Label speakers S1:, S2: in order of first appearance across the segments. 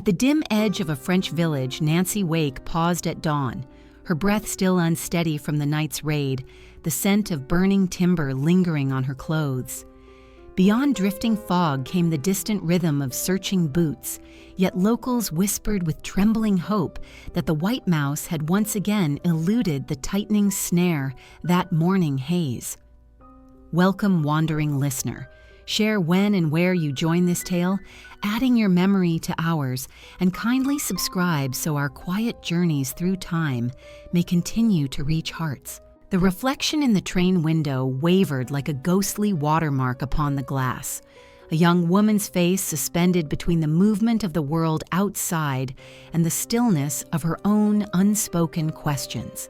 S1: At the dim edge of a French village, Nancy Wake paused at dawn, her breath still unsteady from the night's raid, the scent of burning timber lingering on her clothes. Beyond drifting fog came the distant rhythm of searching boots, yet locals whispered with trembling hope that the white mouse had once again eluded the tightening snare, that morning haze. Welcome, wandering listener. Share when and where you join this tale, adding your memory to ours, and kindly subscribe so our quiet journeys through time may continue to reach hearts. The reflection in the train window wavered like a ghostly watermark upon the glass, a young woman's face suspended between the movement of the world outside and the stillness of her own unspoken questions.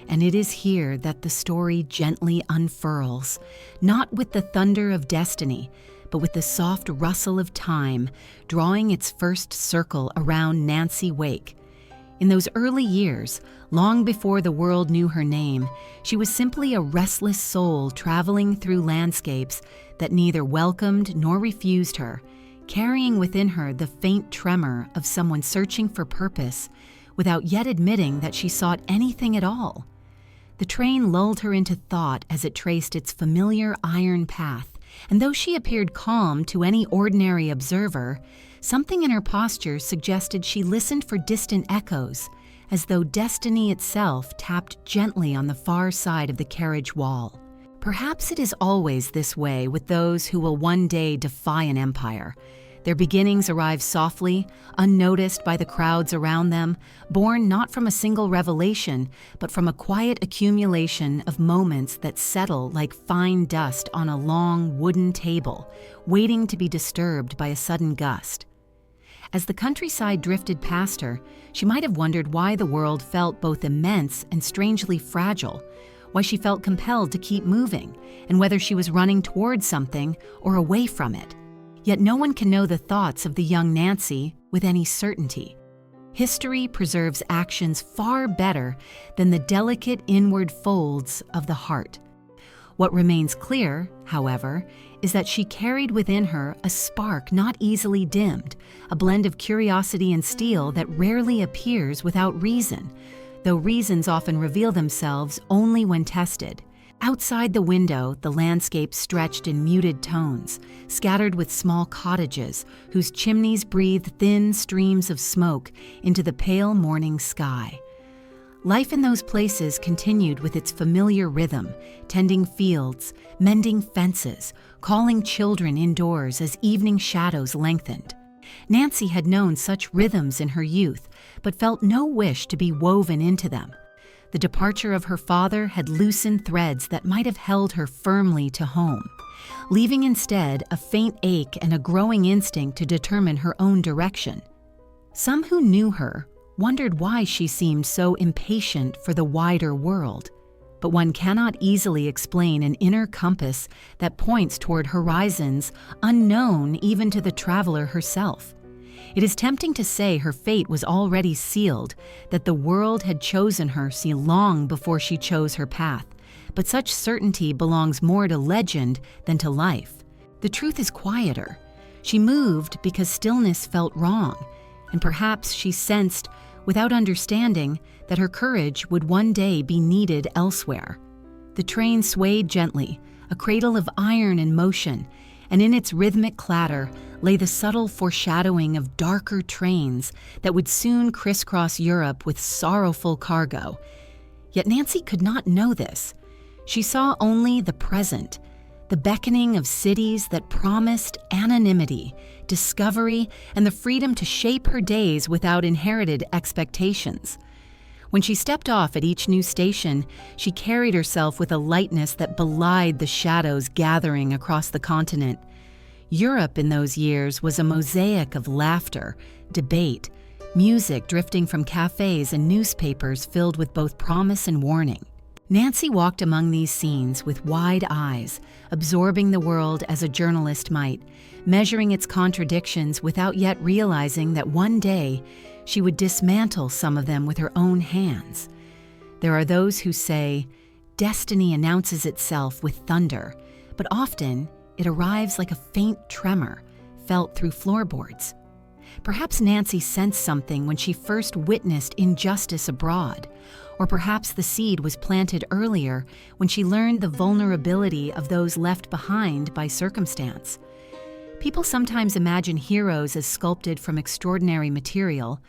S1: And it is here that the story gently unfurls, not with the thunder of destiny, but with the soft rustle of time, drawing its first circle around Nancy Wake. In those early years, long before the world knew her name, she was simply a restless soul traveling through landscapes that neither welcomed nor refused her, carrying within her the faint tremor of someone searching for purpose, without yet admitting that she sought anything at all. The train lulled her into thought as it traced its familiar iron path, and though she appeared calm to any ordinary observer, something in her posture suggested she listened for distant echoes, as though destiny itself tapped gently on the far side of the carriage wall. Perhaps it is always this way with those who will one day defy an empire. Their beginnings arrive softly, unnoticed by the crowds around them, born not from a single revelation, but from a quiet accumulation of moments that settle like fine dust on a long wooden table, waiting to be disturbed by a sudden gust. As the countryside drifted past her, she might have wondered why the world felt both immense and strangely fragile, why she felt compelled to keep moving, and whether she was running towards something or away from it. Yet no one can know the thoughts of the young Nancy with any certainty. History preserves actions far better than the delicate inward folds of the heart. What remains clear, however, is that she carried within her a spark not easily dimmed, a blend of curiosity and steel that rarely appears without reason, though reasons often reveal themselves only when tested. Outside the window, the landscape stretched in muted tones, scattered with small cottages whose chimneys breathed thin streams of smoke into the pale morning sky. Life in those places continued with its familiar rhythm, tending fields, mending fences, calling children indoors as evening shadows lengthened. Nancy had known such rhythms in her youth, but felt no wish to be woven into them. The departure of her father had loosened threads that might have held her firmly to home, leaving instead a faint ache and a growing instinct to determine her own direction. Some who knew her wondered why she seemed so impatient for the wider world, but one cannot easily explain an inner compass that points toward horizons unknown even to the traveler herself. It is tempting to say her fate was already sealed, that the world had chosen her long before she chose her path, but such certainty belongs more to legend than to life. The truth is quieter. She moved because stillness felt wrong, and perhaps she sensed, without understanding, that her courage would one day be needed elsewhere. The train swayed gently, a cradle of iron in motion, and in its rhythmic clatter lay the subtle foreshadowing of darker trains that would soon crisscross Europe with sorrowful cargo. Yet Nancy could not know this. She saw only the present, the beckoning of cities that promised anonymity, discovery, and the freedom to shape her days without inherited expectations. When she stepped off at each new station, she carried herself with a lightness that belied the shadows gathering across the continent. Europe in those years was a mosaic of laughter, debate, music drifting from cafes and newspapers filled with both promise and warning. Nancy walked among these scenes with wide eyes, absorbing the world as a journalist might, measuring its contradictions without yet realizing that one day she would dismantle some of them with her own hands. There are those who say, destiny announces itself with thunder, but often it arrives like a faint tremor, felt through floorboards. Perhaps Nancy sensed something when she first witnessed injustice abroad, or perhaps the seed was planted earlier when she learned the vulnerability of those left behind by circumstance. People sometimes imagine heroes as sculpted from extraordinary material,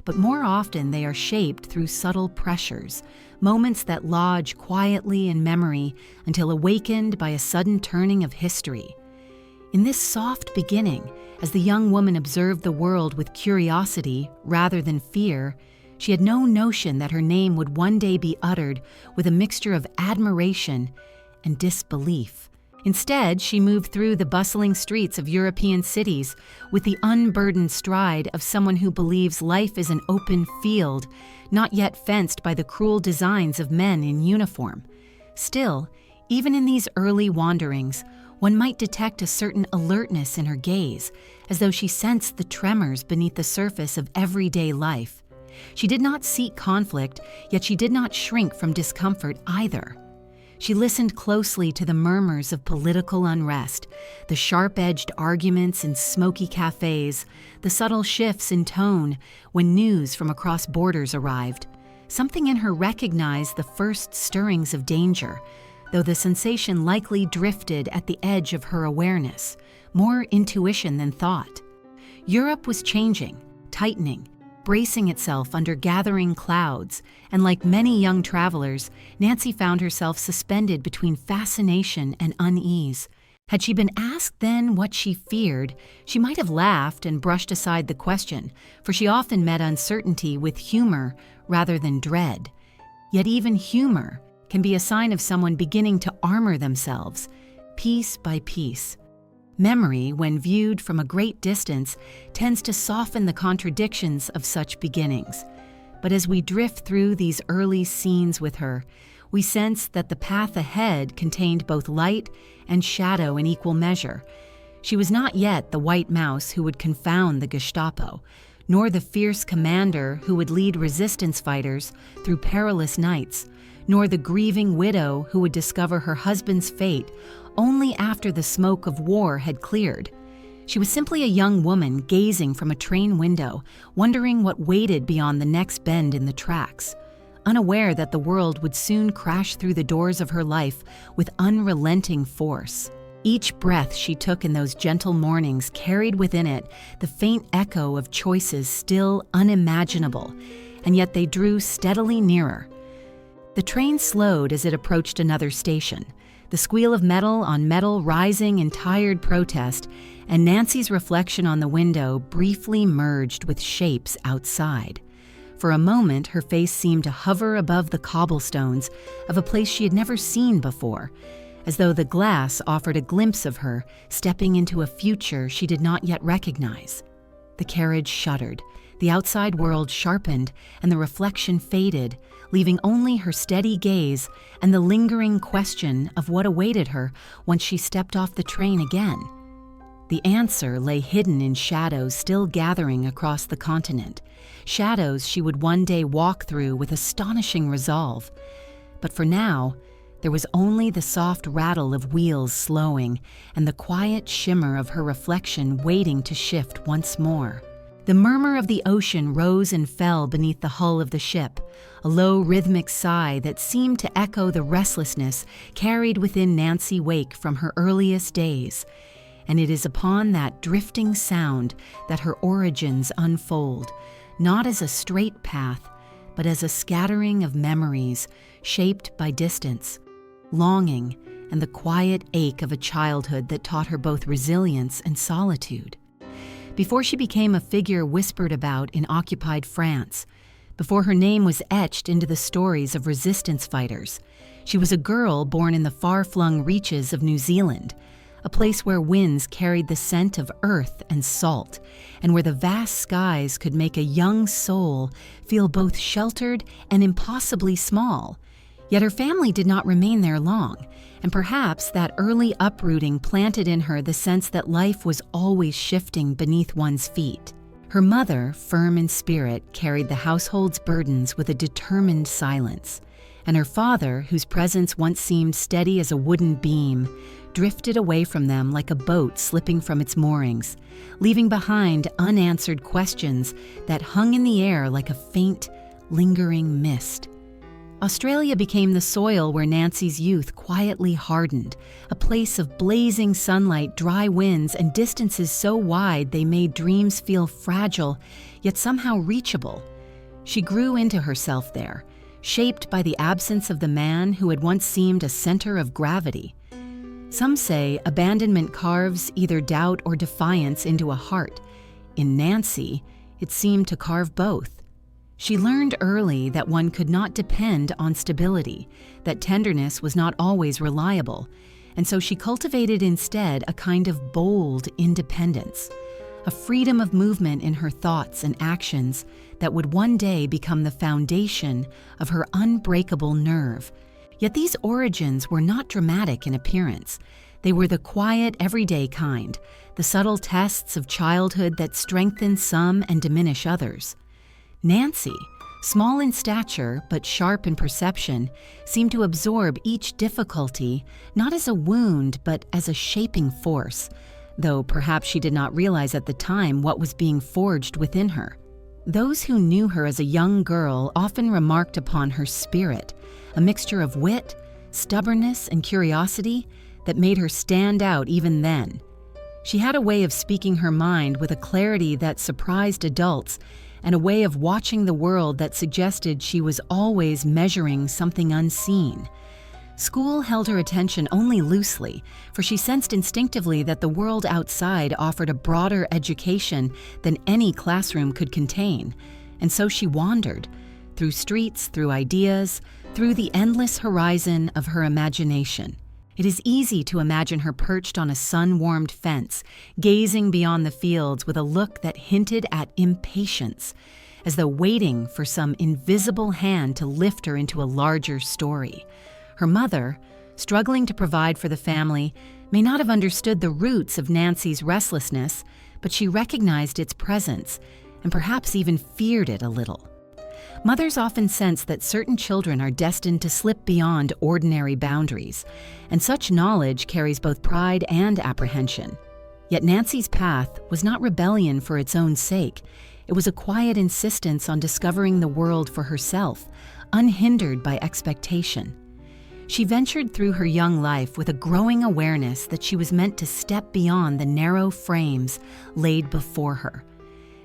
S1: but more often they are shaped through subtle pressures, moments that lodge quietly in memory until awakened by a sudden turning of history. In this soft beginning, as the young woman observed the world with curiosity rather than fear, she had no notion that her name would one day be uttered with a mixture of admiration and disbelief. Instead, she moved through the bustling streets of European cities with the unburdened stride of someone who believes life is an open field, not yet fenced by the cruel designs of men in uniform. Still, even in these early wanderings, one might detect a certain alertness in her gaze, as though she sensed the tremors beneath the surface of everyday life. She did not seek conflict, yet she did not shrink from discomfort either. She listened closely to the murmurs of political unrest, the sharp-edged arguments in smoky cafes, the subtle shifts in tone when news from across borders arrived. Something in her recognized the first stirrings of danger, though the sensation likely drifted at the edge of her awareness, more intuition than thought. Europe was changing, tightening, bracing itself under gathering clouds, and like many young travelers, Nancy found herself suspended between fascination and unease. Had she been asked then what she feared, she might have laughed and brushed aside the question, for she often met uncertainty with humor rather than dread. Yet even humor can be a sign of someone beginning to armor themselves, piece by piece. Memory, when viewed from a great distance, tends to soften the contradictions of such beginnings. But as we drift through these early scenes with her, we sense that the path ahead contained both light and shadow in equal measure. She was not yet the white mouse who would confound the Gestapo, nor the fierce commander who would lead resistance fighters through perilous nights, nor the grieving widow who would discover her husband's fate only after the smoke of war had cleared. She was simply a young woman gazing from a train window, wondering what waited beyond the next bend in the tracks, unaware that the world would soon crash through the doors of her life with unrelenting force. Each breath she took in those gentle mornings carried within it the faint echo of choices still unimaginable, and yet they drew steadily nearer. The train slowed as it approached another station, the squeal of metal on metal rising in tired protest, and Nancy's reflection on the window briefly merged with shapes outside. For a moment, her face seemed to hover above the cobblestones of a place she had never seen before, as though the glass offered a glimpse of her stepping into a future she did not yet recognize. The carriage shuddered, the outside world sharpened, and the reflection faded, leaving only her steady gaze and the lingering question of what awaited her once she stepped off the train again. The answer lay hidden in shadows still gathering across the continent, shadows she would one day walk through with astonishing resolve. But for now, there was only the soft rattle of wheels slowing and the quiet shimmer of her reflection waiting to shift once more. The murmur of the ocean rose and fell beneath the hull of the ship, a low rhythmic sigh that seemed to echo the restlessness carried within Nancy Wake from her earliest days. And it is upon that drifting sound that her origins unfold, not as a straight path, but as a scattering of memories shaped by distance, longing, and the quiet ache of a childhood that taught her both resilience and solitude. Before she became a figure whispered about in occupied France, before her name was etched into the stories of resistance fighters, she was a girl born in the far-flung reaches of New Zealand, a place where winds carried the scent of earth and salt, and where the vast skies could make a young soul feel both sheltered and impossibly small. Yet her family did not remain there long, and perhaps that early uprooting planted in her the sense that life was always shifting beneath one's feet. Her mother, firm in spirit, carried the household's burdens with a determined silence, and her father, whose presence once seemed steady as a wooden beam, drifted away from them like a boat slipping from its moorings, leaving behind unanswered questions that hung in the air like a faint, lingering mist. Australia became the soil where Nancy's youth quietly hardened, a place of blazing sunlight, dry winds, and distances so wide they made dreams feel fragile, yet somehow reachable. She grew into herself there, shaped by the absence of the man who had once seemed a center of gravity. Some say abandonment carves either doubt or defiance into a heart. In Nancy, it seemed to carve both. She learned early that one could not depend on stability, that tenderness was not always reliable, and so she cultivated instead a kind of bold independence, a freedom of movement in her thoughts and actions that would one day become the foundation of her unbreakable nerve. Yet these origins were not dramatic in appearance. They were the quiet, everyday kind, the subtle tests of childhood that strengthen some and diminish others. Nancy, small in stature but sharp in perception, seemed to absorb each difficulty not as a wound but as a shaping force, though perhaps she did not realize at the time what was being forged within her. Those who knew her as a young girl often remarked upon her spirit, a mixture of wit, stubbornness, and curiosity that made her stand out even then. She had a way of speaking her mind with a clarity that surprised adults, and a way of watching the world that suggested she was always measuring something unseen. School held her attention only loosely, for she sensed instinctively that the world outside offered a broader education than any classroom could contain, and so she wandered, through streets, through ideas, through the endless horizon of her imagination. It is easy to imagine her perched on a sun-warmed fence, gazing beyond the fields with a look that hinted at impatience, as though waiting for some invisible hand to lift her into a larger story. Her mother, struggling to provide for the family, may not have understood the roots of Nancy's restlessness, but she recognized its presence and perhaps even feared it a little. Mothers often sense that certain children are destined to slip beyond ordinary boundaries, and such knowledge carries both pride and apprehension. Yet Nancy's path was not rebellion for its own sake. It was a quiet insistence on discovering the world for herself, unhindered by expectation. She ventured through her young life with a growing awareness that she was meant to step beyond the narrow frames laid before her.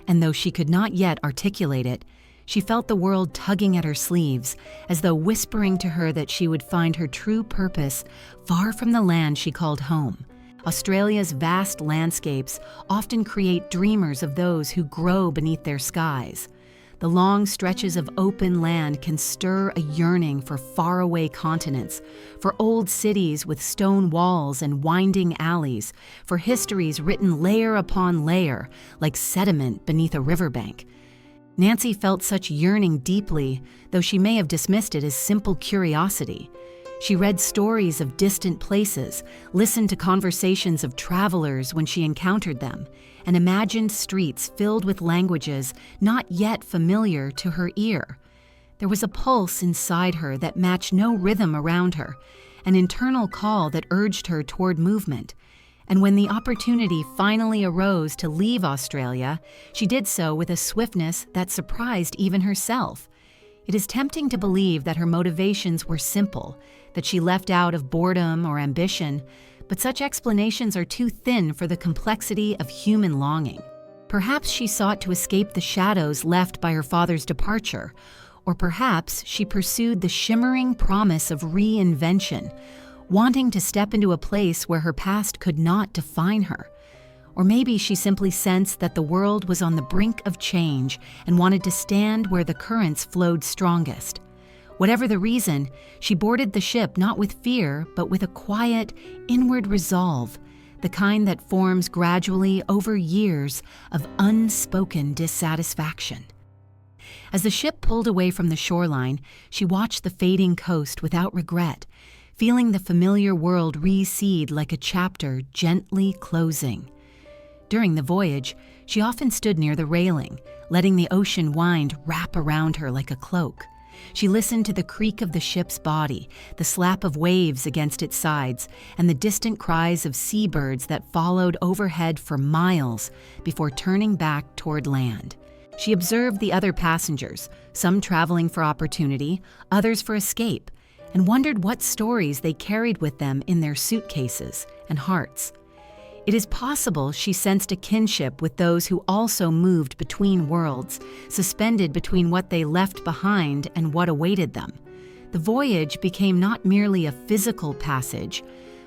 S1: And though she could not yet articulate it, she felt the world tugging at her sleeves, as though whispering to her that she would find her true purpose far from the land she called home. Australia's vast landscapes often create dreamers of those who grow beneath their skies. The long stretches of open land can stir a yearning for faraway continents, for old cities with stone walls and winding alleys, for histories written layer upon layer, like sediment beneath a riverbank. Nancy felt such yearning deeply, though she may have dismissed it as simple curiosity. She read stories of distant places, listened to conversations of travelers when she encountered them, and imagined streets filled with languages not yet familiar to her ear. There was a pulse inside her that matched no rhythm around her, an internal call that urged her toward movement. And when the opportunity finally arose to leave Australia, she did so with a swiftness that surprised even herself. It is tempting to believe that her motivations were simple, that she left out of boredom or ambition, but such explanations are too thin for the complexity of human longing. Perhaps she sought to escape the shadows left by her father's departure, or perhaps she pursued the shimmering promise of reinvention, wanting to step into a place where her past could not define her. Or maybe she simply sensed that the world was on the brink of change and wanted to stand where the currents flowed strongest. Whatever the reason, she boarded the ship not with fear, but with a quiet, inward resolve, the kind that forms gradually over years of unspoken dissatisfaction. As the ship pulled away from the shoreline, she watched the fading coast without regret, feeling the familiar world recede like a chapter gently closing. During the voyage, she often stood near the railing, letting the ocean wind wrap around her like a cloak. She listened to the creak of the ship's body, the slap of waves against its sides, and the distant cries of seabirds that followed overhead for miles before turning back toward land. She observed the other passengers, some traveling for opportunity, others for escape, and wondered what stories they carried with them in their suitcases and hearts. It is possible she sensed a kinship with those who also moved between worlds, suspended between what they left behind and what awaited them. The voyage became not merely a physical passage,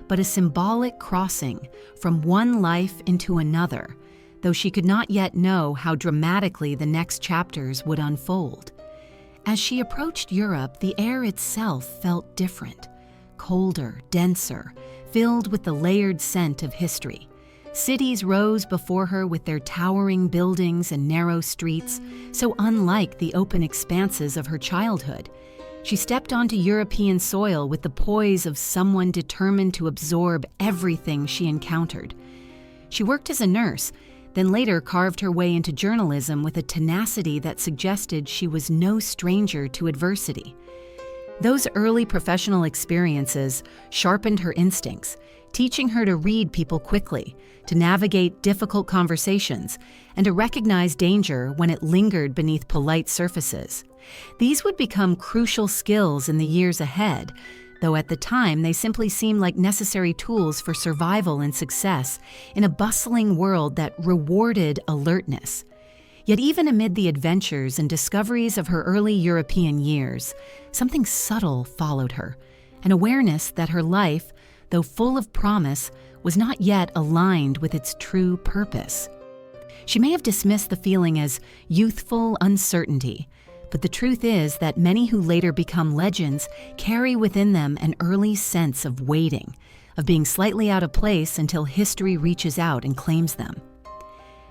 S1: but a symbolic crossing from one life into another, though she could not yet know how dramatically the next chapters would unfold. As she approached Europe, the air itself felt different, colder, denser, filled with the layered scent of history. Cities rose before her with their towering buildings and narrow streets, so unlike the open expanses of her childhood. She stepped onto European soil with the poise of someone determined to absorb everything she encountered. She worked as a nurse, then later carved her way into journalism with a tenacity that suggested she was no stranger to adversity. Those early professional experiences sharpened her instincts, teaching her to read people quickly, to navigate difficult conversations, and to recognize danger when it lingered beneath polite surfaces. These would become crucial skills in the years ahead, though at the time they simply seemed like necessary tools for survival and success in a bustling world that rewarded alertness. Yet even amid the adventures and discoveries of her early European years, something subtle followed her, an awareness that her life, though full of promise, was not yet aligned with its true purpose. She may have dismissed the feeling as youthful uncertainty, but the truth is that many who later become legends carry within them an early sense of waiting, of being slightly out of place until history reaches out and claims them.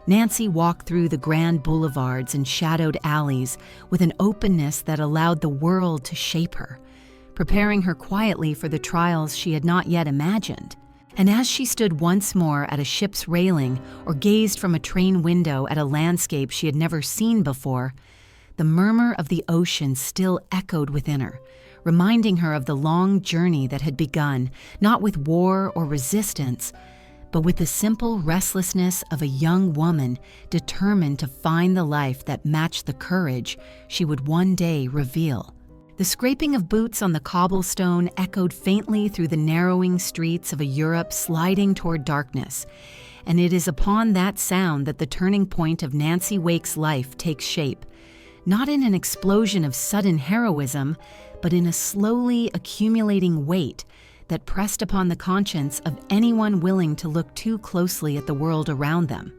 S1: Nancy walked through the grand boulevards and shadowed alleys with an openness that allowed the world to shape her, preparing her quietly for the trials she had not yet imagined. And as she stood once more at a ship's railing or gazed from a train window at a landscape she had never seen before, the murmur of the ocean still echoed within her, reminding her of the long journey that had begun, not with war or resistance, but with the simple restlessness of a young woman determined to find the life that matched the courage she would one day reveal. The scraping of boots on the cobblestone echoed faintly through the narrowing streets of a Europe sliding toward darkness, and it is upon that sound that the turning point of Nancy Wake's life takes shape, not in an explosion of sudden heroism, but in a slowly accumulating weight that pressed upon the conscience of anyone willing to look too closely at the world around them.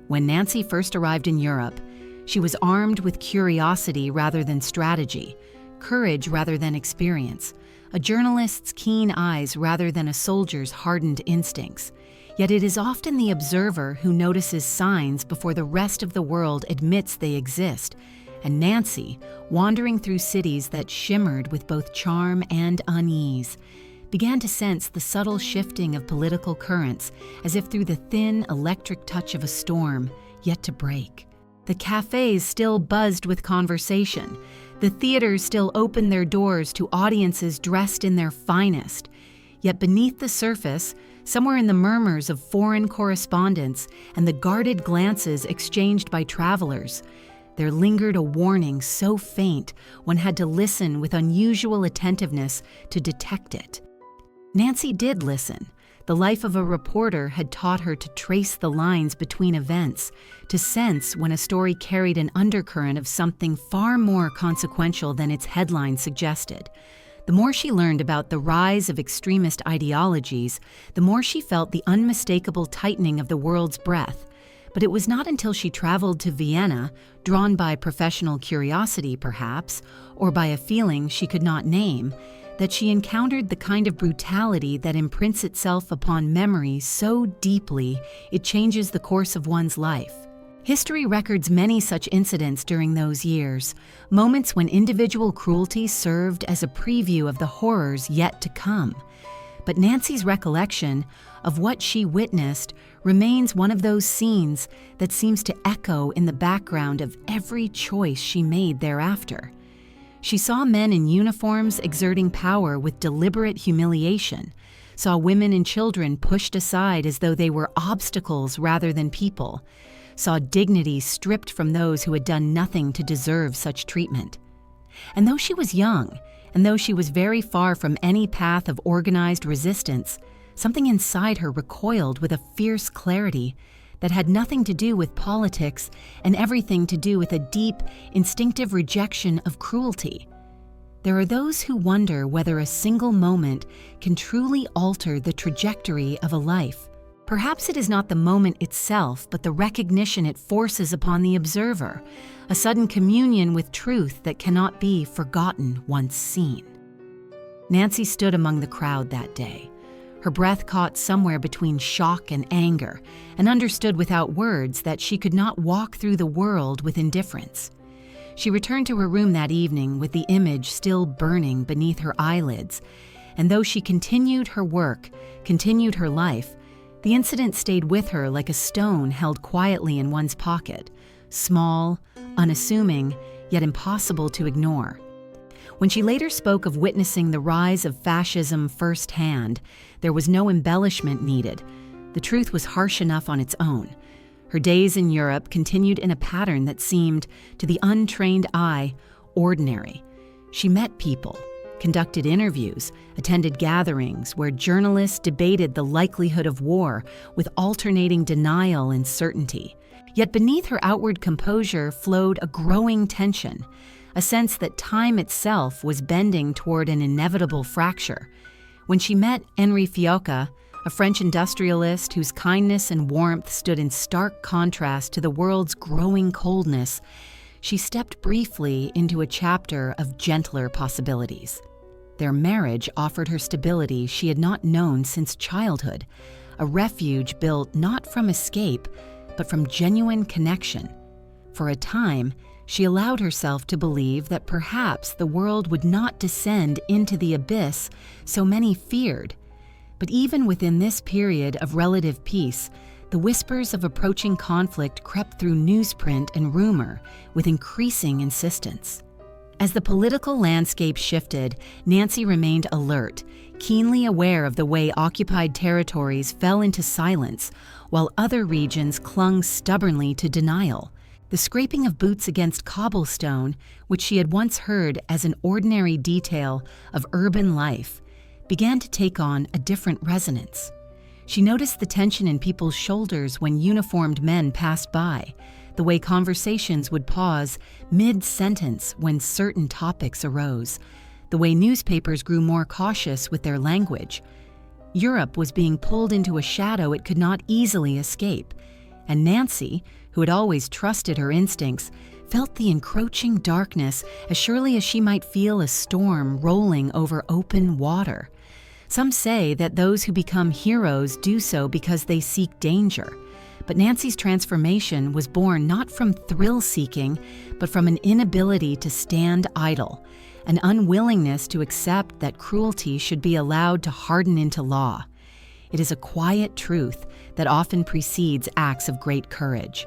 S1: When Nancy first arrived in Europe, she was armed with curiosity rather than strategy, courage rather than experience, a journalist's keen eyes rather than a soldier's hardened instincts. Yet it is often the observer who notices signs before the rest of the world admits they exist, and Nancy, wandering through cities that shimmered with both charm and unease, began to sense the subtle shifting of political currents as if through the thin electric touch of a storm yet to break. The cafes still buzzed with conversation. The theaters still opened their doors to audiences dressed in their finest. Yet beneath the surface, somewhere in the murmurs of foreign correspondence and the guarded glances exchanged by travelers, there lingered a warning so faint one had to listen with unusual attentiveness to detect it. Nancy did listen. The life of a reporter had taught her to trace the lines between events, to sense when a story carried an undercurrent of something far more consequential than its headline suggested. The more she learned about the rise of extremist ideologies, the more she felt the unmistakable tightening of the world's breath. But it was not until she traveled to Vienna, drawn by professional curiosity perhaps, or by a feeling she could not name, that she encountered the kind of brutality that imprints itself upon memory so deeply it changes the course of one's life. History records many such incidents during those years, moments when individual cruelty served as a preview of the horrors yet to come. But Nancy's recollection of what she witnessed remains one of those scenes that seems to echo in the background of every choice she made thereafter. She saw men in uniforms exerting power with deliberate humiliation, saw women and children pushed aside as though they were obstacles rather than people, saw dignity stripped from those who had done nothing to deserve such treatment. And though she was young, and though she was very far from any path of organized resistance, something inside her recoiled with a fierce clarity that had nothing to do with politics and everything to do with a deep, instinctive rejection of cruelty. There are those who wonder whether a single moment can truly alter the trajectory of a life. Perhaps it is not the moment itself, but the recognition it forces upon the observer, a sudden communion with truth that cannot be forgotten once seen. Nancy stood among the crowd that day. Her breath caught somewhere between shock and anger, and understood without words that she could not walk through the world with indifference. She returned to her room that evening with the image still burning beneath her eyelids, and though she continued her work, continued her life, the incident stayed with her like a stone held quietly in one's pocket, small, unassuming, yet impossible to ignore. When she later spoke of witnessing the rise of fascism firsthand, there was no embellishment needed. The truth was harsh enough on its own. Her days in Europe continued in a pattern that seemed, to the untrained eye, ordinary. She met people, conducted interviews, attended gatherings where journalists debated the likelihood of war with alternating denial and certainty. Yet beneath her outward composure flowed a growing tension, a sense that time itself was bending toward an inevitable fracture. When she met Henri Fiocca, a French industrialist whose kindness and warmth stood in stark contrast to the world's growing coldness, she stepped briefly into a chapter of gentler possibilities. Their marriage offered her stability she had not known since childhood, a refuge built not from escape, but from genuine connection. For a time, she allowed herself to believe that perhaps the world would not descend into the abyss so many feared. But even within this period of relative peace, the whispers of approaching conflict crept through newsprint and rumor with increasing insistence. As the political landscape shifted, Nancy remained alert, keenly aware of the way occupied territories fell into silence, while other regions clung stubbornly to denial. The scraping of boots against cobblestone, which she had once heard as an ordinary detail of urban life, began to take on a different resonance. She noticed the tension in people's shoulders when uniformed men passed by, the way conversations would pause mid-sentence when certain topics arose, the way newspapers grew more cautious with their language. Europe was being pulled into a shadow it could not easily escape, and Nancy, who had always trusted her instincts, felt the encroaching darkness as surely as she might feel a storm rolling over open water. Some say that those who become heroes do so because they seek danger, but Nancy's transformation was born not from thrill-seeking, but from an inability to stand idle, an unwillingness to accept that cruelty should be allowed to harden into law. It is a quiet truth that often precedes acts of great courage.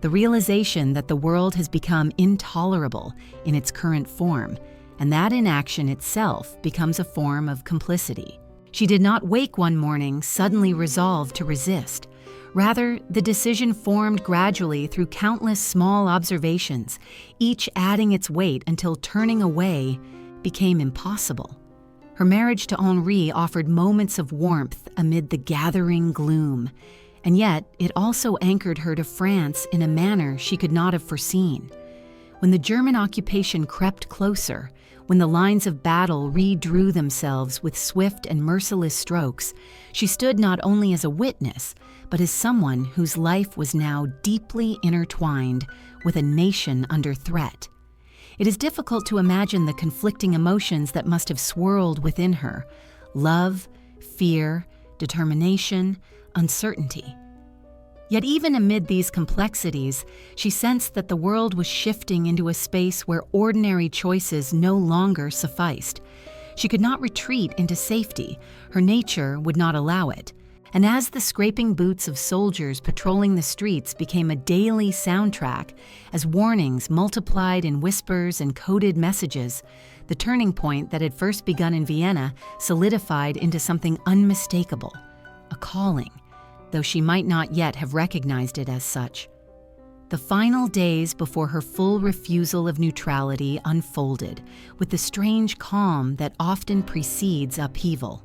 S1: The realization that the world has become intolerable in its current form, and that inaction itself becomes a form of complicity. She did not wake one morning suddenly resolved to resist. Rather, the decision formed gradually through countless small observations, each adding its weight until turning away became impossible. Her marriage to Henri offered moments of warmth amid the gathering gloom, and yet it also anchored her to France in a manner she could not have foreseen. When the German occupation crept closer, when the lines of battle redrew themselves with swift and merciless strokes, she stood not only as a witness, but as someone whose life was now deeply intertwined with a nation under threat. It is difficult to imagine the conflicting emotions that must have swirled within her: love, fear, determination, uncertainty. Yet even amid these complexities, she sensed that the world was shifting into a space where ordinary choices no longer sufficed. She could not retreat into safety. Her nature would not allow it. And as the scraping boots of soldiers patrolling the streets became a daily soundtrack, as warnings multiplied in whispers and coded messages, the turning point that had first begun in Vienna solidified into something unmistakable, a calling, though she might not yet have recognized it as such. The final days before her full refusal of neutrality unfolded with the strange calm that often precedes upheaval.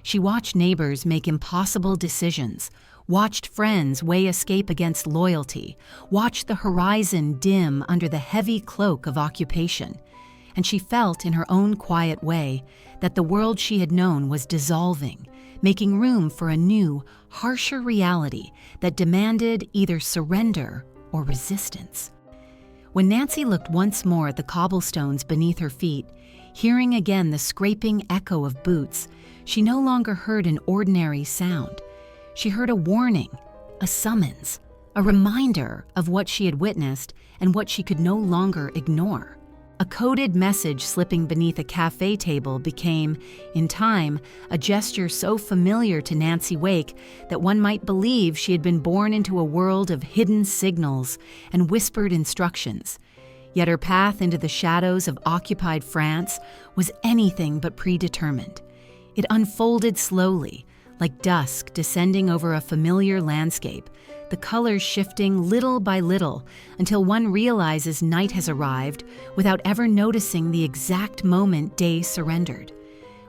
S1: She watched neighbors make impossible decisions, watched friends weigh escape against loyalty, watched the horizon dim under the heavy cloak of occupation, and she felt in her own quiet way that the world she had known was dissolving, making room for a new, harsher reality that demanded either surrender or resistance. When Nancy looked once more at the cobblestones beneath her feet, hearing again the scraping echo of boots, she no longer heard an ordinary sound. She heard a warning, a summons, a reminder of what she had witnessed and what she could no longer ignore. A coded message slipping beneath a cafe table became, in time, a gesture so familiar to Nancy Wake that one might believe she had been born into a world of hidden signals and whispered instructions. Yet her path into the shadows of occupied France was anything but predetermined. It unfolded slowly, like dusk descending over a familiar landscape, the colors shifting little by little until one realizes night has arrived without ever noticing the exact moment day surrendered.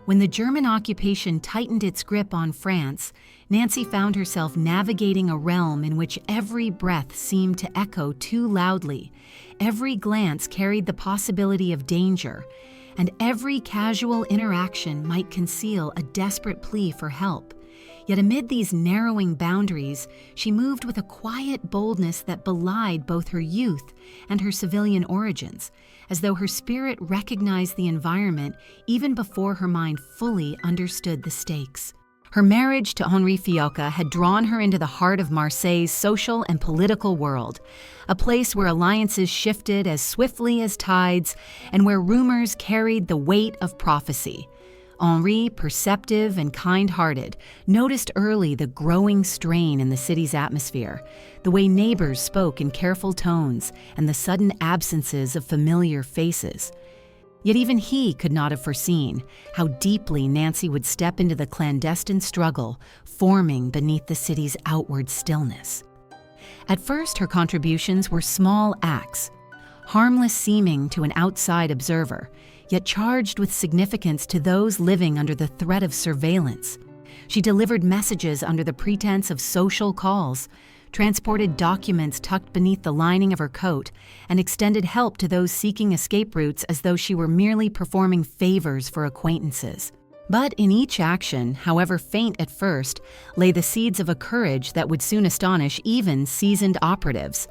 S1: When the German occupation tightened its grip on France, Nancy found herself navigating a realm in which every breath seemed to echo too loudly, every glance carried the possibility of danger, and every casual interaction might conceal a desperate plea for help. Yet amid these narrowing boundaries, she moved with a quiet boldness that belied both her youth and her civilian origins, as though her spirit recognized the environment even before her mind fully understood the stakes. Her marriage to Henri Fiocca had drawn her into the heart of Marseille's social and political world, a place where alliances shifted as swiftly as tides and where rumors carried the weight of prophecy. Henri, perceptive and kind-hearted, noticed early the growing strain in the city's atmosphere, the way neighbors spoke in careful tones, and the sudden absences of familiar faces. Yet even he could not have foreseen how deeply Nancy would step into the clandestine struggle forming beneath the city's outward stillness. At first, her contributions were small acts, harmless seeming to an outside observer, yet charged with significance to those living under the threat of surveillance. She delivered messages under the pretense of social calls, transported documents tucked beneath the lining of her coat, and extended help to those seeking escape routes as though she were merely performing favors for acquaintances. But in each action, however faint at first, lay the seeds of a courage that would soon astonish even seasoned operatives.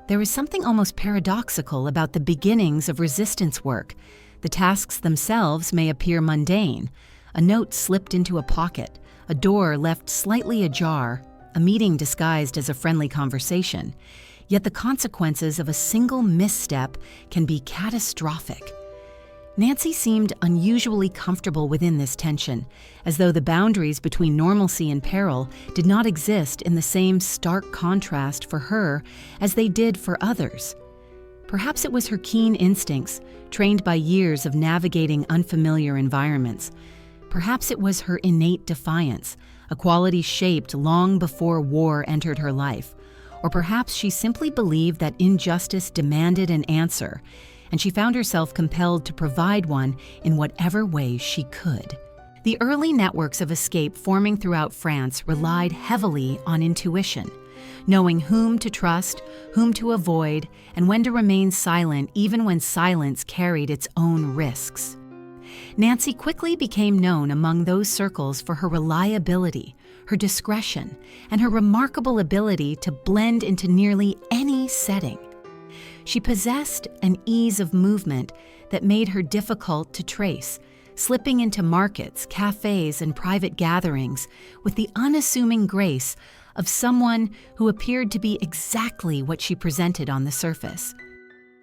S1: There is something almost paradoxical about the beginnings of resistance work. The tasks themselves may appear mundane. A note slipped into a pocket, a door left slightly ajar, a meeting disguised as a friendly conversation. Yet the consequences of a single misstep can be catastrophic. Nancy seemed unusually comfortable within this tension, as though the boundaries between normalcy and peril did not exist in the same stark contrast for her as they did for others. Perhaps it was her keen instincts, trained by years of navigating unfamiliar environments. Perhaps it was her innate defiance, a quality shaped long before war entered her life. Or perhaps she simply believed that injustice demanded an answer, and she found herself compelled to provide one in whatever way she could. The early networks of escape forming throughout France relied heavily on intuition, knowing whom to trust, whom to avoid, and when to remain silent even when silence carried its own risks. Nancy quickly became known among those circles for her reliability, her discretion, and her remarkable ability to blend into nearly any setting. She possessed an ease of movement that made her difficult to trace, slipping into markets, cafes, and private gatherings with the unassuming grace of someone who appeared to be exactly what she presented on the surface.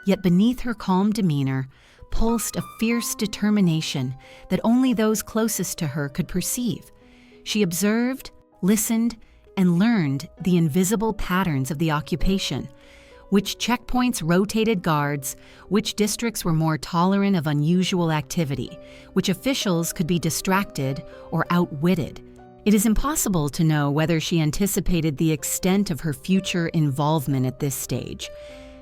S1: Yet beneath her calm demeanor pulsed a fierce determination that only those closest to her could perceive. She observed, listened, and learned the invisible patterns of the occupation. Which checkpoints rotated guards, which districts were more tolerant of unusual activity, which officials could be distracted or outwitted. It is impossible to know whether she anticipated the extent of her future involvement at this stage,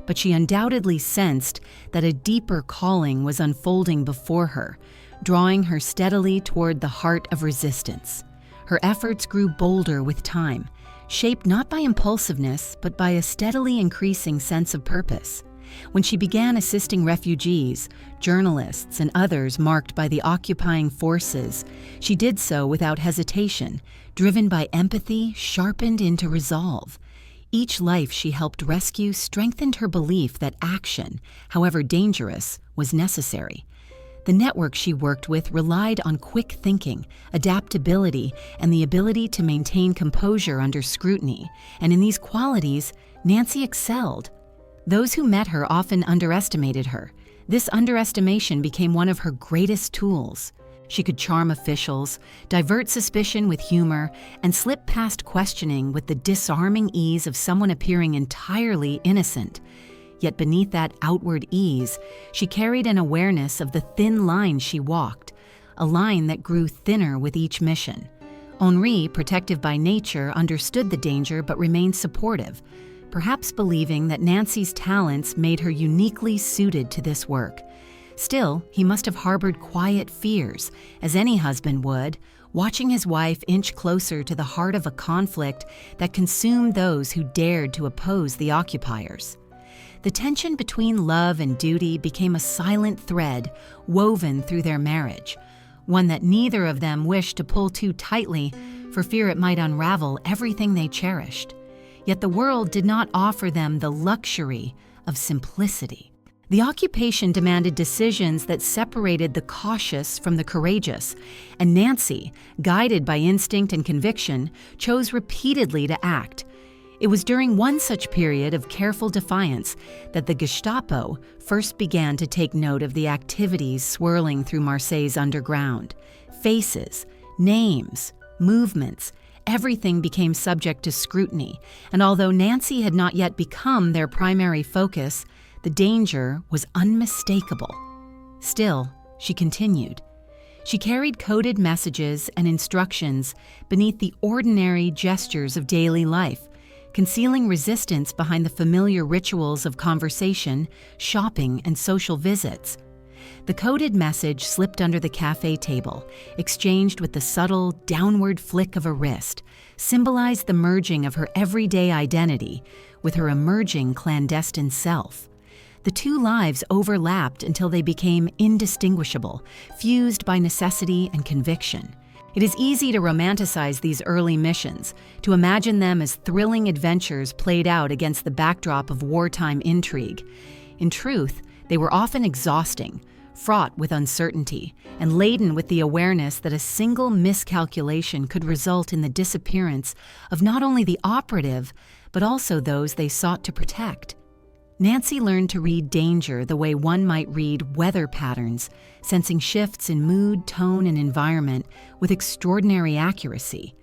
S1: but she undoubtedly sensed that a deeper calling was unfolding before her, drawing her steadily toward the heart of resistance. Her efforts grew bolder with time, shaped not by impulsiveness, but by a steadily increasing sense of purpose. When she began assisting refugees, journalists, and others marked by the occupying forces, she did so without hesitation, driven by empathy sharpened into resolve. Each life she helped rescue strengthened her belief that action, however dangerous, was necessary. The network she worked with relied on quick thinking, adaptability, and the ability to maintain composure under scrutiny, and in these qualities, Nancy excelled. Those who met her often underestimated her. This underestimation became one of her greatest tools. She could charm officials, divert suspicion with humor, and slip past questioning with the disarming ease of someone appearing entirely innocent. Yet beneath that outward ease, she carried an awareness of the thin line she walked, a line that grew thinner with each mission. Henri, protective by nature, understood the danger but remained supportive, perhaps believing that Nancy's talents made her uniquely suited to this work. Still, he must have harbored quiet fears, as any husband would, watching his wife inch closer to the heart of a conflict that consumed those who dared to oppose the occupiers. The tension between love and duty became a silent thread woven through their marriage, one that neither of them wished to pull too tightly for fear it might unravel everything they cherished. Yet the world did not offer them the luxury of simplicity. The occupation demanded decisions that separated the cautious from the courageous, and Nancy, guided by instinct and conviction, chose repeatedly to act. It was during one such period of careful defiance that the Gestapo first began to take note of the activities swirling through Marseille's underground. Faces, names, movements, everything became subject to scrutiny, and although Nancy had not yet become their primary focus, the danger was unmistakable. Still, she continued. She carried coded messages and instructions beneath the ordinary gestures of daily life, concealing resistance behind the familiar rituals of conversation, shopping, and social visits. The coded message slipped under the cafe table, exchanged with the subtle, downward flick of a wrist, symbolized the merging of her everyday identity with her emerging clandestine self. The two lives overlapped until they became indistinguishable, fused by necessity and conviction. It is easy to romanticize these early missions, to imagine them as thrilling adventures played out against the backdrop of wartime intrigue. In truth, they were often exhausting, fraught with uncertainty, and laden with the awareness that a single miscalculation could result in the disappearance of not only the operative, but also those they sought to protect. Nancy learned to read danger the way one might read weather patterns, sensing shifts in mood, tone, and environment with extraordinary accuracy.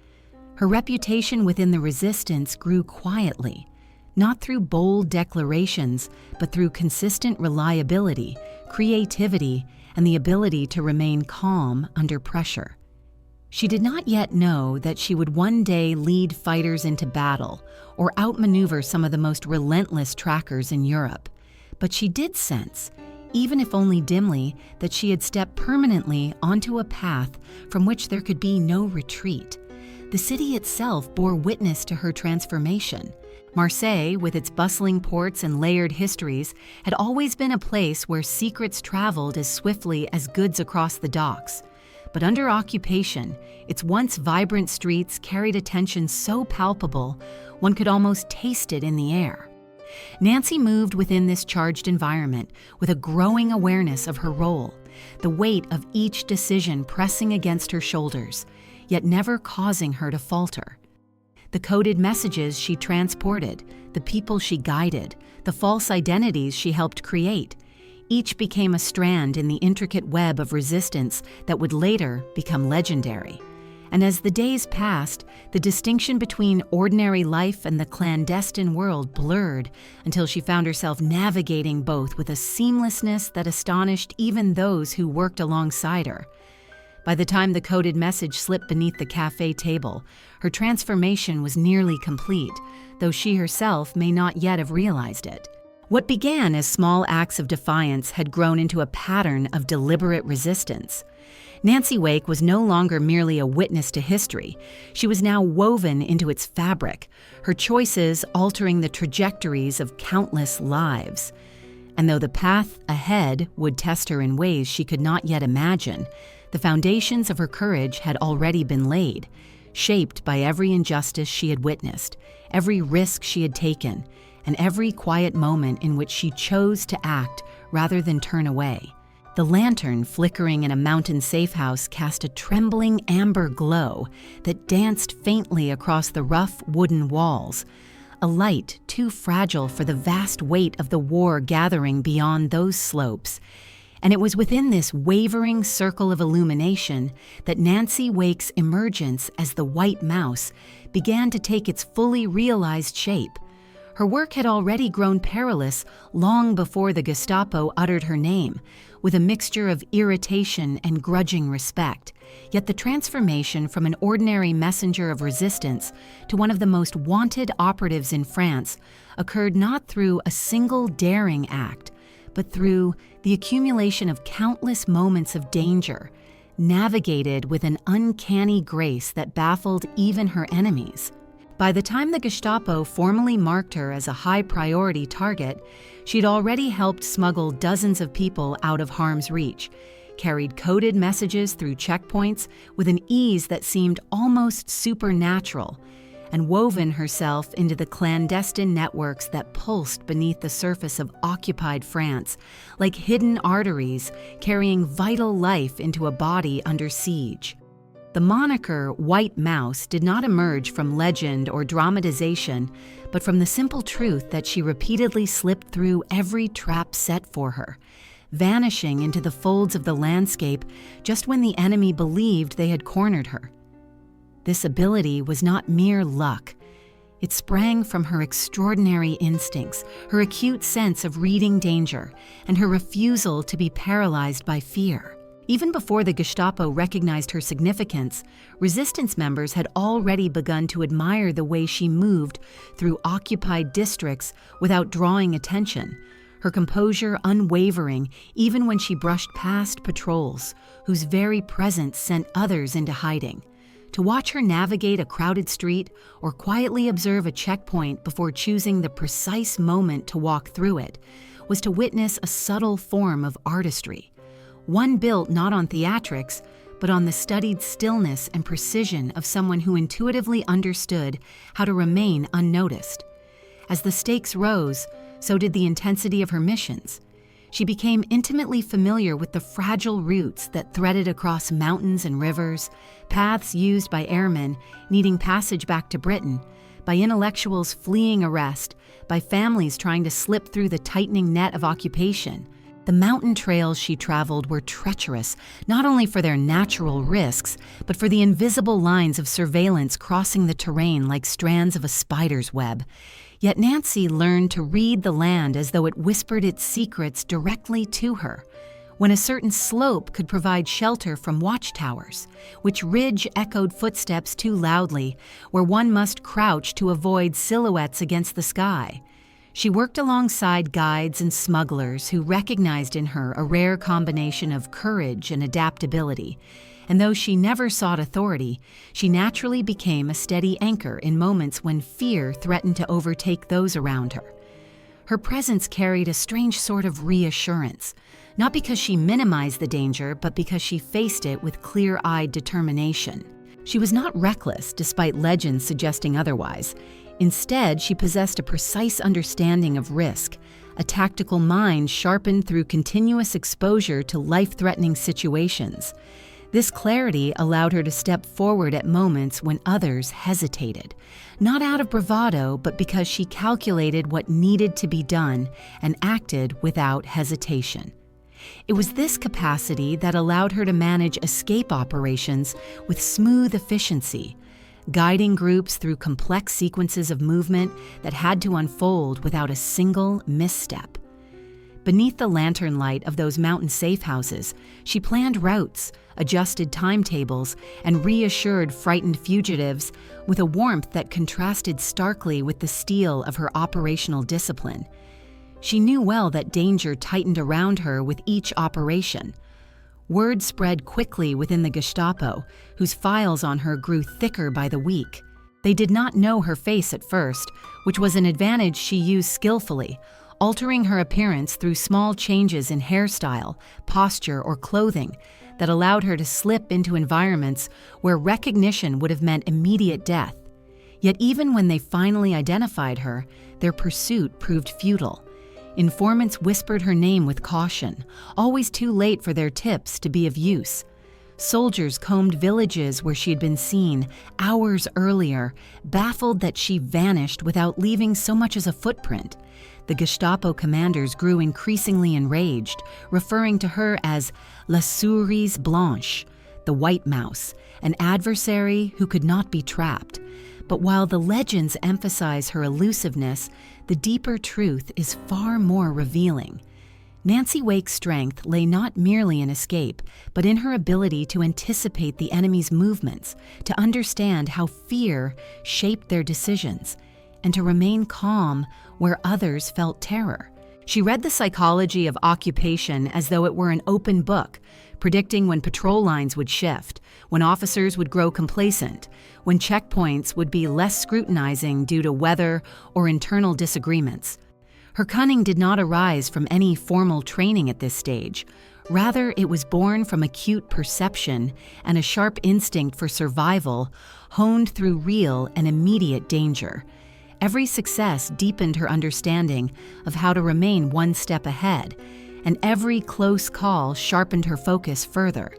S1: Her reputation within the resistance grew quietly, not through bold declarations, but through consistent reliability, creativity, and the ability to remain calm under pressure. She did not yet know that she would one day lead fighters into battle or outmaneuver some of the most relentless trackers in Europe, but she did sense, even if only dimly, that she had stepped permanently onto a path from which there could be no retreat. The city itself bore witness to her transformation. Marseille, with its bustling ports and layered histories, had always been a place where secrets traveled as swiftly as goods across the docks. But under occupation, its once vibrant streets carried a tension so palpable, one could almost taste it in the air. Nancy moved within this charged environment with a growing awareness of her role, the weight of each decision pressing against her shoulders, yet never causing her to falter. The coded messages she transported, the people she guided, the false identities she helped create, each became a strand in the intricate web of resistance that would later become legendary. And as the days passed, the distinction between ordinary life and the clandestine world blurred until she found herself navigating both with a seamlessness that astonished even those who worked alongside her. By the time the coded message slipped beneath the cafe table, her transformation was nearly complete, though she herself may not yet have realized it. What began as small acts of defiance had grown into a pattern of deliberate resistance. Nancy Wake was no longer merely a witness to history. She was now woven into its fabric, her choices altering the trajectories of countless lives. And though the path ahead would test her in ways she could not yet imagine, the foundations of her courage had already been laid, shaped by every injustice she had witnessed, every risk she had taken, and every quiet moment in which she chose to act rather than turn away. The lantern flickering in a mountain safe house cast a trembling amber glow that danced faintly across the rough wooden walls, a light too fragile for the vast weight of the war gathering beyond those slopes. And it was within this wavering circle of illumination that Nancy Wake's emergence as the White Mouse began to take its fully realized shape. Her work had already grown perilous long before the Gestapo uttered her name, with a mixture of irritation and grudging respect. Yet the transformation from an ordinary messenger of resistance to one of the most wanted operatives in France occurred not through a single daring act, but through the accumulation of countless moments of danger, navigated with an uncanny grace that baffled even her enemies. By the time the Gestapo formally marked her as a high-priority target, she'd already helped smuggle dozens of people out of harm's reach, carried coded messages through checkpoints with an ease that seemed almost supernatural, and woven herself into the clandestine networks that pulsed beneath the surface of occupied France, like hidden arteries carrying vital life into a body under siege. The moniker White Mouse did not emerge from legend or dramatization, but from the simple truth that she repeatedly slipped through every trap set for her, vanishing into the folds of the landscape just when the enemy believed they had cornered her. This ability was not mere luck. It sprang from her extraordinary instincts, her acute sense of reading danger, and her refusal to be paralyzed by fear. Even before the Gestapo recognized her significance, resistance members had already begun to admire the way she moved through occupied districts without drawing attention, her composure unwavering even when she brushed past patrols, whose very presence sent others into hiding. To watch her navigate a crowded street or quietly observe a checkpoint before choosing the precise moment to walk through it was to witness a subtle form of artistry, one built not on theatrics, but on the studied stillness and precision of someone who intuitively understood how to remain unnoticed. As the stakes rose, so did the intensity of her missions. She became intimately familiar with the fragile routes that threaded across mountains and rivers, paths used by airmen needing passage back to Britain, by intellectuals fleeing arrest, by families trying to slip through the tightening net of occupation. The mountain trails she traveled were treacherous, not only for their natural risks, but for the invisible lines of surveillance crossing the terrain like strands of a spider's web. Yet Nancy learned to read the land as though it whispered its secrets directly to her. When a certain slope could provide shelter from watchtowers, which ridge echoed footsteps too loudly, where one must crouch to avoid silhouettes against the sky. She worked alongside guides and smugglers who recognized in her a rare combination of courage and adaptability. And though she never sought authority, she naturally became a steady anchor in moments when fear threatened to overtake those around her. Her presence carried a strange sort of reassurance, not because she minimized the danger, but because she faced it with clear-eyed determination. She was not reckless, despite legends suggesting otherwise. Instead, she possessed a precise understanding of risk, a tactical mind sharpened through continuous exposure to life-threatening situations. This clarity allowed her to step forward at moments when others hesitated, not out of bravado, but because she calculated what needed to be done and acted without hesitation. It was this capacity that allowed her to manage escape operations with smooth efficiency, guiding groups through complex sequences of movement that had to unfold without a single misstep. Beneath the lantern light of those mountain safe houses, she planned routes, adjusted timetables, and reassured frightened fugitives with a warmth that contrasted starkly with the steel of her operational discipline. She knew well that danger tightened around her with each operation. Word spread quickly within the Gestapo, whose files on her grew thicker by the week. They did not know her face at first, which was an advantage she used skillfully, altering her appearance through small changes in hairstyle, posture, or clothing that allowed her to slip into environments where recognition would have meant immediate death. Yet even when they finally identified her, their pursuit proved futile. Informants whispered her name with caution, always too late for their tips to be of use. Soldiers combed villages where she had been seen hours earlier, baffled that she vanished without leaving so much as a footprint. The Gestapo commanders grew increasingly enraged, referring to her as La Souris Blanche, the white mouse, an adversary who could not be trapped. But while the legends emphasize her elusiveness, the deeper truth is far more revealing. Nancy Wake's strength lay not merely in escape, but in her ability to anticipate the enemy's movements, to understand how fear shaped their decisions, and to remain calm where others felt terror. She read the psychology of occupation as though it were an open book, predicting when patrol lines would shift, when officers would grow complacent, when checkpoints would be less scrutinizing due to weather or internal disagreements. Her cunning did not arise from any formal training at this stage. Rather, it was born from acute perception and a sharp instinct for survival, honed through real and immediate danger. Every success deepened her understanding of how to remain one step ahead, and every close call sharpened her focus further.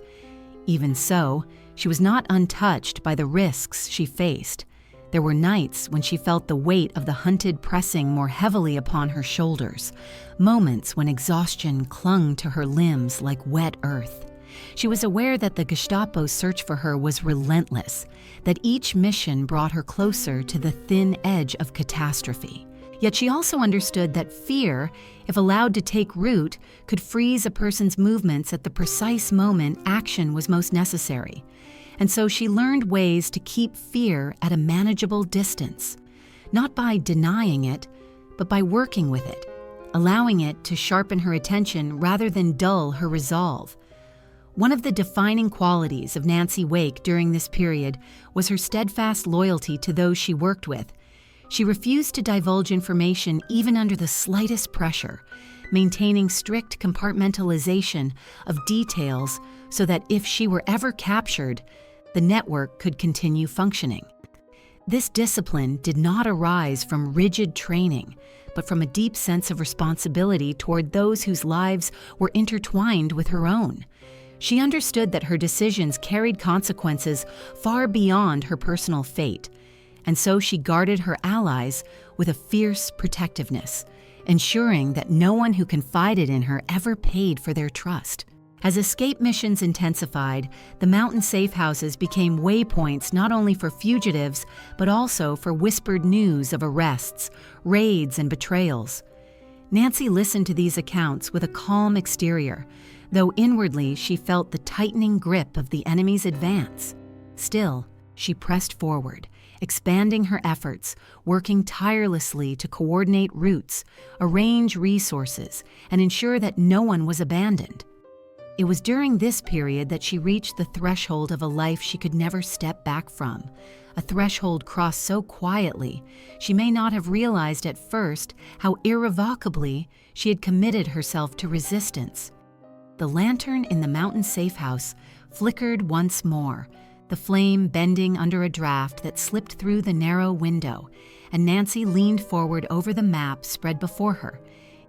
S1: Even so, she was not untouched by the risks she faced. There were nights when she felt the weight of the hunted pressing more heavily upon her shoulders, moments when exhaustion clung to her limbs like wet earth. She was aware that the Gestapo's search for her was relentless, that each mission brought her closer to the thin edge of catastrophe. Yet she also understood that fear, if allowed to take root, could freeze a person's movements at the precise moment action was most necessary. And so she learned ways to keep fear at a manageable distance, not by denying it, but by working with it, allowing it to sharpen her attention rather than dull her resolve. One of the defining qualities of Nancy Wake during this period was her steadfast loyalty to those she worked with. She refused to divulge information even under the slightest pressure, maintaining strict compartmentalization of details so that if she were ever captured, the network could continue functioning. This discipline did not arise from rigid training, but from a deep sense of responsibility toward those whose lives were intertwined with her own. She understood that her decisions carried consequences far beyond her personal fate, and so she guarded her allies with a fierce protectiveness, ensuring that no one who confided in her ever paid for their trust. As escape missions intensified, the mountain safe houses became waypoints not only for fugitives, but also for whispered news of arrests, raids, and betrayals. Nancy listened to these accounts with a calm exterior, though inwardly she felt the tightening grip of the enemy's advance. Still, she pressed forward, expanding her efforts, working tirelessly to coordinate routes, arrange resources, and ensure that no one was abandoned. It was during this period that she reached the threshold of a life she could never step back from, a threshold crossed so quietly she may not have realized at first how irrevocably she had committed herself to resistance. The lantern in the mountain safe house flickered once more, the flame bending under a draft that slipped through the narrow window, and Nancy leaned forward over the map spread before her,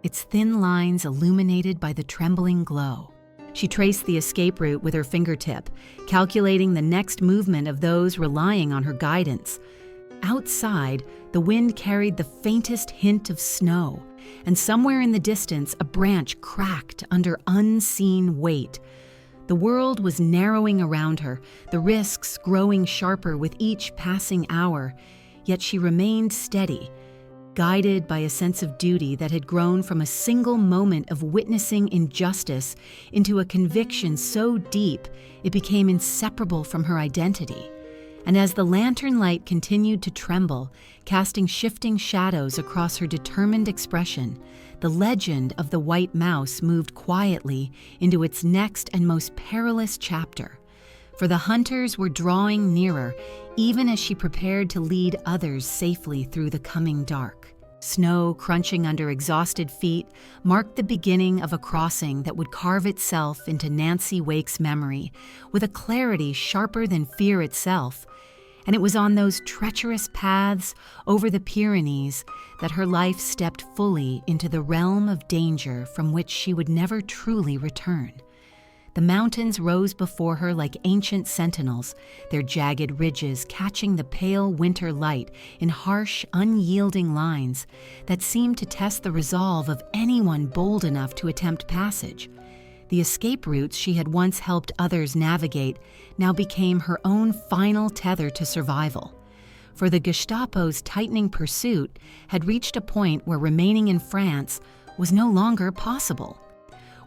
S1: its thin lines illuminated by the trembling glow. She traced the escape route with her fingertip, calculating the next movement of those relying on her guidance. Outside, the wind carried the faintest hint of snow, and somewhere in the distance a branch cracked under unseen weight. The world was narrowing around her, the risks growing sharper with each passing hour, yet she remained steady, guided by a sense of duty that had grown from a single moment of witnessing injustice into a conviction so deep it became inseparable from her identity. And as the lantern light continued to tremble, casting shifting shadows across her determined expression, the legend of the white mouse moved quietly into its next and most perilous chapter. For the hunters were drawing nearer, even as she prepared to lead others safely through the coming dark. Snow crunching under exhausted feet marked the beginning of a crossing that would carve itself into Nancy Wake's memory with a clarity sharper than fear itself. And it was on those treacherous paths over the Pyrenees that her life stepped fully into the realm of danger from which she would never truly return. The mountains rose before her like ancient sentinels, their jagged ridges catching the pale winter light in harsh, unyielding lines that seemed to test the resolve of anyone bold enough to attempt passage. The escape routes she had once helped others navigate now became her own final tether to survival. For the Gestapo's tightening pursuit had reached a point where remaining in France was no longer possible.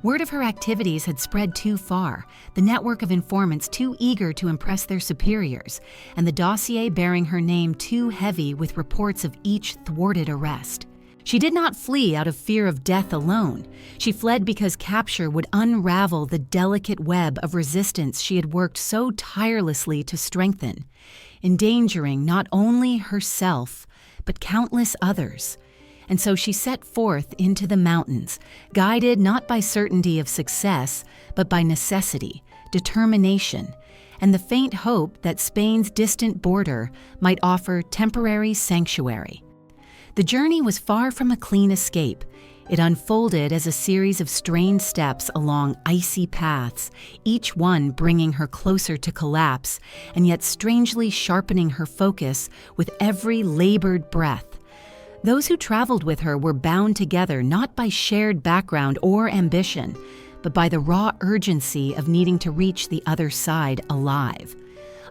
S1: Word of her activities had spread too far, the network of informants too eager to impress their superiors, and the dossier bearing her name too heavy with reports of each thwarted arrest. She did not flee out of fear of death alone. She fled because capture would unravel the delicate web of resistance she had worked so tirelessly to strengthen, endangering not only herself, but countless others. And so she set forth into the mountains, guided not by certainty of success, but by necessity, determination, and the faint hope that Spain's distant border might offer temporary sanctuary. The journey was far from a clean escape. It unfolded as a series of strained steps along icy paths, each one bringing her closer to collapse, and yet strangely sharpening her focus with every labored breath. Those who traveled with her were bound together not by shared background or ambition, but by the raw urgency of needing to reach the other side alive.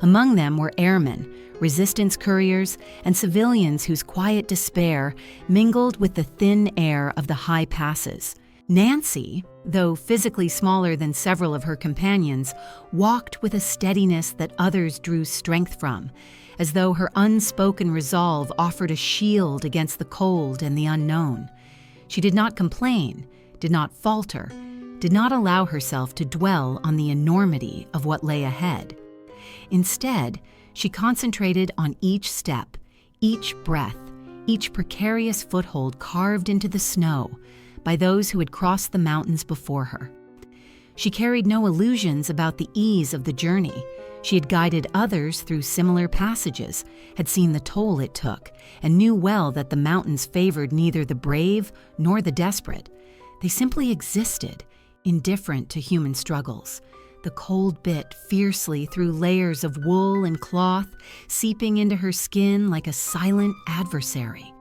S1: Among them were airmen, resistance couriers, and civilians whose quiet despair mingled with the thin air of the high passes. Nancy, though physically smaller than several of her companions, walked with a steadiness that others drew strength from, as though her unspoken resolve offered a shield against the cold and the unknown. She did not complain, did not falter, did not allow herself to dwell on the enormity of what lay ahead. Instead, she concentrated on each step, each breath, each precarious foothold carved into the snow by those who had crossed the mountains before her. She carried no illusions about the ease of the journey. She had guided others through similar passages, had seen the toll it took, and knew well that the mountains favored neither the brave nor the desperate. They simply existed, indifferent to human struggles. The cold bit fiercely through layers of wool and cloth, seeping into her skin like a silent adversary.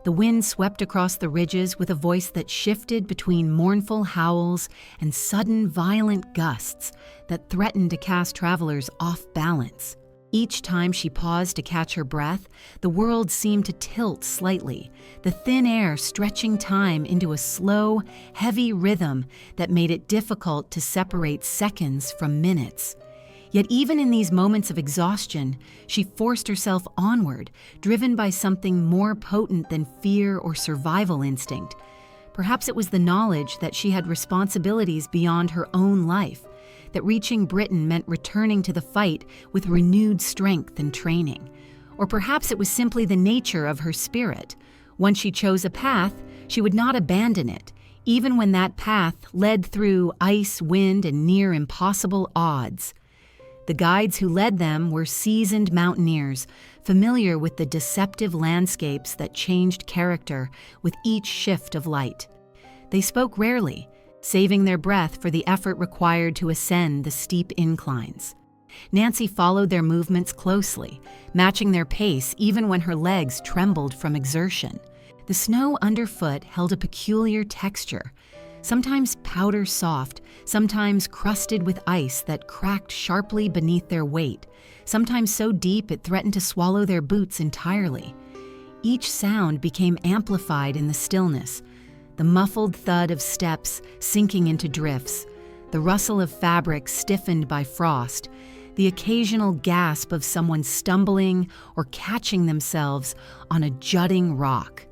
S1: The wind swept across the ridges with a voice that shifted between mournful howls and sudden violent gusts that threatened to cast travelers off balance. Each time she paused to catch her breath, the world seemed to tilt slightly, the thin air stretching time into a slow, heavy rhythm that made it difficult to separate seconds from minutes. Yet even in these moments of exhaustion, she forced herself onward, driven by something more potent than fear or survival instinct. Perhaps it was the knowledge that she had responsibilities beyond her own life, that reaching Britain meant returning to the fight with renewed strength and training. Or perhaps it was simply the nature of her spirit. Once she chose a path, she would not abandon it, even when that path led through ice, wind, and near impossible odds. The guides who led them were seasoned mountaineers, familiar with the deceptive landscapes that changed character with each shift of light. They spoke rarely, saving their breath for the effort required to ascend the steep inclines. Nancy followed their movements closely, matching their pace even when her legs trembled from exertion. The snow underfoot held a peculiar texture, sometimes powder soft, sometimes crusted with ice that cracked sharply beneath their weight, sometimes so deep it threatened to swallow their boots entirely. Each sound became amplified in the stillness, the muffled thud of steps sinking into drifts, the rustle of fabric stiffened by frost, the occasional gasp of someone stumbling or catching themselves on a jutting rock.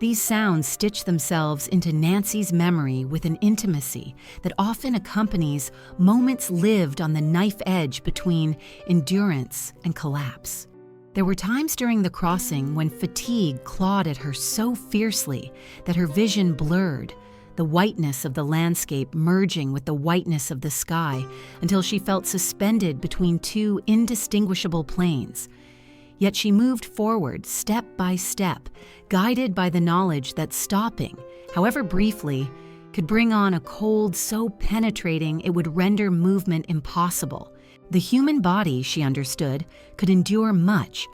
S1: These sounds stitch themselves into Nancy's memory with an intimacy that often accompanies moments lived on the knife edge between endurance and collapse. There were times during the crossing when fatigue clawed at her so fiercely that her vision blurred, the whiteness of the landscape merging with the whiteness of the sky until she felt suspended between two indistinguishable planes. Yet she moved forward step by step, guided by the knowledge that stopping, however briefly, could bring on a cold so penetrating it would render movement impossible. The human body, she understood, could endure much,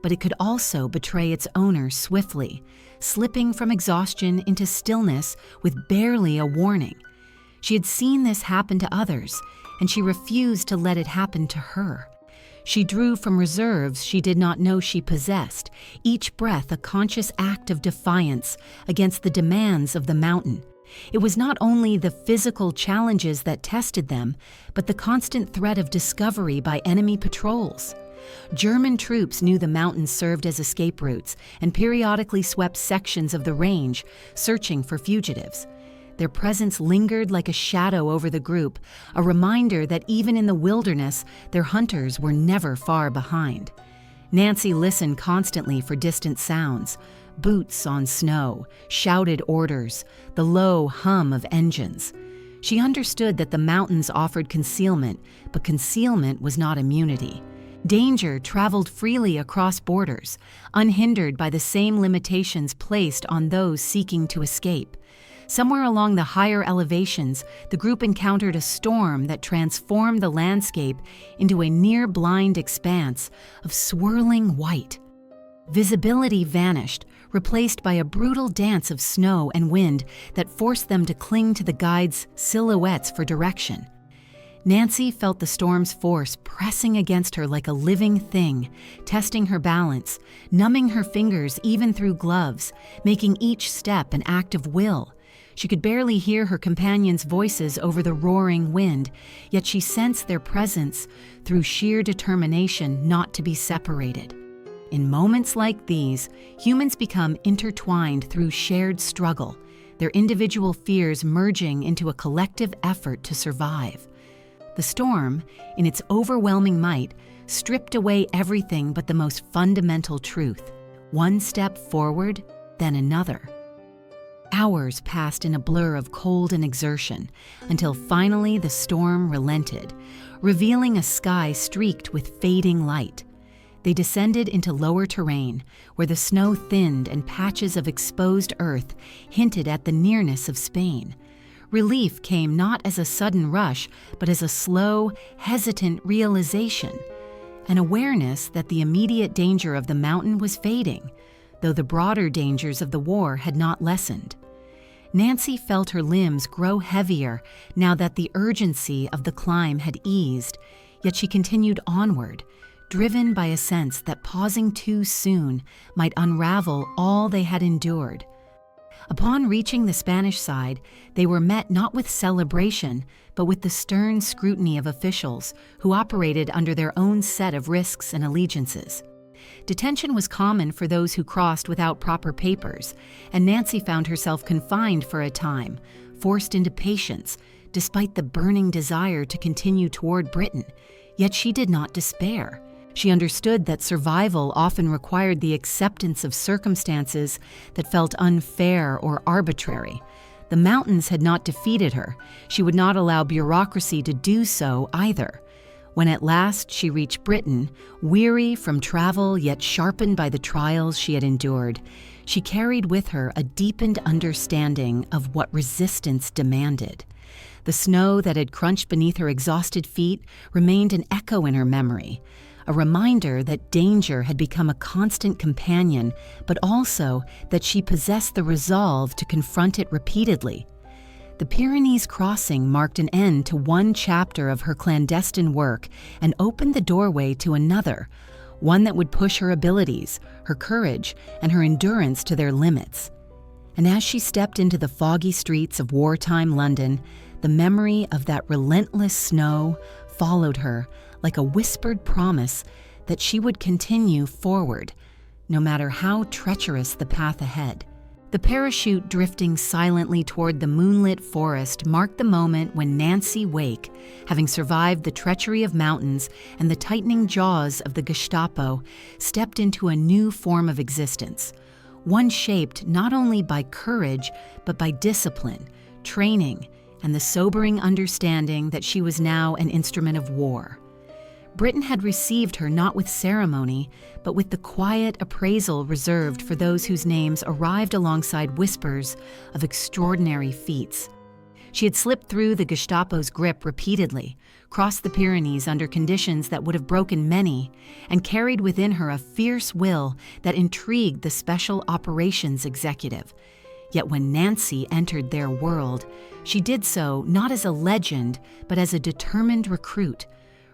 S1: but it could also betray its owner swiftly, slipping from exhaustion into stillness with barely a warning. She had seen this happen to others, and she refused to let it happen to her. She drew from reserves she did not know she possessed, each breath a conscious act of defiance against the demands of the mountain. It was not only the physical challenges that tested them, but the constant threat of discovery by enemy patrols. German troops knew the mountains served as escape routes and periodically swept sections of the range, searching for fugitives. Their presence lingered like a shadow over the group, a reminder that even in the wilderness, their hunters were never far behind. Nancy listened constantly for distant sounds, boots on snow, shouted orders, the low hum of engines. She understood that the mountains offered concealment, but concealment was not immunity. Danger traveled freely across borders, unhindered by the same limitations placed on those seeking to escape. Somewhere along the higher elevations, the group encountered a storm that transformed the landscape into a near-blind expanse of swirling white. Visibility vanished, replaced by a brutal dance of snow and wind that forced them to cling to the guide's silhouettes for direction. Nancy felt the storm's force pressing against her like a living thing, testing her balance, numbing her fingers even through gloves, making each step an act of will. She could barely hear her companions' voices over the roaring wind, yet she sensed their presence through sheer determination not to be separated. In moments like these, humans become intertwined through shared struggle, their individual fears merging into a collective effort to survive. The storm, in its overwhelming might, stripped away everything but the most fundamental truth. One step forward, then another. Hours passed in a blur of cold and exertion, until finally the storm relented, revealing a sky streaked with fading light. They descended into lower terrain, where the snow thinned and patches of exposed earth hinted at the nearness of Spain. Relief came not as a sudden rush, but as a slow, hesitant realization, an awareness that the immediate danger of the mountain was fading, though the broader dangers of the war had not lessened. Nancy felt her limbs grow heavier now that the urgency of the climb had eased, yet she continued onward, driven by a sense that pausing too soon might unravel all they had endured. Upon reaching the Spanish side, they were met not with celebration, but with the stern scrutiny of officials who operated under their own set of risks and allegiances. Detention was common for those who crossed without proper papers, and Nancy found herself confined for a time, forced into patience, despite the burning desire to continue toward Britain. Yet she did not despair. She understood that survival often required the acceptance of circumstances that felt unfair or arbitrary. The mountains had not defeated her. She would not allow bureaucracy to do so either. When at last she reached Britain, weary from travel yet sharpened by the trials she had endured, she carried with her a deepened understanding of what resistance demanded. The snow that had crunched beneath her exhausted feet remained an echo in her memory, a reminder that danger had become a constant companion, but also that she possessed the resolve to confront it repeatedly. The Pyrenees crossing marked an end to one chapter of her clandestine work and opened the doorway to another, one that would push her abilities, her courage, and her endurance to their limits. And as she stepped into the foggy streets of wartime London, the memory of that relentless snow followed her like a whispered promise that she would continue forward, no matter how treacherous the path ahead. The parachute drifting silently toward the moonlit forest marked the moment when Nancy Wake, having survived the treachery of mountains and the tightening jaws of the Gestapo, stepped into a new form of existence, one shaped not only by courage but by discipline, training, and the sobering understanding that she was now an instrument of war. Britain had received her not with ceremony, but with the quiet appraisal reserved for those whose names arrived alongside whispers of extraordinary feats. She had slipped through the Gestapo's grip repeatedly, crossed the Pyrenees under conditions that would have broken many, and carried within her a fierce will that intrigued the Special Operations Executive. Yet when Nancy entered their world, she did so not as a legend, but as a determined recruit,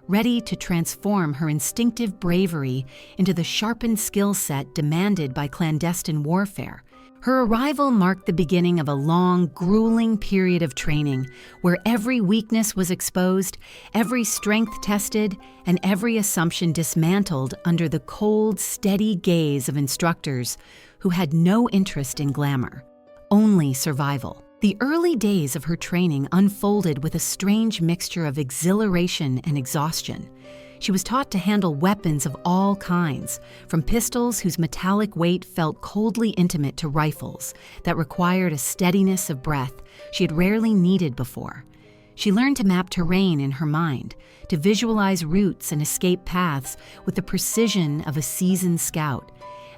S1: ready to transform her instinctive bravery into the sharpened skill set demanded by clandestine warfare. Her arrival marked the beginning of a long, grueling period of training where every weakness was exposed, every strength tested, and every assumption dismantled under the cold, steady gaze of instructors who had no interest in glamour, only survival. The early days of her training unfolded with a strange mixture of exhilaration and exhaustion. She was taught to handle weapons of all kinds, from pistols whose metallic weight felt coldly intimate to rifles that required a steadiness of breath she had rarely needed before. She learned to map terrain in her mind, to visualize routes and escape paths with the precision of a seasoned scout,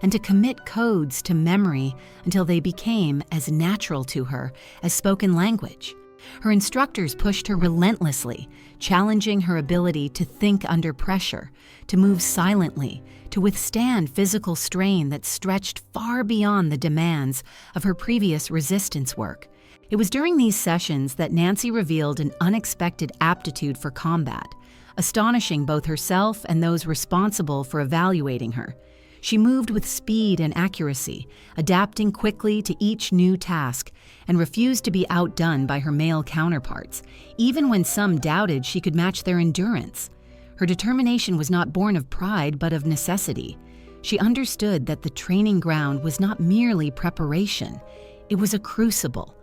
S1: and to commit codes to memory until they became as natural to her as spoken language. Her instructors pushed her relentlessly, challenging her ability to think under pressure, to move silently, to withstand physical strain that stretched far beyond the demands of her previous resistance work. It was during these sessions that Nancy revealed an unexpected aptitude for combat, astonishing both herself and those responsible for evaluating her. She moved with speed and accuracy, adapting quickly to each new task, and refused to be outdone by her male counterparts, even when some doubted she could match their endurance. Her determination was not born of pride but of necessity. She understood that the training ground was not merely preparation, it was a crucible,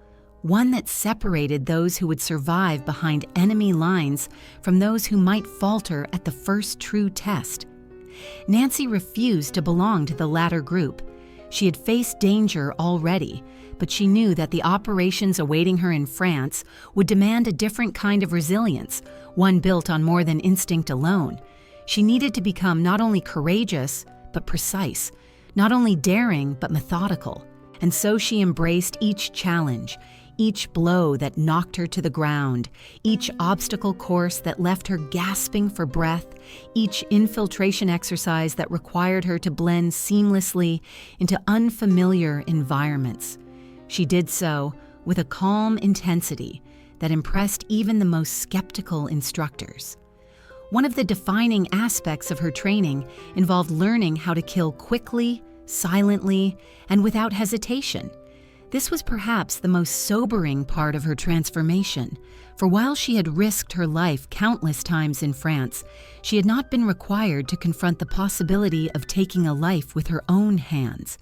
S1: one that separated those who would survive behind enemy lines from those who might falter at the first true test. Nancy refused to belong to the latter group. She had faced danger already, but she knew that the operations awaiting her in France would demand a different kind of resilience, one built on more than instinct alone. She needed to become not only courageous, but precise, not only daring, but methodical. And so she embraced each challenge, each blow that knocked her to the ground, each obstacle course that left her gasping for breath, each infiltration exercise that required her to blend seamlessly into unfamiliar environments. She did so with a calm intensity that impressed even the most skeptical instructors. One of the defining aspects of her training involved learning how to kill quickly, silently, and without hesitation. This was perhaps the most sobering part of her transformation, for while she had risked her life countless times in France, she had not been required to confront the possibility of taking a life with her own hands.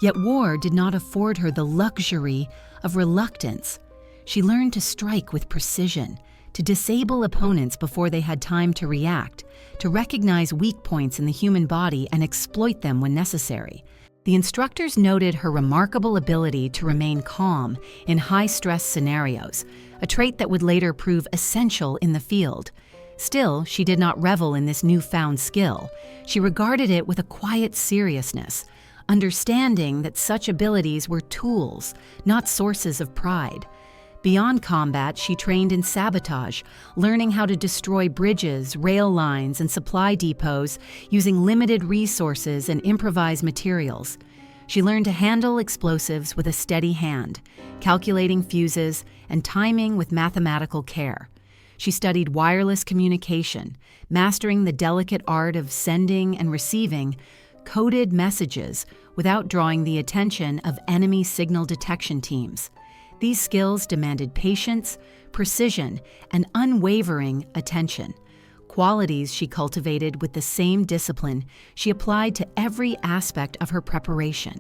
S1: Yet war did not afford her the luxury of reluctance. She learned to strike with precision, to disable opponents before they had time to react, to recognize weak points in the human body and exploit them when necessary. The instructors noted her remarkable ability to remain calm in high-stress scenarios, a trait that would later prove essential in the field. Still, she did not revel in this newfound skill. She regarded it with a quiet seriousness, understanding that such abilities were tools, not sources of pride. Beyond combat, she trained in sabotage, learning how to destroy bridges, rail lines, and supply depots using limited resources and improvised materials. She learned to handle explosives with a steady hand, calculating fuses and timing with mathematical care. She studied wireless communication, mastering the delicate art of sending and receiving coded messages without drawing the attention of enemy signal detection teams. These skills demanded patience, precision, and unwavering attention, qualities she cultivated with the same discipline she applied to every aspect of her preparation.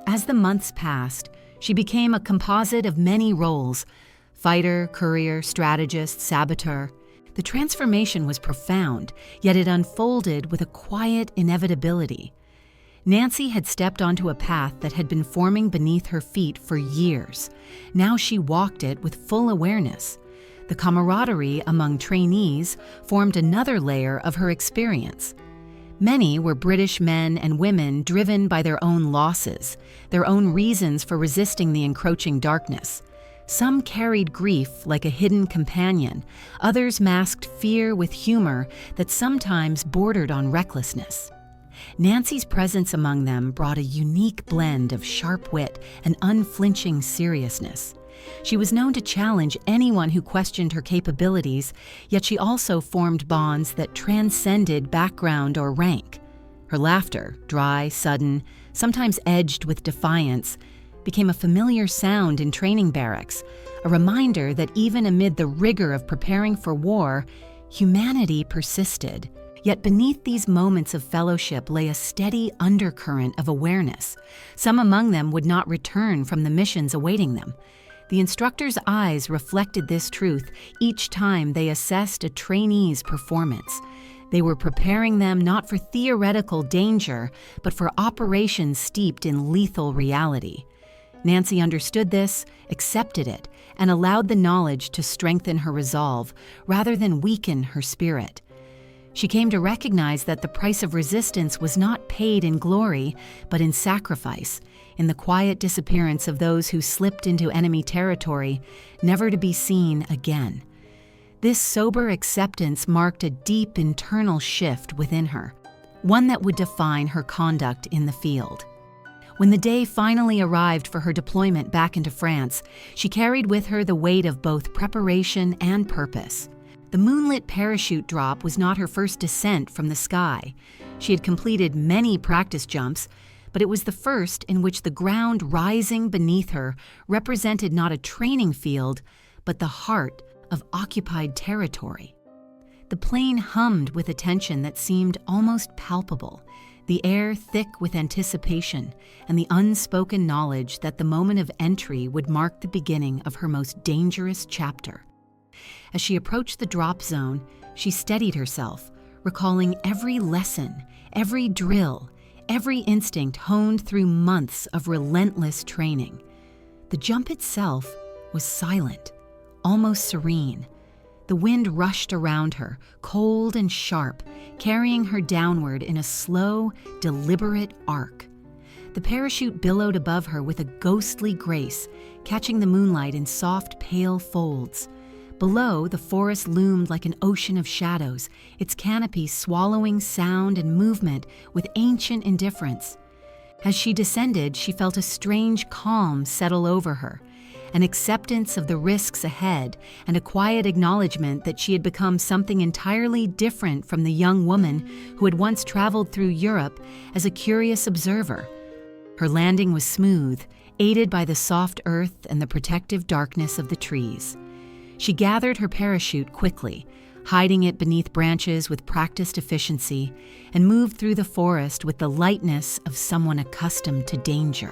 S1: As the months passed, she became a composite of many roles: fighter, courier, strategist, saboteur. The transformation was profound, yet it unfolded with a quiet inevitability. Nancy had stepped onto a path that had been forming beneath her feet for years. Now she walked it with full awareness. The camaraderie among trainees formed another layer of her experience. Many were British men and women driven by their own losses, their own reasons for resisting the encroaching darkness. Some carried grief like a hidden companion, others masked fear with humor that sometimes bordered on recklessness. Nancy's presence among them brought a unique blend of sharp wit and unflinching seriousness. She was known to challenge anyone who questioned her capabilities, yet she also formed bonds that transcended background or rank. Her laughter, dry, sudden, sometimes edged with defiance, became a familiar sound in training barracks, a reminder that even amid the rigor of preparing for war, humanity persisted. Yet beneath these moments of fellowship lay a steady undercurrent of awareness. Some among them would not return from the missions awaiting them. The instructor's eyes reflected this truth each time they assessed a trainee's performance. They were preparing them not for theoretical danger, but for operations steeped in lethal reality. Nancy understood this, accepted it, and allowed the knowledge to strengthen her resolve rather than weaken her spirit. She came to recognize that the price of resistance was not paid in glory, but in sacrifice, in the quiet disappearance of those who slipped into enemy territory, never to be seen again. This sober acceptance marked a deep internal shift within her, one that would define her conduct in the field. When the day finally arrived for her deployment back into France, she carried with her the weight of both preparation and purpose. The moonlit parachute drop was not her first descent from the sky. She had completed many practice jumps, but it was the first in which the ground rising beneath her represented not a training field, but the heart of occupied territory. The plane hummed with a tension that seemed almost palpable, the air thick with anticipation and the unspoken knowledge that the moment of entry would mark the beginning of her most dangerous chapter. As she approached the drop zone, she steadied herself, recalling every lesson, every drill, every instinct honed through months of relentless training. The jump itself was silent, almost serene. The wind rushed around her, cold and sharp, carrying her downward in a slow, deliberate arc. The parachute billowed above her with a ghostly grace, catching the moonlight in soft, pale folds. Below, the forest loomed like an ocean of shadows, its canopy swallowing sound and movement with ancient indifference. As she descended, she felt a strange calm settle over her, an acceptance of the risks ahead, and a quiet acknowledgement that she had become something entirely different from the young woman who had once traveled through Europe as a curious observer. Her landing was smooth, aided by the soft earth and the protective darkness of the trees. She gathered her parachute quickly, hiding it beneath branches with practiced efficiency, and moved through the forest with the lightness of someone accustomed to danger.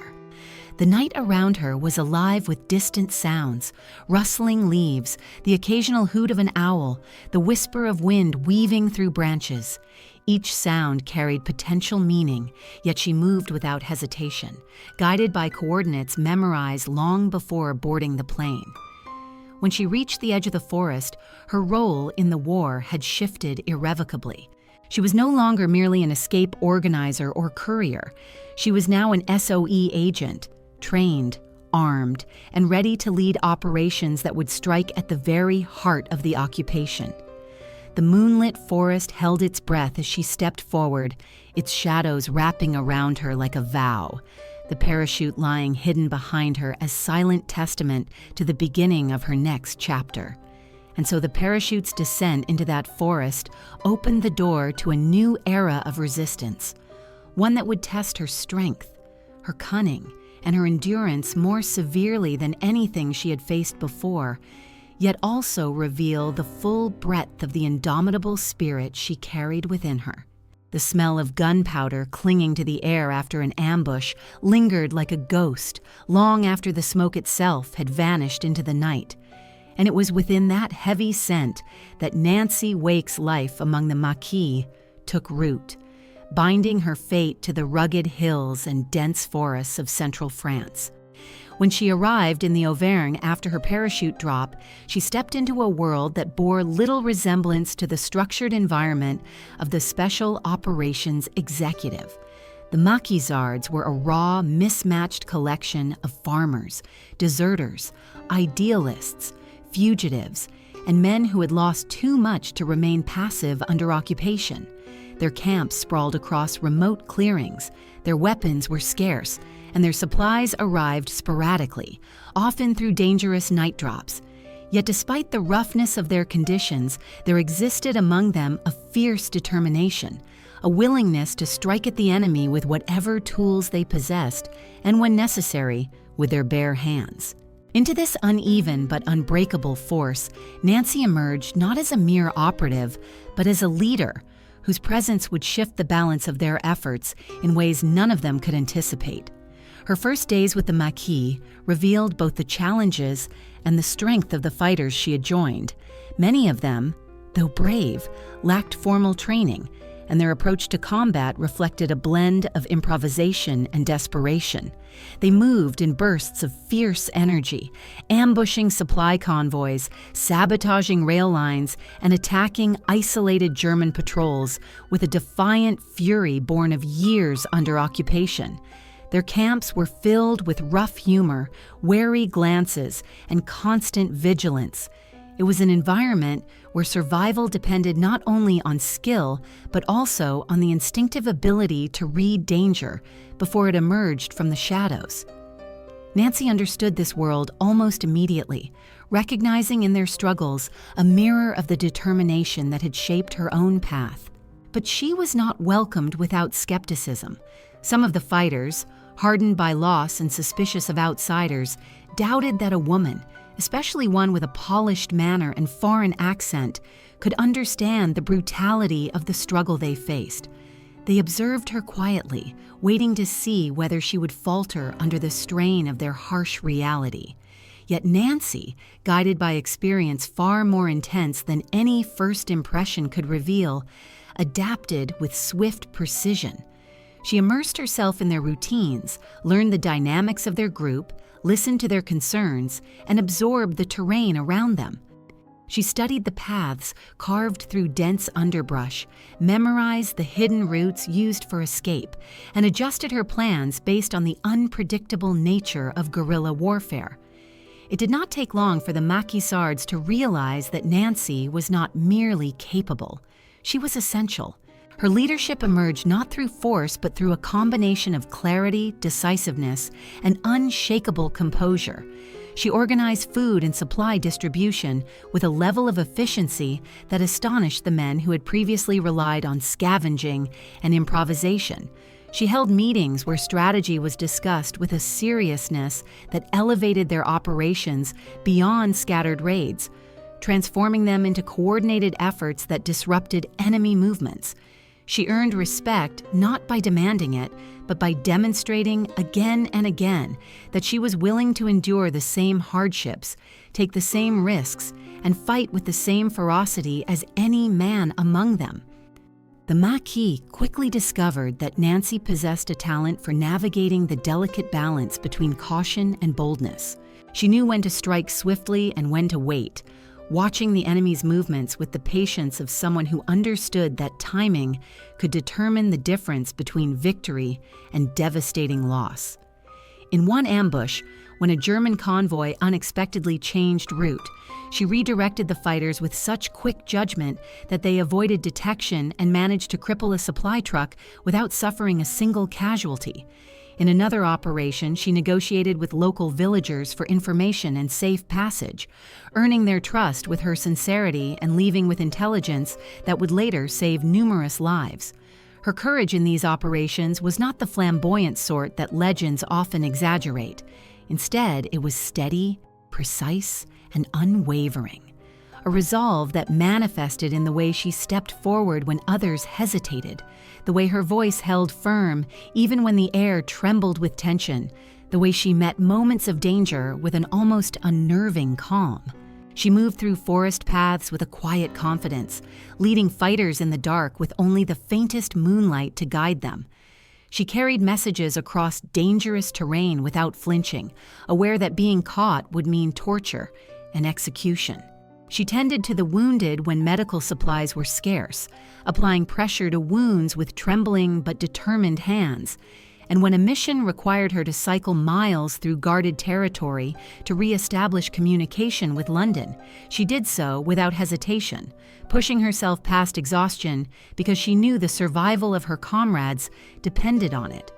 S1: The night around her was alive with distant sounds, rustling leaves, the occasional hoot of an owl, the whisper of wind weaving through branches. Each sound carried potential meaning, yet she moved without hesitation, guided by coordinates memorized long before boarding the plane. When she reached the edge of the forest, her role in the war had shifted irrevocably. She was no longer merely an escape organizer or courier. She was now an SOE agent, trained, armed, and ready to lead operations that would strike at the very heart of the occupation. The moonlit forest held its breath as she stepped forward, its shadows wrapping around her like a vow, the parachute lying hidden behind her as silent testament to the beginning of her next chapter. And so the parachute's descent into that forest opened the door to a new era of resistance, one that would test her strength, her cunning, and her endurance more severely than anything she had faced before, yet also reveal the full breadth of the indomitable spirit she carried within her. The smell of gunpowder clinging to the air after an ambush lingered like a ghost long after the smoke itself had vanished into the night. And it was within that heavy scent that Nancy Wake's life among the Maquis took root, binding her fate to the rugged hills and dense forests of central France. When she arrived in the Auvergne after her parachute drop, she stepped into a world that bore little resemblance to the structured environment of the Special Operations Executive. The Maquisards were a raw, mismatched collection of farmers, deserters, idealists, fugitives, and men who had lost too much to remain passive under occupation. Their camps sprawled across remote clearings, their weapons were scarce, and their supplies arrived sporadically, often through dangerous night drops. Yet despite the roughness of their conditions, there existed among them a fierce determination, a willingness to strike at the enemy with whatever tools they possessed, and when necessary, with their bare hands. Into this uneven but unbreakable force, Nancy emerged not as a mere operative, but as a leader whose presence would shift the balance of their efforts in ways none of them could anticipate. Her first days with the Maquis revealed both the challenges and the strength of the fighters she had joined. Many of them, though brave, lacked formal training, and their approach to combat reflected a blend of improvisation and desperation. They moved in bursts of fierce energy, ambushing supply convoys, sabotaging rail lines, and attacking isolated German patrols with a defiant fury born of years under occupation. Their camps were filled with rough humor, wary glances, and constant vigilance. It was an environment where survival depended not only on skill, but also on the instinctive ability to read danger before it emerged from the shadows. Nancy understood this world almost immediately, recognizing in their struggles a mirror of the determination that had shaped her own path. But she was not welcomed without skepticism. Some of the fighters, hardened by loss and suspicious of outsiders, doubted that a woman, especially one with a polished manner and foreign accent, could understand the brutality of the struggle they faced. They observed her quietly, waiting to see whether she would falter under the strain of their harsh reality. Yet Nancy, guided by experience far more intense than any first impression could reveal, adapted with swift precision. She immersed herself in their routines, learned the dynamics of their group, listened to their concerns, and absorbed the terrain around them. She studied the paths carved through dense underbrush, memorized the hidden routes used for escape, and adjusted her plans based on the unpredictable nature of guerrilla warfare. It did not take long for the Maquisards to realize that Nancy was not merely capable. She was essential. Her leadership emerged not through force but through a combination of clarity, decisiveness, and unshakable composure. She organized food and supply distribution with a level of efficiency that astonished the men who had previously relied on scavenging and improvisation. She held meetings where strategy was discussed with a seriousness that elevated their operations beyond scattered raids, transforming them into coordinated efforts that disrupted enemy movements. She earned respect not by demanding it, but by demonstrating again and again that she was willing to endure the same hardships, take the same risks, and fight with the same ferocity as any man among them. The Maquis quickly discovered that Nancy possessed a talent for navigating the delicate balance between caution and boldness. She knew when to strike swiftly and when to wait, watching the enemy's movements with the patience of someone who understood that timing could determine the difference between victory and devastating loss. In one ambush, when a German convoy unexpectedly changed route. She redirected the fighters with such quick judgment that they avoided detection and managed to cripple a supply truck without suffering a single casualty. In another operation, she negotiated with local villagers for information and safe passage, earning their trust with her sincerity and leaving with intelligence that would later save numerous lives. Her courage in these operations was not the flamboyant sort that legends often exaggerate. Instead, it was steady, precise, and unwavering. A resolve that manifested in the way she stepped forward when others hesitated, the way her voice held firm even when the air trembled with tension, the way she met moments of danger with an almost unnerving calm. She moved through forest paths with a quiet confidence, leading fighters in the dark with only the faintest moonlight to guide them. She carried messages across dangerous terrain without flinching, aware that being caught would mean torture and execution. She tended to the wounded when medical supplies were scarce, applying pressure to wounds with trembling but determined hands. And when a mission required her to cycle miles through guarded territory to re-establish communication with London, she did so without hesitation, pushing herself past exhaustion because she knew the survival of her comrades depended on it.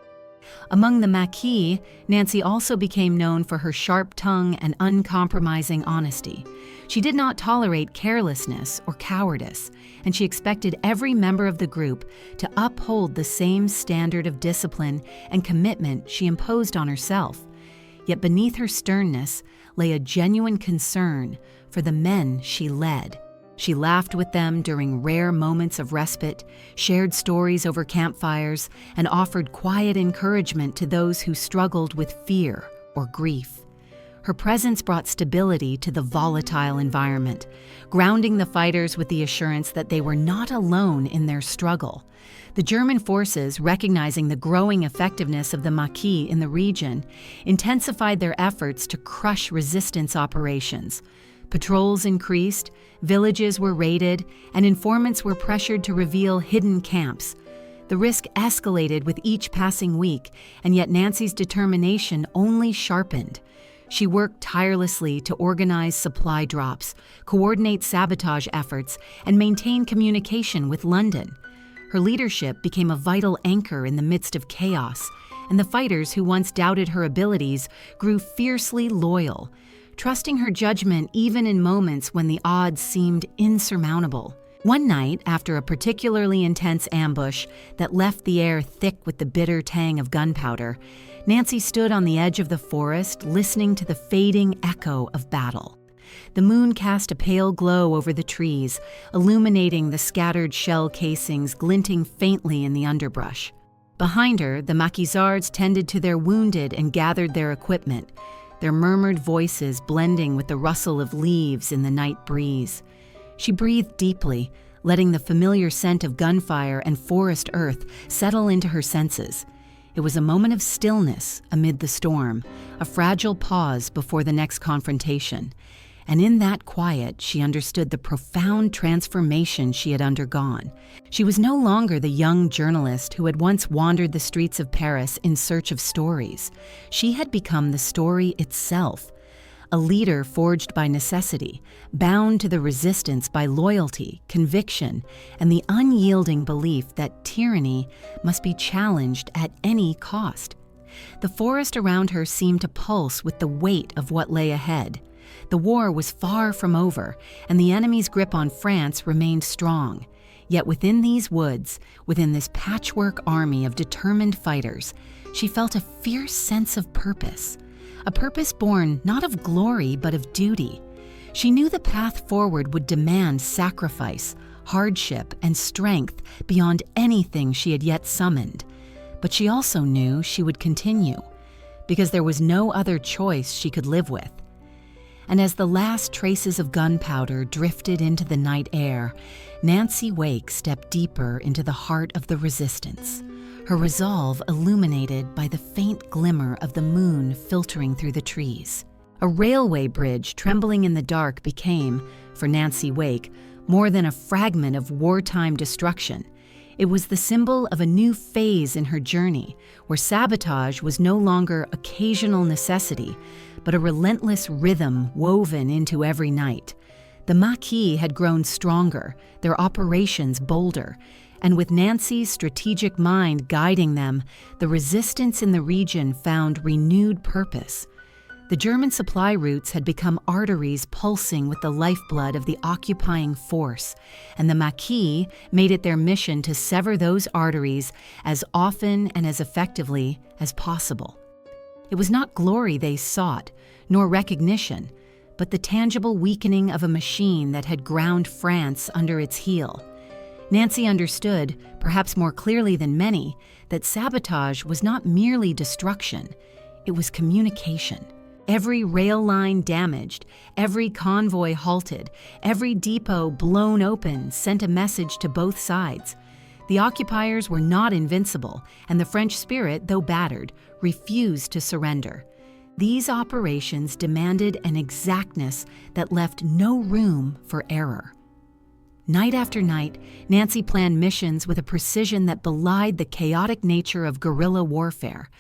S1: Among the Maquis, Nancy also became known for her sharp tongue and uncompromising honesty. She did not tolerate carelessness or cowardice, and she expected every member of the group to uphold the same standard of discipline and commitment she imposed on herself. Yet beneath her sternness lay a genuine concern for the men she led. She laughed with them during rare moments of respite, shared stories over campfires, and offered quiet encouragement to those who struggled with fear or grief. Her presence brought stability to the volatile environment, grounding the fighters with the assurance that they were not alone in their struggle. The German forces, recognizing the growing effectiveness of the Maquis in the region, intensified their efforts to crush resistance operations. Patrols increased, villages were raided, and informants were pressured to reveal hidden camps. The risk escalated with each passing week, and yet Nancy's determination only sharpened. She worked tirelessly to organize supply drops, coordinate sabotage efforts, and maintain communication with London. Her leadership became a vital anchor in the midst of chaos, and the fighters who once doubted her abilities grew fiercely loyal, trusting her judgment even in moments when the odds seemed insurmountable. One night, after a particularly intense ambush that left the air thick with the bitter tang of gunpowder, Nancy stood on the edge of the forest, listening to the fading echo of battle. The moon cast a pale glow over the trees, illuminating the scattered shell casings glinting faintly in the underbrush. Behind her, the Maquisards tended to their wounded and gathered their equipment, their murmured voices blending with the rustle of leaves in the night breeze. She breathed deeply, letting the familiar scent of gunfire and forest earth settle into her senses. It was a moment of stillness amid the storm, a fragile pause before the next confrontation. And in that quiet, she understood the profound transformation she had undergone. She was no longer the young journalist who had once wandered the streets of Paris in search of stories. She had become the story itself, a leader forged by necessity, bound to the resistance by loyalty, conviction, and the unyielding belief that tyranny must be challenged at any cost. The forest around her seemed to pulse with the weight of what lay ahead. The war was far from over, and the enemy's grip on France remained strong. Yet within these woods, within this patchwork army of determined fighters, she felt a fierce sense of purpose. A purpose born not of glory but of duty. She knew the path forward would demand sacrifice, hardship, and strength beyond anything she had yet summoned. But she also knew she would continue, because there was no other choice she could live with. And as the last traces of gunpowder drifted into the night air, Nancy Wake stepped deeper into the heart of the resistance, her resolve illuminated by the faint glimmer of the moon filtering through the trees. A railway bridge trembling in the dark became, for Nancy Wake, more than a fragment of wartime destruction. It was the symbol of a new phase in her journey, where sabotage was no longer occasional necessity, but a relentless rhythm woven into every night. The Maquis had grown stronger, their operations bolder, and with Nancy's strategic mind guiding them, the resistance in the region found renewed purpose. The German supply routes had become arteries pulsing with the lifeblood of the occupying force, and the Maquis made it their mission to sever those arteries as often and as effectively as possible. It was not glory they sought, nor recognition, but the tangible weakening of a machine that had ground France under its heel. Nancy understood, perhaps more clearly than many, that sabotage was not merely destruction, it was communication. Every rail line damaged, every convoy halted, every depot blown open sent a message to both sides. The occupiers were not invincible, and the French spirit, though battered, refused to surrender. These operations demanded an exactness that left no room for error. Night after night, Nancy planned missions with a precision that belied the chaotic nature of guerrilla warfare.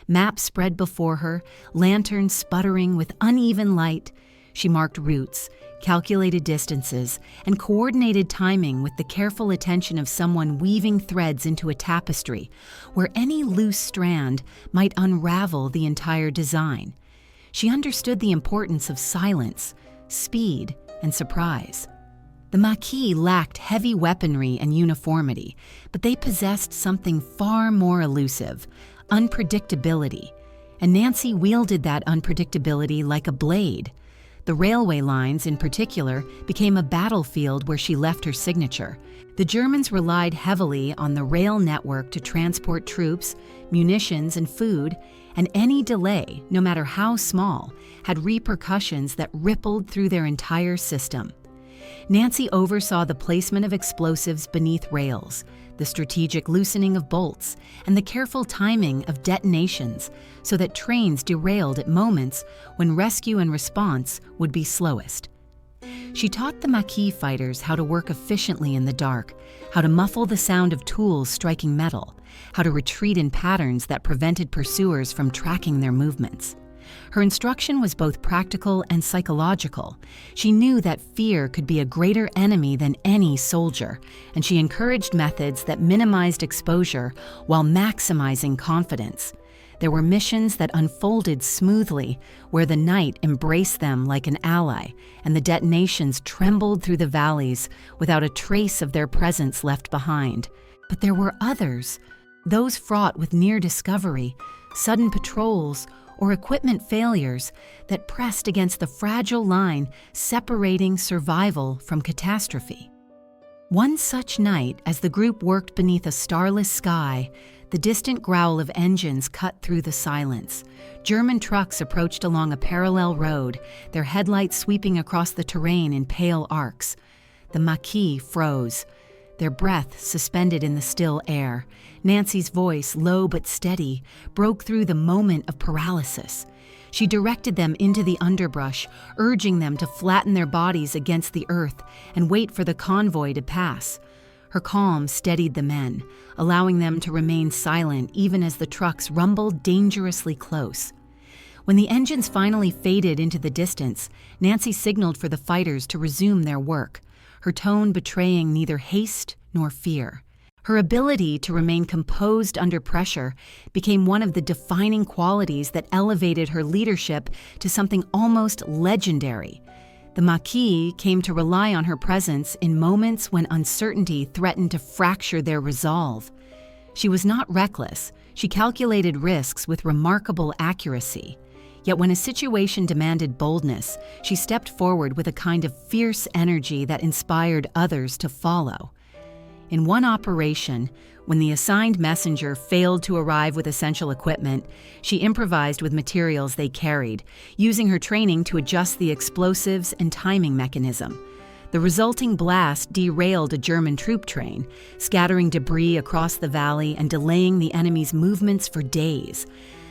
S1: Maps spread before her, lanterns sputtering with uneven light. She marked routes, calculated distances, and coordinated timing with the careful attention of someone weaving threads into a tapestry, where any loose strand might unravel the entire design. She understood the importance of silence, speed, and surprise. The Maquis lacked heavy weaponry and uniformity, but they possessed something far more elusive: unpredictability, and Nancy wielded that unpredictability like a blade. The railway lines, in particular, became a battlefield where she left her signature. The Germans relied heavily on the rail network to transport troops, munitions, and food, and any delay, no matter how small, had repercussions that rippled through their entire system. Nancy oversaw the placement of explosives beneath rails, the strategic loosening of bolts, and the careful timing of detonations so that trains derailed at moments when rescue and response would be slowest. She taught the Maquis fighters how to work efficiently in the dark, how to muffle the sound of tools striking metal, how to retreat in patterns that prevented pursuers from tracking their movements. Her instruction was both practical and psychological. She knew that fear could be a greater enemy than any soldier, and she encouraged methods that minimized exposure while maximizing confidence. There were missions that unfolded smoothly, where the night embraced them like an ally, and the detonations trembled through the valleys without a trace of their presence left behind. But there were others, those fraught with near discovery, sudden patrols, or equipment failures that pressed against the fragile line separating survival from catastrophe. One such night, as the group worked beneath a starless sky, the distant growl of engines cut through the silence. German trucks approached along a parallel road, their headlights sweeping across the terrain in pale arcs. The Maquis froze, their breath suspended in the still air. Nancy's voice, low but steady, broke through the moment of paralysis. She directed them into the underbrush, urging them to flatten their bodies against the earth and wait for the convoy to pass. Her calm steadied the men, allowing them to remain silent even as the trucks rumbled dangerously close. When the engines finally faded into the distance, Nancy signaled for the fighters to resume their work, her tone betraying neither haste nor fear. Her ability to remain composed under pressure became one of the defining qualities that elevated her leadership to something almost legendary. The Maquis came to rely on her presence in moments when uncertainty threatened to fracture their resolve. She was not reckless. She calculated risks with remarkable accuracy. Yet when a situation demanded boldness, she stepped forward with a kind of fierce energy that inspired others to follow. In one operation, when the assigned messenger failed to arrive with essential equipment, she improvised with materials they carried, using her training to adjust the explosives and timing mechanism. The resulting blast derailed a German troop train, scattering debris across the valley and delaying the enemy's movements for days.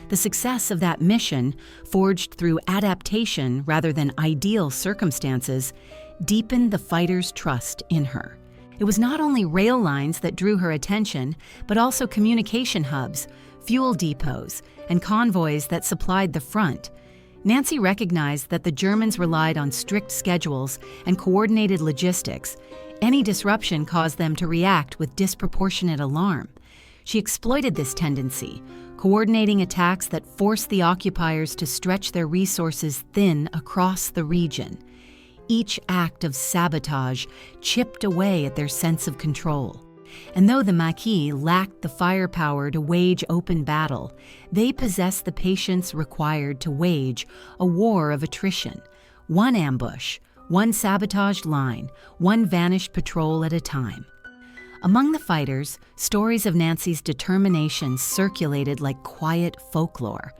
S1: The success of that mission, forged through adaptation rather than ideal circumstances, deepened the fighters' trust in her. It was not only rail lines that drew her attention, but also communication hubs, fuel depots, and convoys that supplied the front. Nancy recognized that the Germans relied on strict schedules and coordinated logistics. Any disruption caused them to react with disproportionate alarm. She exploited this tendency, coordinating attacks that forced the occupiers to stretch their resources thin across the region. Each act of sabotage chipped away at their sense of control. And though the Maquis lacked the firepower to wage open battle, they possessed the patience required to wage a war of attrition. One ambush, one sabotaged line, one vanished patrol at a time. Among the fighters, stories of Nancy's determination circulated like quiet folklore.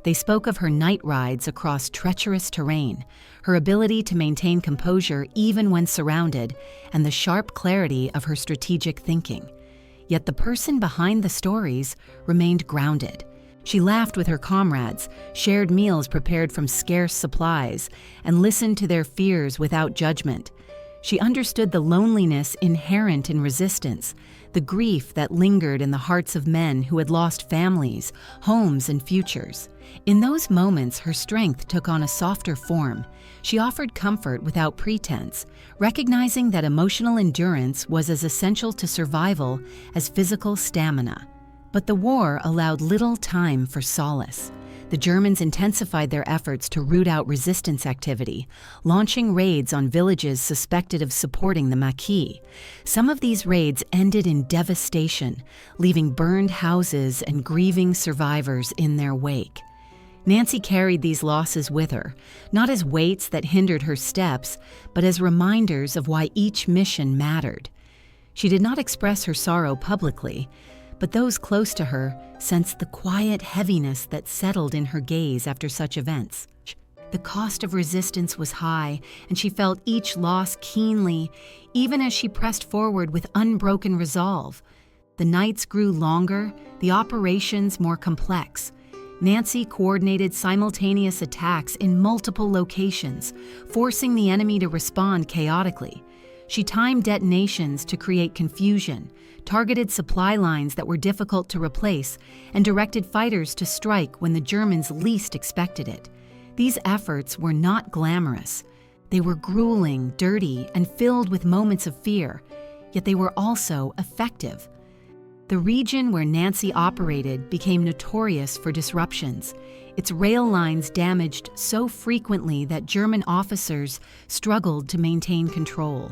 S1: They spoke of her night rides across treacherous terrain, her ability to maintain composure even when surrounded, and the sharp clarity of her strategic thinking. Yet the person behind the stories remained grounded. She laughed with her comrades, shared meals prepared from scarce supplies, and listened to their fears without judgment. She understood the loneliness inherent in resistance, the grief that lingered in the hearts of men who had lost families, homes, and futures. In those moments, her strength took on a softer form. She offered comfort without pretense, recognizing that emotional endurance was as essential to survival as physical stamina. But the war allowed little time for solace. The Germans intensified their efforts to root out resistance activity, launching raids on villages suspected of supporting the Maquis. Some of these raids ended in devastation, leaving burned houses and grieving survivors in their wake. Nancy carried these losses with her, not as weights that hindered her steps, but as reminders of why each mission mattered. She did not express her sorrow publicly, but those close to her sensed the quiet heaviness that settled in her gaze after such events. The cost of resistance was high, and she felt each loss keenly, even as she pressed forward with unbroken resolve. The nights grew longer, the operations more complex. Nancy coordinated simultaneous attacks in multiple locations, forcing the enemy to respond chaotically. She timed detonations to create confusion, targeted supply lines that were difficult to replace, and directed fighters to strike when the Germans least expected it. These efforts were not glamorous. They were grueling, dirty, and filled with moments of fear, yet they were also effective. The region where Nancy operated became notorious for disruptions, its rail lines damaged so frequently that German officers struggled to maintain control.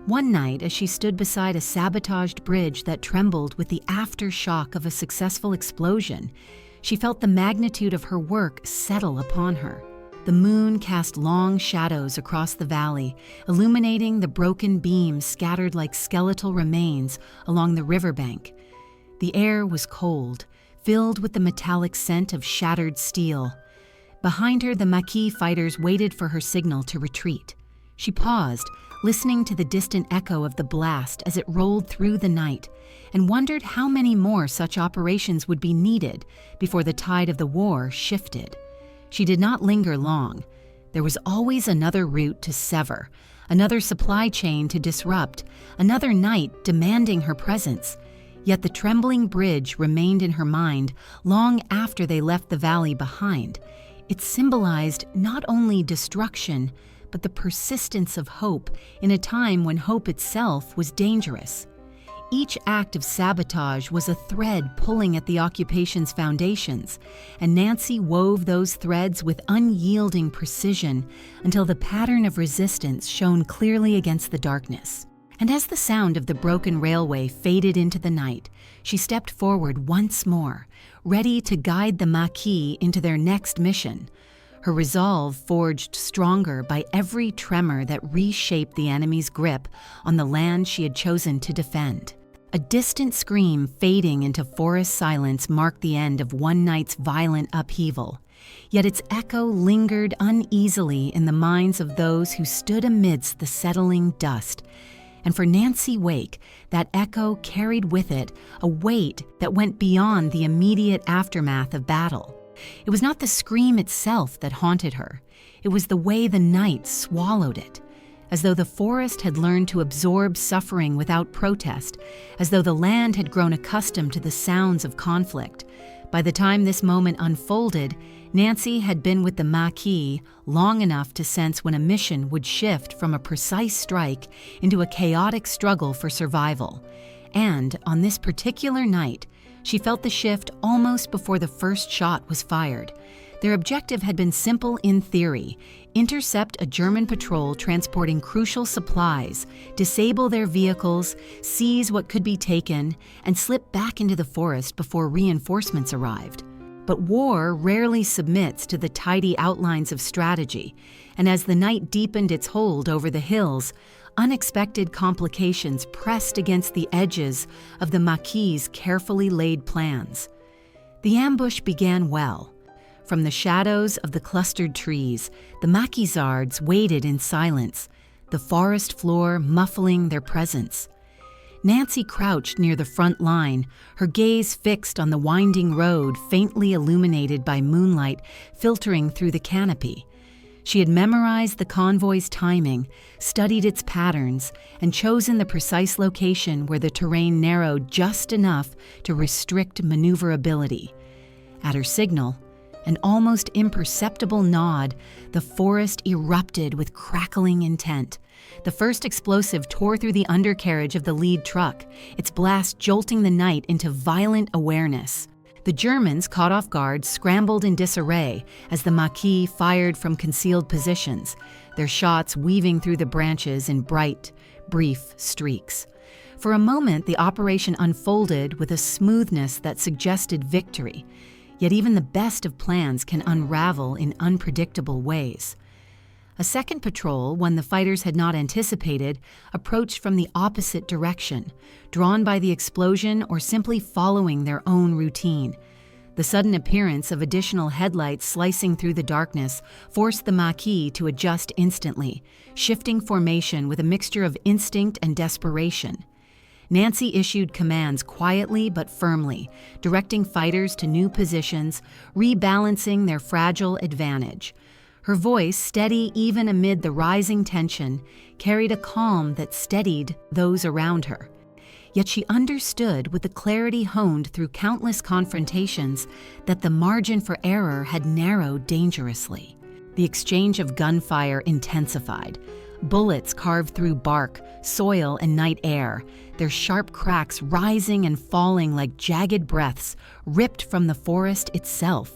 S1: One night, as she stood beside a sabotaged bridge that trembled with the aftershock of a successful explosion, she felt the magnitude of her work settle upon her. The moon cast long shadows across the valley, illuminating the broken beams scattered like skeletal remains along the riverbank. The air was cold, filled with the metallic scent of shattered steel. Behind her, the Maquis fighters waited for her signal to retreat. She paused, listening to the distant echo of the blast as it rolled through the night, and wondered how many more such operations would be needed before the tide of the war shifted. She did not linger long. There was always another route to sever, another supply chain to disrupt, another night demanding her presence. Yet the trembling bridge remained in her mind long after they left the valley behind. It symbolized not only destruction, but the persistence of hope in a time when hope itself was dangerous. Each act of sabotage was a thread pulling at the occupation's foundations, and Nancy wove those threads with unyielding precision until the pattern of resistance shone clearly against the darkness. And as the sound of the broken railway faded into the night, she stepped forward once more, ready to guide the Maquis into their next mission. Her resolve forged stronger by every tremor that reshaped the enemy's grip on the land she had chosen to defend. A distant scream fading into forest silence marked the end of one night's violent upheaval. Yet its echo lingered uneasily in the minds of those who stood amidst the settling dust. And for Nancy Wake, that echo carried with it a weight that went beyond the immediate aftermath of battle. It was not the scream itself that haunted her. It was the way the night swallowed it, as though the forest had learned to absorb suffering without protest, as though the land had grown accustomed to the sounds of conflict. By the time this moment unfolded, Nancy had been with the Maquis long enough to sense when a mission would shift from a precise strike into a chaotic struggle for survival. And on this particular night, she felt the shift almost before the first shot was fired. Their objective had been simple in theory: intercept a German patrol transporting crucial supplies, disable their vehicles, seize what could be taken, and slip back into the forest before reinforcements arrived. But war rarely submits to the tidy outlines of strategy, and as the night deepened its hold over the hills, unexpected complications pressed against the edges of the Maquis' carefully laid plans. The ambush began well. From the shadows of the clustered trees, the Maquisards waited in silence, the forest floor muffling their presence. Nancy crouched near the front line, her gaze fixed on the winding road faintly illuminated by moonlight filtering through the canopy. She had memorized the convoy's timing, studied its patterns, and chosen the precise location where the terrain narrowed just enough to restrict maneuverability. At her signal, an almost imperceptible nod, the forest erupted with crackling intent. The first explosive tore through the undercarriage of the lead truck, its blast jolting the night into violent awareness. The Germans, caught off guard, scrambled in disarray as the Maquis fired from concealed positions, their shots weaving through the branches in bright, brief streaks. For a moment, the operation unfolded with a smoothness that suggested victory. Yet even the best of plans can unravel in unpredictable ways. A second patrol, one the fighters had not anticipated, approached from the opposite direction, drawn by the explosion or simply following their own routine. The sudden appearance of additional headlights slicing through the darkness forced the Maquis to adjust instantly, shifting formation with a mixture of instinct and desperation. Nancy issued commands quietly but firmly, directing fighters to new positions, rebalancing their fragile advantage. Her voice, steady even amid the rising tension, carried a calm that steadied those around her. Yet she understood with the clarity honed through countless confrontations that the margin for error had narrowed dangerously. The exchange of gunfire intensified. Bullets carved through bark, soil, and night air, their sharp cracks rising and falling like jagged breaths ripped from the forest itself.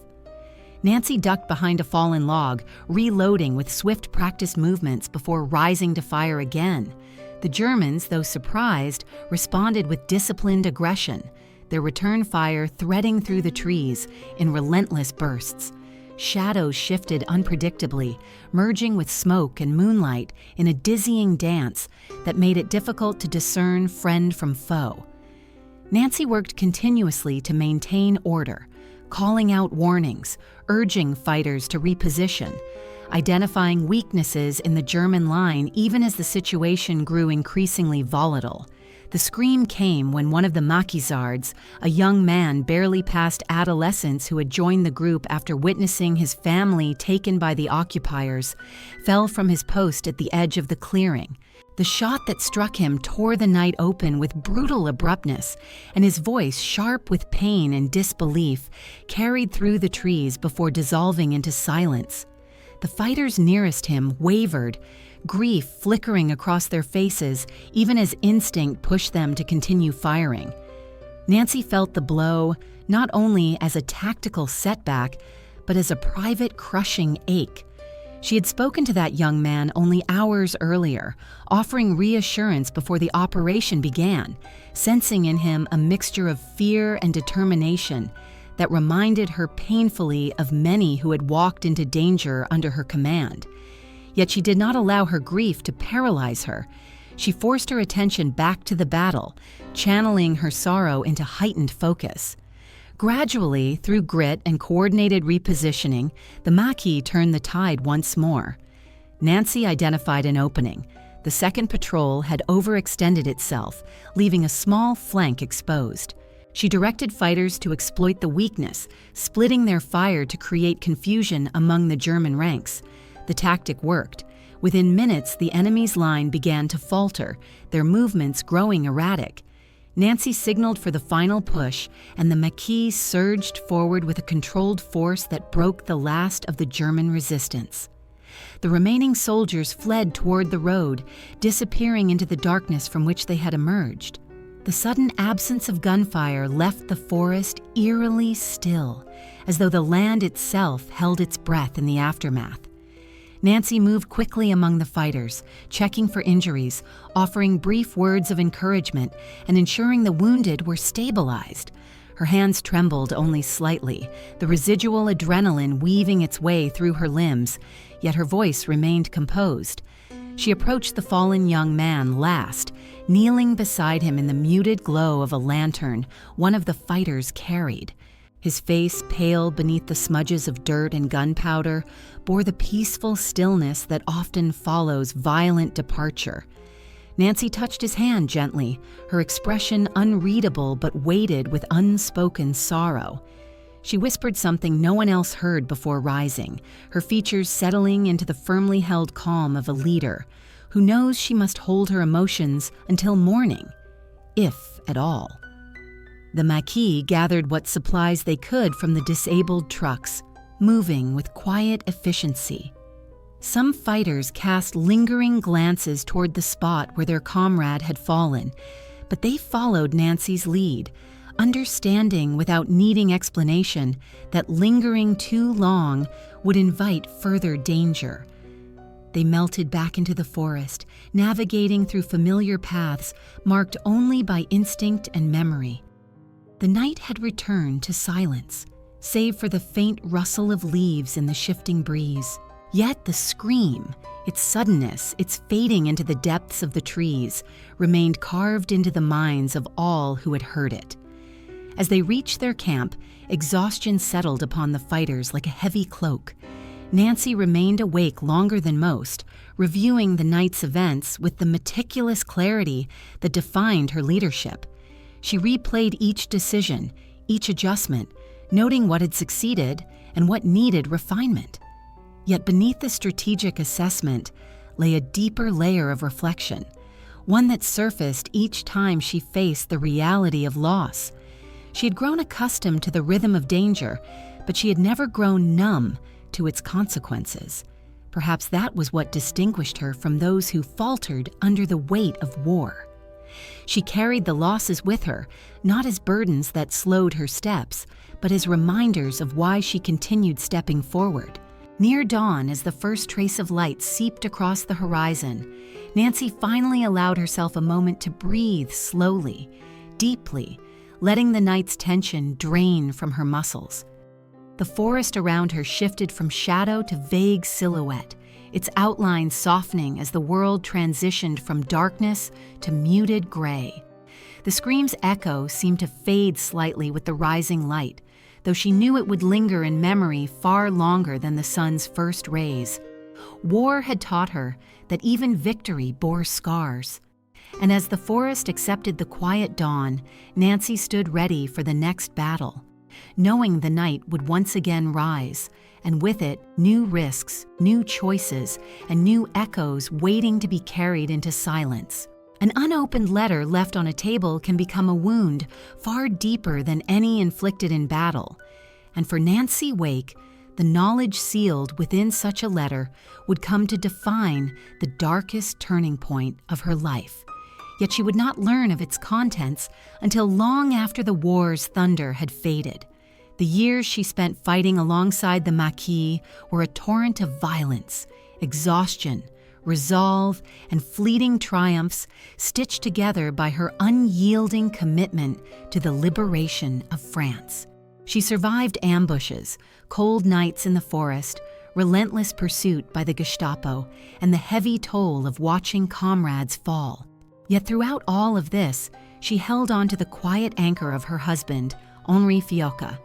S1: Nancy ducked behind a fallen log, reloading with swift practice movements before rising to fire again. The Germans, though surprised, responded with disciplined aggression, their return fire threading through the trees in relentless bursts. Shadows shifted unpredictably, merging with smoke and moonlight in a dizzying dance that made it difficult to discern friend from foe. Nancy worked continuously to maintain order, calling out warnings, urging fighters to reposition, identifying weaknesses in the German line even as the situation grew increasingly volatile. The scream came when one of the Maquisards, a young man barely past adolescence who had joined the group after witnessing his family taken by the occupiers, fell from his post at the edge of the clearing. The shot that struck him tore the night open with brutal abruptness, and his voice, sharp with pain and disbelief, carried through the trees before dissolving into silence. The fighters nearest him wavered, grief flickering across their faces even as instinct pushed them to continue firing. Nancy felt the blow not only as a tactical setback, but as a private crushing ache. She had spoken to that young man only hours earlier, offering reassurance before the operation began, sensing in him a mixture of fear and determination that reminded her painfully of many who had walked into danger under her command. Yet she did not allow her grief to paralyze her. She forced her attention back to the battle, channeling her sorrow into heightened focus. Gradually, through grit and coordinated repositioning, the Maquis turned the tide once more. Nancy identified an opening. The second patrol had overextended itself, leaving a small flank exposed. She directed fighters to exploit the weakness, splitting their fire to create confusion among the German ranks. The tactic worked. Within minutes, the enemy's line began to falter, their movements growing erratic. Nancy signaled for the final push, and the Maquis surged forward with a controlled force that broke the last of the German resistance. The remaining soldiers fled toward the road, disappearing into the darkness from which they had emerged. The sudden absence of gunfire left the forest eerily still, as though the land itself held its breath in the aftermath. Nancy moved quickly among the fighters, checking for injuries, offering brief words of encouragement, and ensuring the wounded were stabilized. Her hands trembled only slightly, the residual adrenaline weaving its way through her limbs, yet her voice remained composed. She approached the fallen young man last, kneeling beside him in the muted glow of a lantern one of the fighters carried. His face, pale beneath the smudges of dirt and gunpowder, bore the peaceful stillness that often follows violent departure. Nancy touched his hand gently, her expression unreadable but weighted with unspoken sorrow. She whispered something no one else heard before rising, her features settling into the firmly held calm of a leader who knows she must hold her emotions until morning, if at all. The Maquis gathered what supplies they could from the disabled trucks, moving with quiet efficiency. Some fighters cast lingering glances toward the spot where their comrade had fallen, but they followed Nancy's lead, understanding without needing explanation that lingering too long would invite further danger. They melted back into the forest, navigating through familiar paths marked only by instinct and memory. The night had returned to silence, save for the faint rustle of leaves in the shifting breeze. Yet the scream, its suddenness, its fading into the depths of the trees, remained carved into the minds of all who had heard it. As they reached their camp, exhaustion settled upon the fighters like a heavy cloak. Nancy remained awake longer than most, reviewing the night's events with the meticulous clarity that defined her leadership. She replayed each decision, each adjustment, noting what had succeeded and what needed refinement. Yet beneath the strategic assessment lay a deeper layer of reflection, one that surfaced each time she faced the reality of loss. She had grown accustomed to the rhythm of danger, but she had never grown numb to its consequences. Perhaps that was what distinguished her from those who faltered under the weight of war. She carried the losses with her, not as burdens that slowed her steps, but as reminders of why she continued stepping forward. Near dawn, as the first trace of light seeped across the horizon, Nancy finally allowed herself a moment to breathe slowly, deeply, letting the night's tension drain from her muscles. The forest around her shifted from shadow to vague silhouette, its outlines softening as the world transitioned from darkness to muted gray. The scream's echo seemed to fade slightly with the rising light, though she knew it would linger in memory far longer than the sun's first rays. War had taught her that even victory bore scars. And as the forest accepted the quiet dawn, Nancy stood ready for the next battle, knowing the night would once again rise, and with it, new risks, new choices, and new echoes waiting to be carried into silence. An unopened letter left on a table can become a wound far deeper than any inflicted in battle. And for Nancy Wake, the knowledge sealed within such a letter would come to define the darkest turning point of her life. Yet she would not learn of its contents until long after the war's thunder had faded. The years she spent fighting alongside the Maquis were a torrent of violence, exhaustion, resolve, and fleeting triumphs stitched together by her unyielding commitment to the liberation of France. She survived ambushes, cold nights in the forest, relentless pursuit by the Gestapo, and the heavy toll of watching comrades fall. Yet throughout all of this, she held on to the quiet anchor of her husband, Henri Fiocca,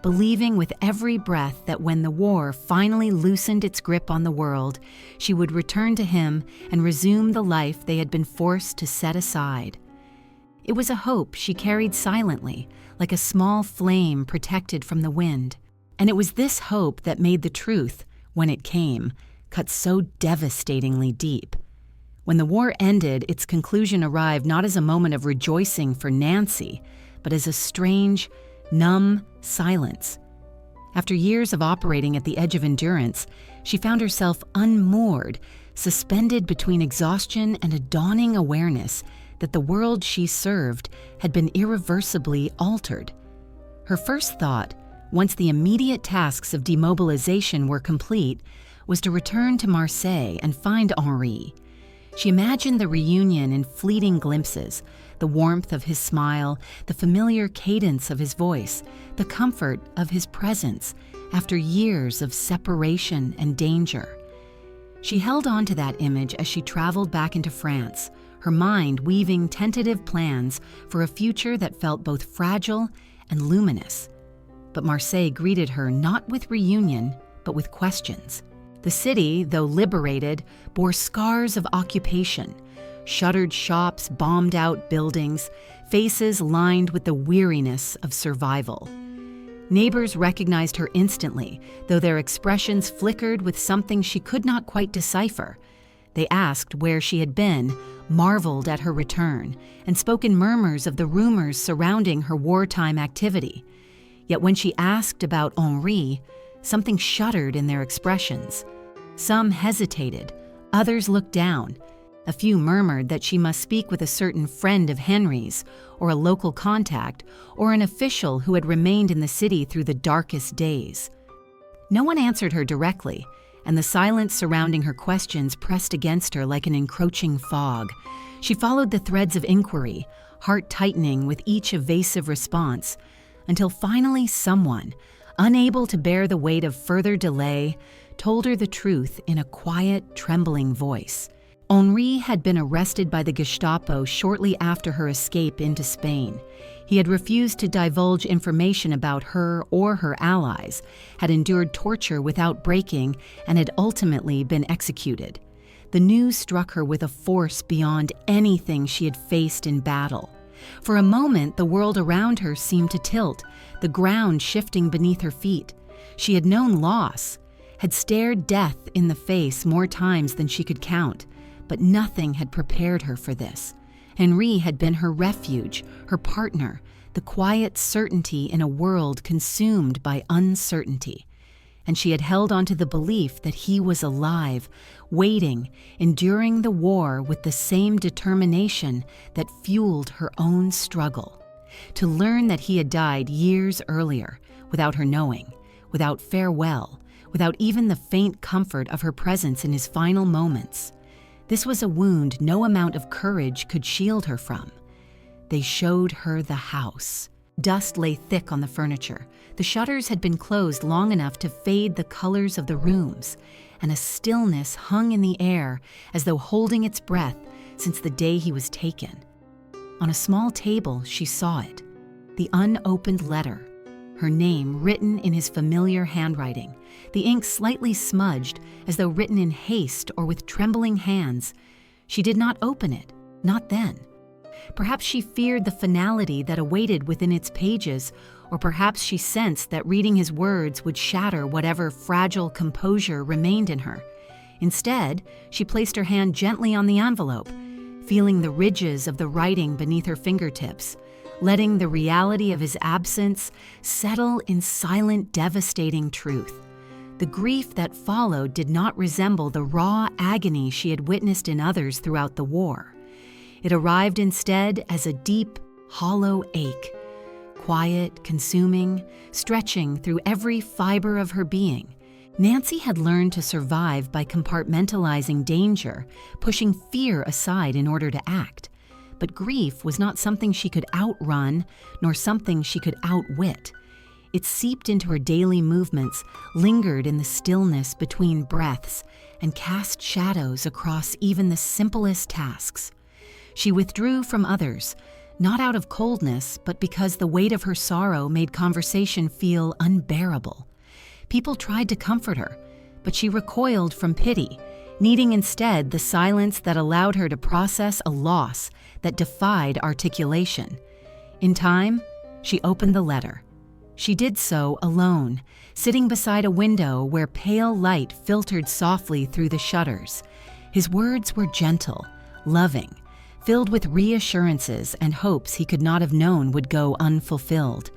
S1: believing with every breath that when the war finally loosened its grip on the world, she would return to him and resume the life they had been forced to set aside. It was a hope she carried silently, like a small flame protected from the wind. And it was this hope that made the truth, when it came, cut so devastatingly deep. When the war ended, its conclusion arrived not as a moment of rejoicing for Nancy, but as a strange, numb silence. After years of operating at the edge of endurance, she found herself unmoored, suspended between exhaustion and a dawning awareness that the world she served had been irreversibly altered. Her first thought, once the immediate tasks of demobilization were complete, was to return to Marseille and find Henri. She imagined the reunion in fleeting glimpses, the warmth of his smile, the familiar cadence of his voice, the comfort of his presence after years of separation and danger. She held on to that image as she traveled back into France, her mind weaving tentative plans for a future that felt both fragile and luminous. But Marseille greeted her not with reunion, but with questions. The city, though liberated, bore scars of occupation, shuttered shops, bombed-out buildings, faces lined with the weariness of survival. Neighbors recognized her instantly, though their expressions flickered with something she could not quite decipher. They asked where she had been, marveled at her return, and spoke in murmurs of the rumors surrounding her wartime activity. Yet when she asked about Henri, something shuddered in their expressions. Some hesitated, others looked down. A few murmured that she must speak with a certain friend of Henry's, or a local contact, or an official who had remained in the city through the darkest days. No one answered her directly, and the silence surrounding her questions pressed against her like an encroaching fog. She followed the threads of inquiry, heart tightening with each evasive response, until finally someone, unable to bear the weight of further delay, told her the truth in a quiet, trembling voice. Henri had been arrested by the Gestapo shortly after her escape into Spain. He had refused to divulge information about her or her allies, had endured torture without breaking, and had ultimately been executed. The news struck her with a force beyond anything she had faced in battle. For a moment, the world around her seemed to tilt, the ground shifting beneath her feet. She had known loss, had stared death in the face more times than she could count, but nothing had prepared her for this. Henri had been her refuge, her partner, the quiet certainty in a world consumed by uncertainty. And she had held on to the belief that he was alive, waiting, enduring the war with the same determination that fueled her own struggle. To learn that he had died years earlier, without her knowing, without farewell, without even the faint comfort of her presence in his final moments. This was a wound no amount of courage could shield her from. They showed her the house. Dust lay thick on the furniture. The shutters had been closed long enough to fade the colors of the rooms, and a stillness hung in the air as though holding its breath since the day he was taken. On a small table, she saw it, the unopened letter, her name written in his familiar handwriting, the ink slightly smudged as though written in haste or with trembling hands. She did not open it, not then. Perhaps she feared the finality that awaited within its pages, or perhaps she sensed that reading his words would shatter whatever fragile composure remained in her. Instead, she placed her hand gently on the envelope, feeling the ridges of the writing beneath her fingertips, letting the reality of his absence settle in silent, devastating truth. The grief that followed did not resemble the raw agony she had witnessed in others throughout the war. It arrived instead as a deep, hollow ache, quiet, consuming, stretching through every fiber of her being. Nancy had learned to survive by compartmentalizing danger, pushing fear aside in order to act. But grief was not something she could outrun, nor something she could outwit. It seeped into her daily movements, lingered in the stillness between breaths, and cast shadows across even the simplest tasks. She withdrew from others, not out of coldness, but because the weight of her sorrow made conversation feel unbearable. People tried to comfort her, but she recoiled from pity, needing instead the silence that allowed her to process a loss that defied articulation. In time, she opened the letter. She did so alone, sitting beside a window where pale light filtered softly through the shutters. His words were gentle, loving, filled with reassurances and hopes he could not have known would go unfulfilled.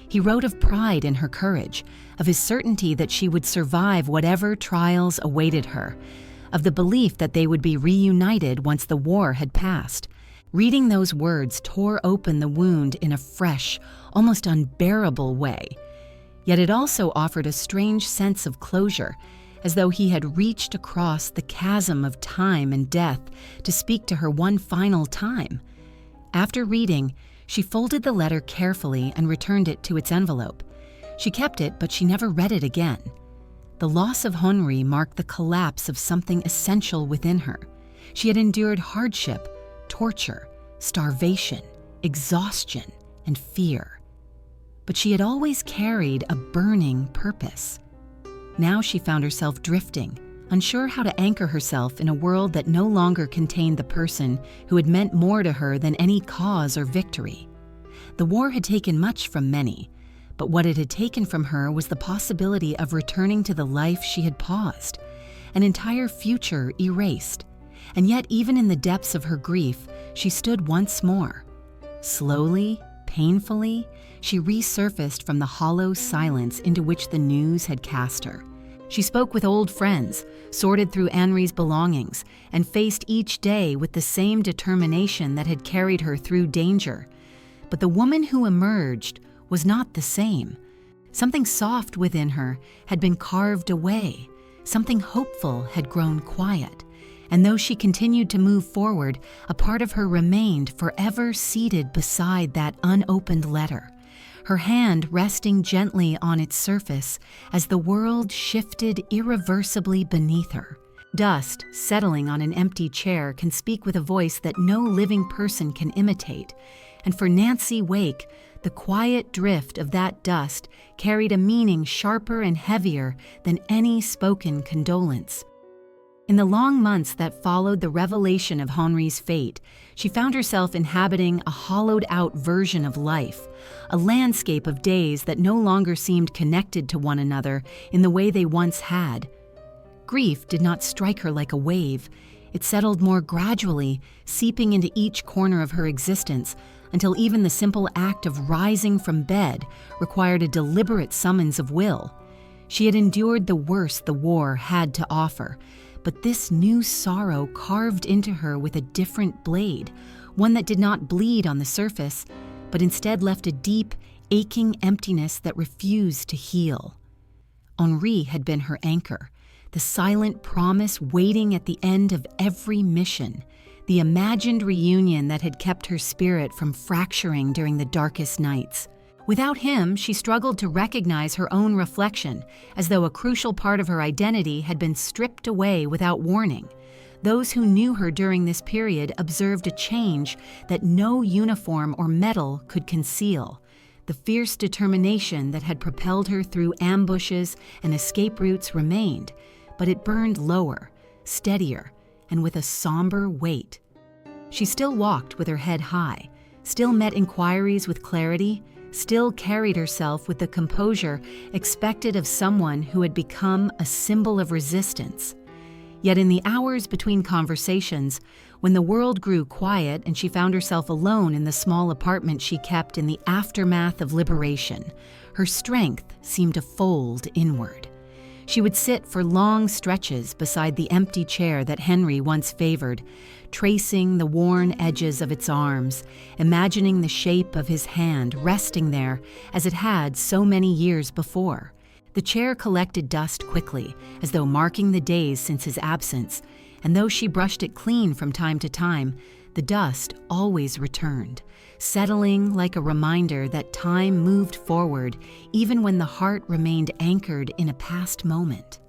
S1: He wrote of pride in her courage, of his certainty that she would survive whatever trials awaited her, of the belief that they would be reunited once the war had passed. Reading those words tore open the wound in a fresh, almost unbearable way. Yet it also offered a strange sense of closure, as though he had reached across the chasm of time and death to speak to her one final time. After reading, she folded the letter carefully and returned it to its envelope. She kept it, but she never read it again. The loss of Henri marked the collapse of something essential within her. She had endured hardship, torture, starvation, exhaustion, and fear. But she had always carried a burning purpose. Now she found herself drifting, unsure how to anchor herself in a world that no longer contained the person who had meant more to her than any cause or victory. The war had taken much from many, but what it had taken from her was the possibility of returning to the life she had paused, an entire future erased. And yet, even in the depths of her grief, she stood once more. Slowly, painfully, she resurfaced from the hollow silence into which the news had cast her. She spoke with old friends, sorted through Henri's belongings, and faced each day with the same determination that had carried her through danger. But the woman who emerged was not the same. Something soft within her had been carved away. Something hopeful had grown quiet. And though she continued to move forward, a part of her remained forever seated beside that unopened letter, her hand resting gently on its surface as the world shifted irreversibly beneath her. Dust settling on an empty chair can speak with a voice that no living person can imitate, and for Nancy Wake, the quiet drift of that dust carried a meaning sharper and heavier than any spoken condolence. In the long months that followed the revelation of Henri's fate, she found herself inhabiting a hollowed-out version of life, a landscape of days that no longer seemed connected to one another in the way they once had. Grief did not strike her like a wave. It settled more gradually, seeping into each corner of her existence, until even the simple act of rising from bed required a deliberate summons of will. She had endured the worst the war had to offer, but this new sorrow carved into her with a different blade, one that did not bleed on the surface, but instead left a deep, aching emptiness that refused to heal. Henri had been her anchor, the silent promise waiting at the end of every mission, the imagined reunion that had kept her spirit from fracturing during the darkest nights. Without him, she struggled to recognize her own reflection, as though a crucial part of her identity had been stripped away without warning. Those who knew her during this period observed a change that no uniform or medal could conceal. The fierce determination that had propelled her through ambushes and escape routes remained, but it burned lower, steadier, and with a somber weight. She still walked with her head high, still met inquiries with clarity, still carried herself with the composure expected of someone who had become a symbol of resistance. Yet in the hours between conversations, when the world grew quiet and she found herself alone in the small apartment she kept in the aftermath of liberation, her strength seemed to fold inward. She would sit for long stretches beside the empty chair that Henri once favored, tracing the worn edges of its arms, imagining the shape of his hand resting there as it had so many years before. The chair collected dust quickly, as though marking the days since his absence, and though she brushed it clean from time to time, the dust always returned, settling like a reminder that time moved forward even when the heart remained anchored in a past moment.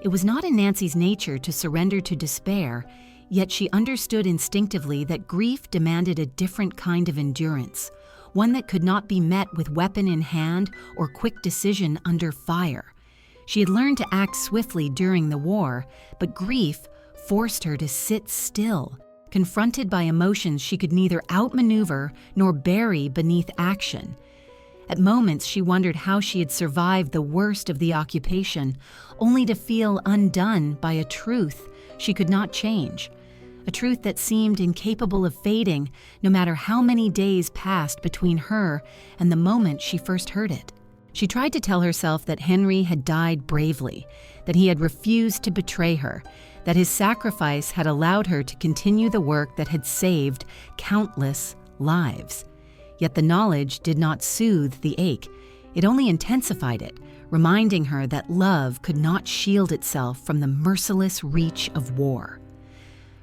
S1: It was not in Nancy's nature to surrender to despair, yet she understood instinctively that grief demanded a different kind of endurance, one that could not be met with weapon in hand or quick decision under fire. She had learned to act swiftly during the war, but grief forced her to sit still, confronted by emotions she could neither outmaneuver nor bury beneath action. At moments, she wondered how she had survived the worst of the occupation, only to feel undone by a truth she could not change. a truth that seemed incapable of fading no matter how many days passed between her and the moment she first heard it. She tried to tell herself that Henry had died bravely, that he had refused to betray her, that his sacrifice had allowed her to continue the work that had saved countless lives. Yet the knowledge did not soothe the ache. It only intensified it, reminding her that love could not shield itself from the merciless reach of war.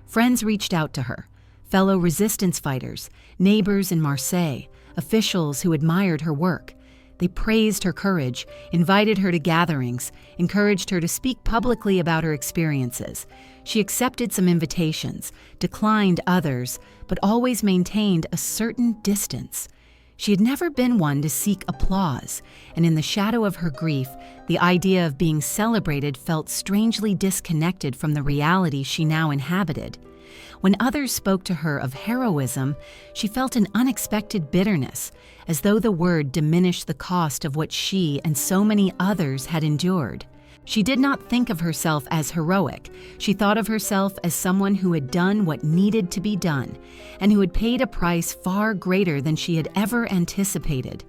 S1: Friends reached out to her, fellow resistance fighters, neighbors in Marseille, officials who admired her work. They praised her courage, invited her to gatherings, encouraged her to speak publicly about her experiences. She accepted some invitations, declined others, but always maintained a certain distance. She had never been one to seek applause, and in the shadow of her grief, the idea of being celebrated felt strangely disconnected from the reality she now inhabited. When others spoke to her of heroism, she felt an unexpected bitterness, as though the word diminished the cost of what she and so many others had endured. She did not think of herself as heroic. She thought of herself as someone who had done what needed to be done, and who had paid a price far greater than she had ever anticipated.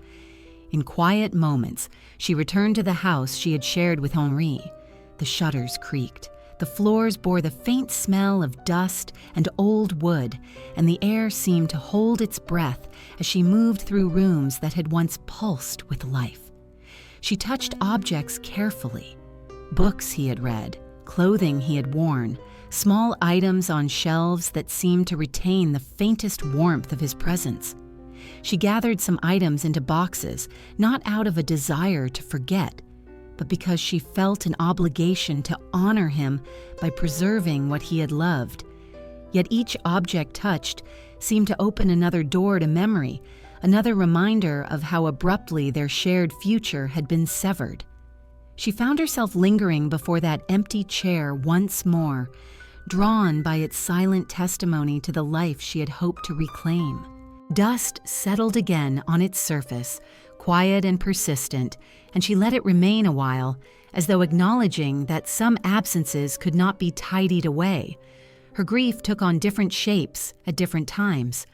S1: In quiet moments, she returned to the house she had shared with Henri. The shutters creaked. The floors bore the faint smell of dust and old wood, and the air seemed to hold its breath as she moved through rooms that had once pulsed with life. She touched objects carefully. Books he had read, clothing he had worn, small items on shelves that seemed to retain the faintest warmth of his presence. She gathered some items into boxes, not out of a desire to forget, but because she felt an obligation to honor him by preserving what he had loved. Yet each object touched seemed to open another door to memory, another reminder of how abruptly their shared future had been severed. She found herself lingering before that empty chair once more, drawn by its silent testimony to the life she had hoped to reclaim. Dust settled again on its surface, quiet and persistent, and she let it remain a while, as though acknowledging that some absences could not be tidied away. Her grief took on different shapes at different times.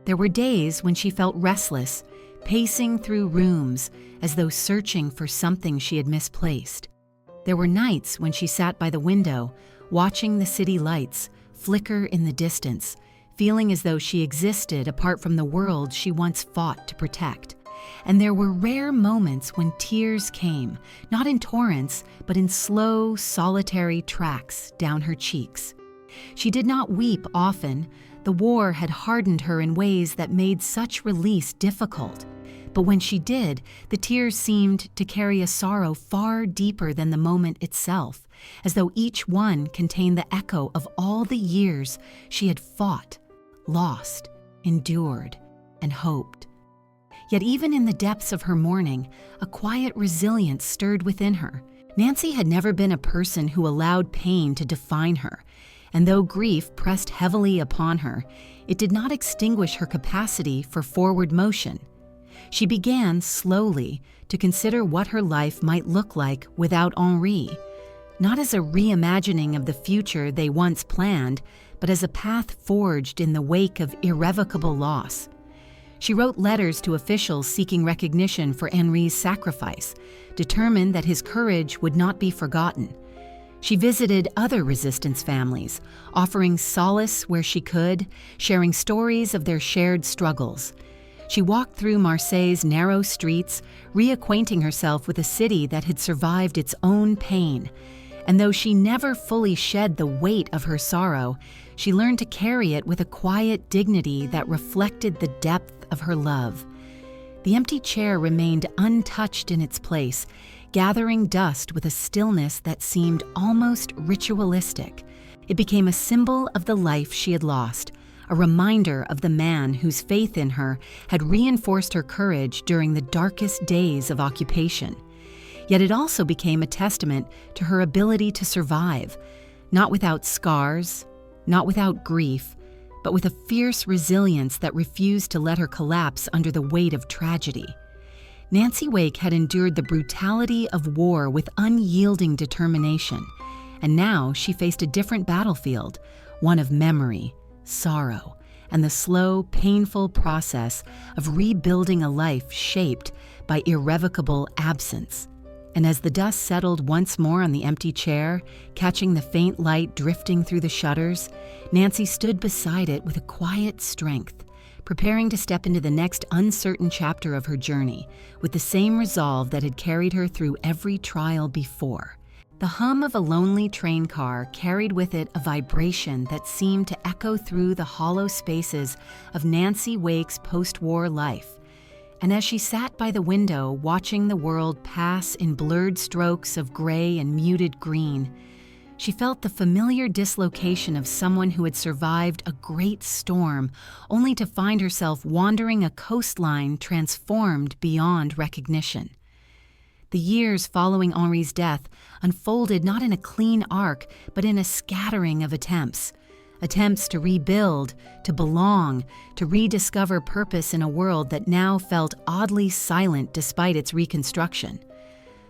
S1: There were days when she felt restless, pacing through rooms as though searching for something she had misplaced. There were nights when she sat by the window, watching the city lights flicker in the distance, feeling as though she existed apart from the world she once fought to protect. And there were rare moments when tears came, not in torrents, but in slow, solitary tracks down her cheeks. She did not weep often. The war had hardened her in ways that made such release difficult. But when she did, the tears seemed to carry a sorrow far deeper than the moment itself, as though each one contained the echo of all the years she had fought, lost, endured, and hoped. Yet even in the depths of her mourning, a quiet resilience stirred within her. Nancy had never been a person who allowed pain to define her, and though grief pressed heavily upon her, it did not extinguish her capacity for forward motion. She began, slowly, to consider what her life might look like without Henri, not as a reimagining of the future they once planned, but as a path forged in the wake of irrevocable loss. She wrote letters to officials seeking recognition for Henri's sacrifice, determined that his courage would not be forgotten. She visited other resistance families, offering solace where she could, sharing stories of their shared struggles. She walked through Marseille's narrow streets, reacquainting herself with a city that had survived its own pain. And though she never fully shed the weight of her sorrow, she learned to carry it with a quiet dignity that reflected the depth of her love. The empty chair remained untouched in its place, gathering dust with a stillness that seemed almost ritualistic. It became a symbol of the life she had lost, a reminder of the man whose faith in her had reinforced her courage during the darkest days of occupation. Yet it also became a testament to her ability to survive, not without scars, not without grief, but with a fierce resilience that refused to let her collapse under the weight of tragedy. Nancy Wake had endured the brutality of war with unyielding determination, and now she faced a different battlefield, one of memory, sorrow, and the slow, painful process of rebuilding a life shaped by irrevocable absence. And as the dust settled once more on the empty chair, catching the faint light drifting through the shutters, Nancy stood beside it with a quiet strength, preparing to step into the next uncertain chapter of her journey with the same resolve that had carried her through every trial before. The hum of a lonely train car carried with it a vibration that seemed to echo through the hollow spaces of Nancy Wake's post-war life. And as she sat by the window watching the world pass in blurred strokes of gray and muted green, she felt the familiar dislocation of someone who had survived a great storm, only to find herself wandering a coastline transformed beyond recognition. The years following Henri's death unfolded not in a clean arc, but in a scattering of attempts to rebuild, to belong, to rediscover purpose in a world that now felt oddly silent despite its reconstruction.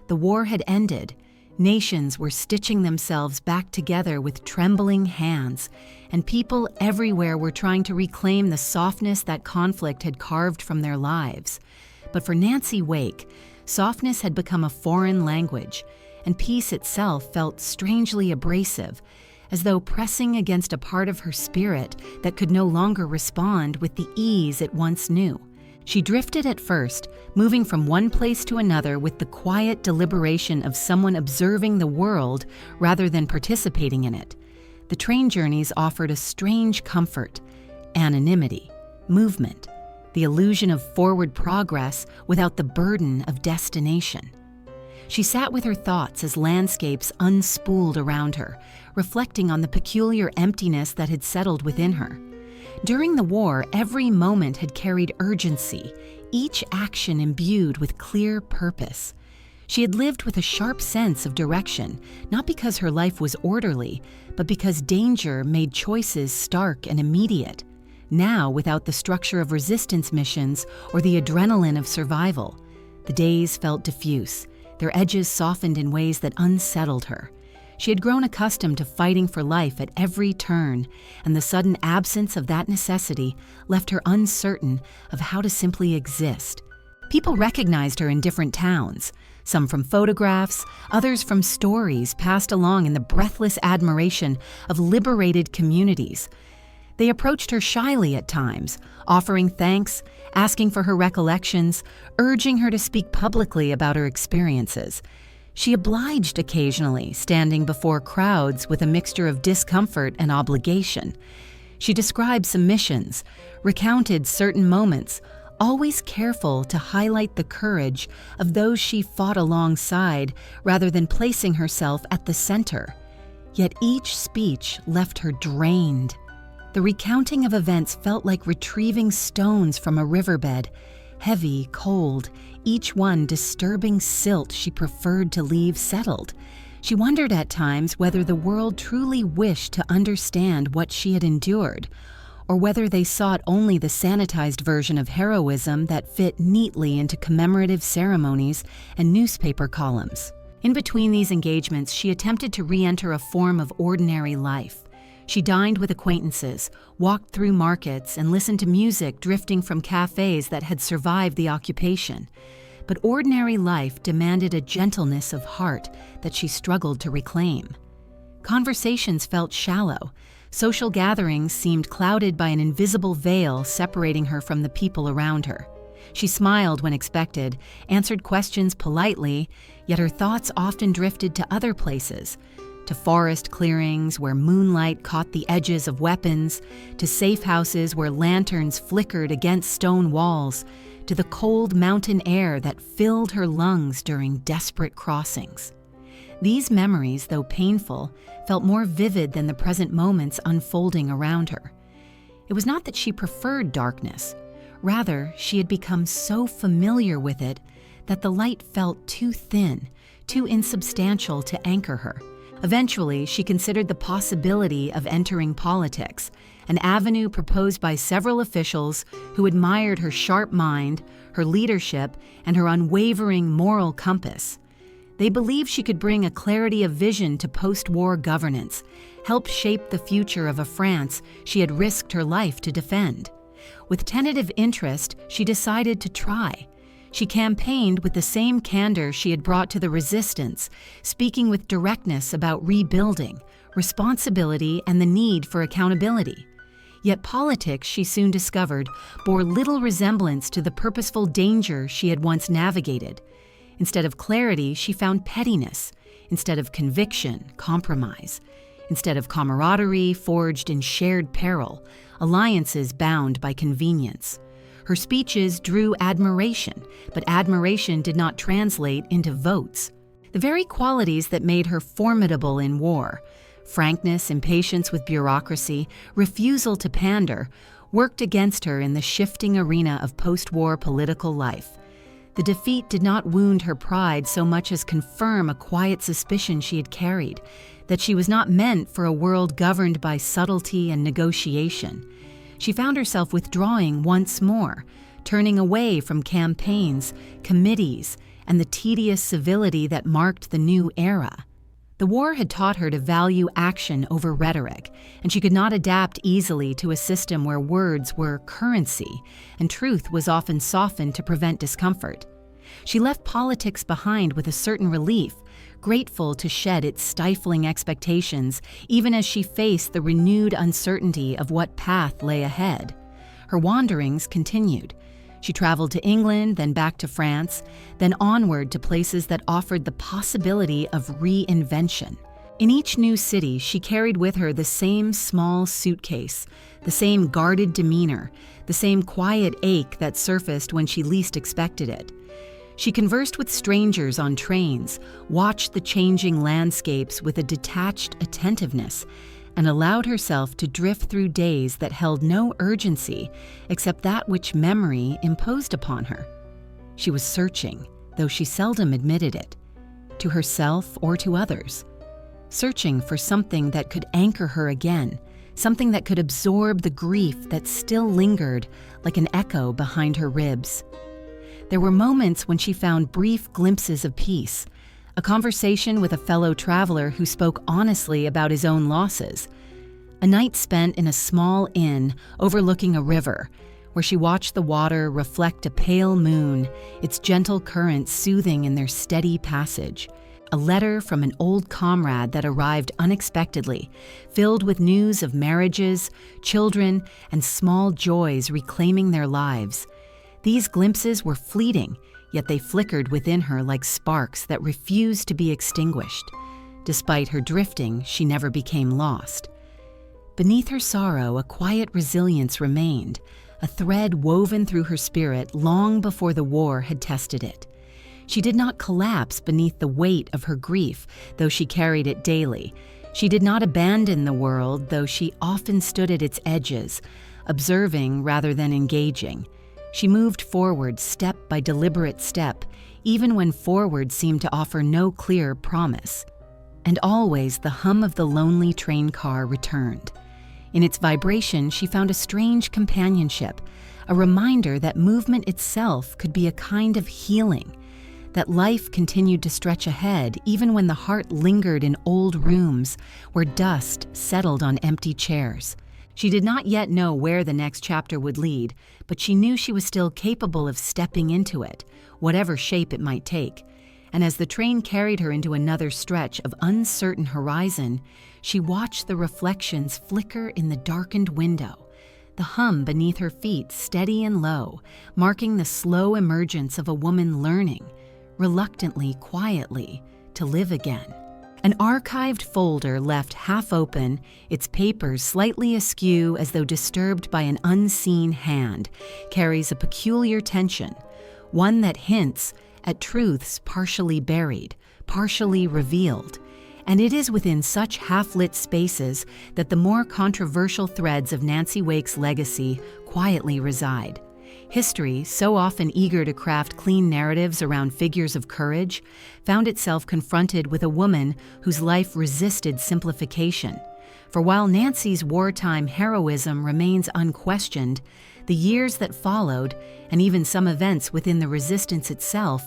S1: The war had ended. Nations were stitching themselves back together with trembling hands, and people everywhere were trying to reclaim the softness that conflict had carved from their lives. But for Nancy Wake, softness had become a foreign language, and peace itself felt strangely abrasive, as though pressing against a part of her spirit that could no longer respond with the ease it once knew. She drifted at first, moving from one place to another with the quiet deliberation of someone observing the world rather than participating in it. The train journeys offered a strange comfort, anonymity, movement, the illusion of forward progress without the burden of destination. She sat with her thoughts as landscapes unspooled around her, reflecting on the peculiar emptiness that had settled within her. During the war, every moment had carried urgency, each action imbued with clear purpose. She had lived with a sharp sense of direction, not because her life was orderly, but because danger made choices stark and immediate. Now, without the structure of resistance missions or the adrenaline of survival, the days felt diffuse, their edges softened in ways that unsettled her. She had grown accustomed to fighting for life at every turn, and the sudden absence of that necessity left her uncertain of how to simply exist. People recognized her in different towns, some from photographs, others from stories passed along in the breathless admiration of liberated communities. They approached her shyly at times, offering thanks, asking for her recollections, urging her to speak publicly about her experiences. She obliged occasionally, standing before crowds with a mixture of discomfort and obligation. She described some missions, recounted certain moments, always careful to highlight the courage of those she fought alongside rather than placing herself at the center. Yet each speech left her drained. The recounting of events felt like retrieving stones from a riverbed, heavy, cold, each one disturbing silt she preferred to leave settled. She wondered at times whether the world truly wished to understand what she had endured, or whether they sought only the sanitized version of heroism that fit neatly into commemorative ceremonies and newspaper columns. In between these engagements, she attempted to re-enter a form of ordinary life. She dined with acquaintances, walked through markets, and listened to music drifting from cafes that had survived the occupation. But ordinary life demanded a gentleness of heart that she struggled to reclaim. Conversations felt shallow. Social gatherings seemed clouded by an invisible veil separating her from the people around her. She smiled when expected, answered questions politely, yet her thoughts often drifted to other places, to forest clearings where moonlight caught the edges of weapons, to safe houses where lanterns flickered against stone walls, to the cold mountain air that filled her lungs during desperate crossings. These memories, though painful, felt more vivid than the present moments unfolding around her. It was not that she preferred darkness. Rather, she had become so familiar with it that the light felt too thin, too insubstantial to anchor her. Eventually, she considered the possibility of entering politics, an avenue proposed by several officials who admired her sharp mind, her leadership, and her unwavering moral compass. They believed she could bring a clarity of vision to post-war governance, help shape the future of a France she had risked her life to defend. With tentative interest, she decided to try. She campaigned with the same candor she had brought to the resistance, speaking with directness about rebuilding, responsibility, and the need for accountability. Yet politics, she soon discovered, bore little resemblance to the purposeful danger she had once navigated. Instead of clarity, she found pettiness. Instead of conviction, compromise. Instead of camaraderie forged in shared peril, alliances bound by convenience. Her speeches drew admiration, but admiration did not translate into votes. The very qualities that made her formidable in war, frankness, impatience with bureaucracy, refusal to pander, worked against her in the shifting arena of post-war political life. The defeat did not wound her pride so much as confirm a quiet suspicion she had carried, that she was not meant for a world governed by subtlety and negotiation. She found herself withdrawing once more, turning away from campaigns, committees, and the tedious civility that marked the new era. The war had taught her to value action over rhetoric, and she could not adapt easily to a system where words were currency and truth was often softened to prevent discomfort. She left politics behind with a certain relief, grateful to shed its stifling expectations even as she faced the renewed uncertainty of what path lay ahead. Her wanderings continued. She traveled to England, then back to France, then onward to places that offered the possibility of reinvention. In each new city, she carried with her the same small suitcase, the same guarded demeanor, the same quiet ache that surfaced when she least expected it. She conversed with strangers on trains, watched the changing landscapes with a detached attentiveness, and allowed herself to drift through days that held no urgency except that which memory imposed upon her. She was searching, though she seldom admitted it, to herself or to others, searching for something that could anchor her again, something that could absorb the grief that still lingered like an echo behind her ribs. There were moments when she found brief glimpses of peace, a conversation with a fellow traveler who spoke honestly about his own losses, a night spent in a small inn overlooking a river, where she watched the water reflect a pale moon, its gentle currents soothing in their steady passage, a letter from an old comrade that arrived unexpectedly, filled with news of marriages, children, and small joys reclaiming their lives. These glimpses were fleeting, yet they flickered within her like sparks that refused to be extinguished. Despite her drifting, she never became lost. Beneath her sorrow, a quiet resilience remained, a thread woven through her spirit long before the war had tested it. She did not collapse beneath the weight of her grief, though she carried it daily. She did not abandon the world, though she often stood at its edges, observing rather than engaging. She moved forward step by deliberate step, even when forward seemed to offer no clear promise. And always the hum of the lonely train car returned. In its vibration, she found a strange companionship, a reminder that movement itself could be a kind of healing, that life continued to stretch ahead even when the heart lingered in old rooms where dust settled on empty chairs. She did not yet know where the next chapter would lead, but she knew she was still capable of stepping into it, whatever shape it might take. And as the train carried her into another stretch of uncertain horizon, she watched the reflections flicker in the darkened window, the hum beneath her feet steady and low, marking the slow emergence of a woman learning, reluctantly, quietly, to live again. An archived folder left half open, its papers slightly askew as though disturbed by an unseen hand, carries a peculiar tension, one that hints at truths partially buried, partially revealed. And it is within such half-lit spaces that the more controversial threads of Nancy Wake's legacy quietly reside. History, so often eager to craft clean narratives around figures of courage, found itself confronted with a woman whose life resisted simplification. For while Nancy's wartime heroism remains unquestioned, the years that followed, and even some events within the resistance itself,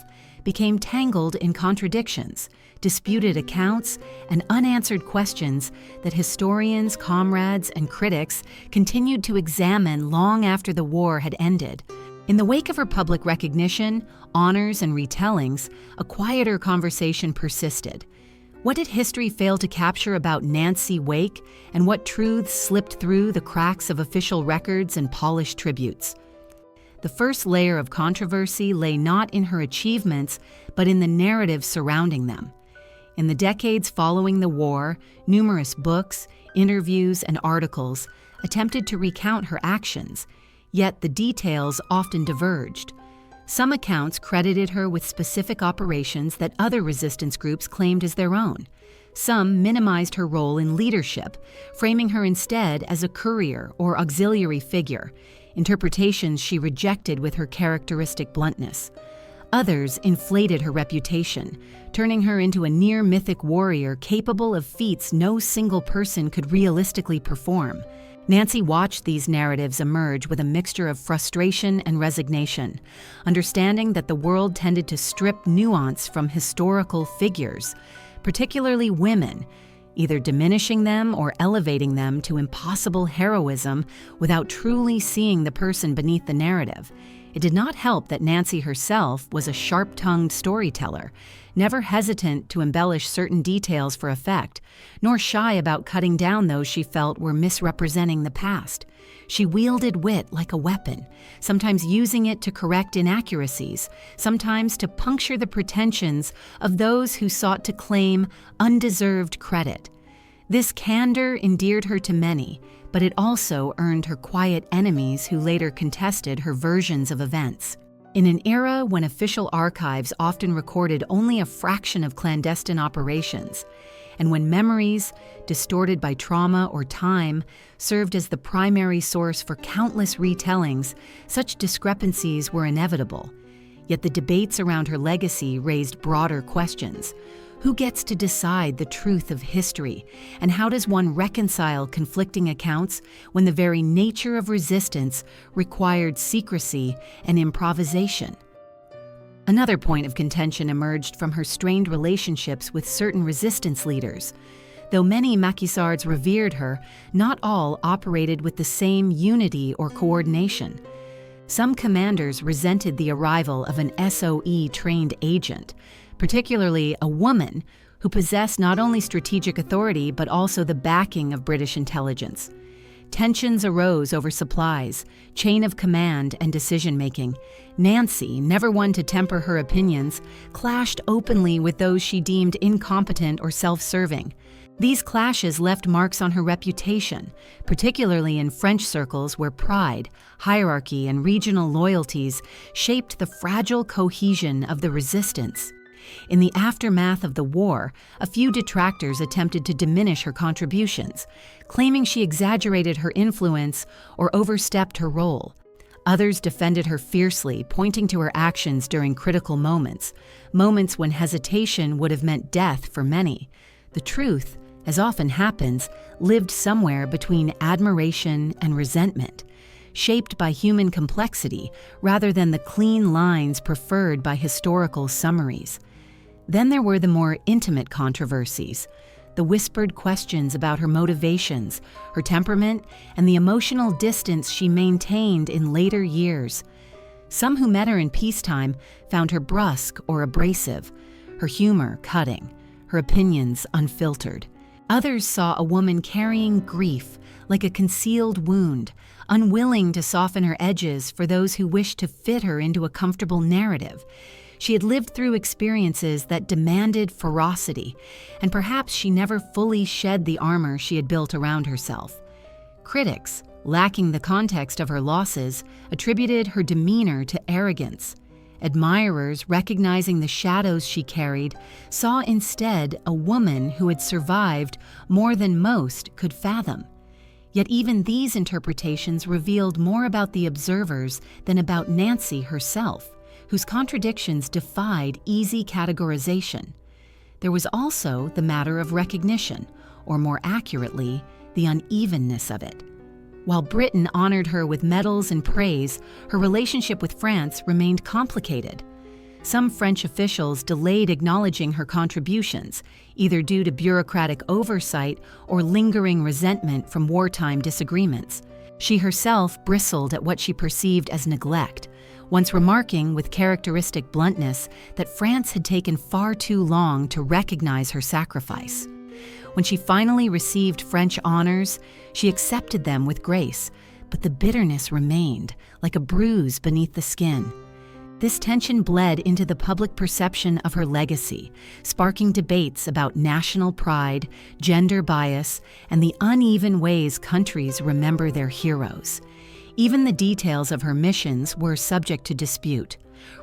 S1: became tangled in contradictions, disputed accounts, and unanswered questions that historians, comrades, and critics continued to examine long after the war had ended. In the wake of her public recognition, honors, and retellings, a quieter conversation persisted. What did history fail to capture about Nancy Wake, and what truths slipped through the cracks of official records and polished tributes? The first layer of controversy lay not in her achievements, but in the narrative surrounding them. In the decades following the war, numerous books, interviews, and articles attempted to recount her actions, yet the details often diverged. Some accounts credited her with specific operations that other resistance groups claimed as their own. Some minimized her role in leadership, framing her instead as a courier or auxiliary figure, interpretations she rejected with her characteristic bluntness. Others inflated her reputation, turning her into a near-mythic warrior capable of feats no single person could realistically perform. Nancy watched these narratives emerge with a mixture of frustration and resignation, understanding that the world tended to strip nuance from historical figures, particularly women, either diminishing them or elevating them to impossible heroism without truly seeing the person beneath the narrative. It did not help that Nancy herself was a sharp-tongued storyteller, never hesitant to embellish certain details for effect, nor shy about cutting down those she felt were misrepresenting the past. She wielded wit like a weapon, sometimes using it to correct inaccuracies, sometimes to puncture the pretensions of those who sought to claim undeserved credit. This candor endeared her to many, but it also earned her quiet enemies who later contested her versions of events. In an era when official archives often recorded only a fraction of clandestine operations, and when memories, distorted by trauma or time, served as the primary source for countless retellings, such discrepancies were inevitable. Yet the debates around her legacy raised broader questions. Who gets to decide the truth of history, and how does one reconcile conflicting accounts when the very nature of resistance required secrecy and improvisation? Another point of contention emerged from her strained relationships with certain resistance leaders. Though many Maquisards revered her, not all operated with the same unity or coordination. Some commanders resented the arrival of an SOE-trained agent, particularly a woman who possessed not only strategic authority but also the backing of British intelligence. Tensions arose over supplies, chain of command, and decision-making. Nancy, never one to temper her opinions, clashed openly with those she deemed incompetent or self-serving. These clashes left marks on her reputation, particularly in French circles where pride, hierarchy, and regional loyalties shaped the fragile cohesion of the resistance. In the aftermath of the war, a few detractors attempted to diminish her contributions, claiming she exaggerated her influence or overstepped her role. Others defended her fiercely, pointing to her actions during critical moments when hesitation would have meant death for many. The truth, as often happens, lived somewhere between admiration and resentment, shaped by human complexity rather than the clean lines preferred by historical summaries. Then there were the more intimate controversies, the whispered questions about her motivations, her temperament, and the emotional distance she maintained in later years. Some who met her in peacetime found her brusque or abrasive, her humor cutting, her opinions unfiltered. Others saw a woman carrying grief like a concealed wound, unwilling to soften her edges for those who wished to fit her into a comfortable narrative. She had lived through experiences that demanded ferocity, and perhaps she never fully shed the armor she had built around herself. Critics, lacking the context of her losses, attributed her demeanor to arrogance. Admirers, recognizing the shadows she carried, saw instead a woman who had survived more than most could fathom. Yet even these interpretations revealed more about the observers than about Nancy herself, whose contradictions defied easy categorization. There was also the matter of recognition, or more accurately, the unevenness of it. While Britain honored her with medals and praise, her relationship with France remained complicated. Some French officials delayed acknowledging her contributions, either due to bureaucratic oversight or lingering resentment from wartime disagreements. She herself bristled at what she perceived as neglect, once remarking with characteristic bluntness that France had taken far too long to recognize her sacrifice. When she finally received French honors, she accepted them with grace, but the bitterness remained, like a bruise beneath the skin. This tension bled into the public perception of her legacy, sparking debates about national pride, gender bias, and the uneven ways countries remember their heroes. Even the details of her missions were subject to dispute.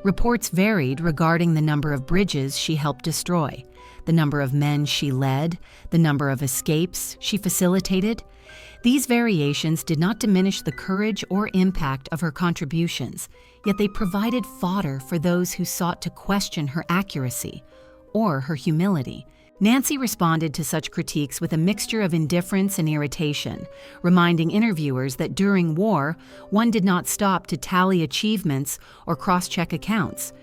S1: Reports varied regarding the number of bridges she helped destroy, the number of men she led, the number of escapes she facilitated. These variations did not diminish the courage or impact of her contributions, yet they provided fodder for those who sought to question her accuracy or her humility. Nancy responded to such critiques with a mixture of indifference and irritation, reminding interviewers that during war, one did not stop to tally achievements or cross-check accounts.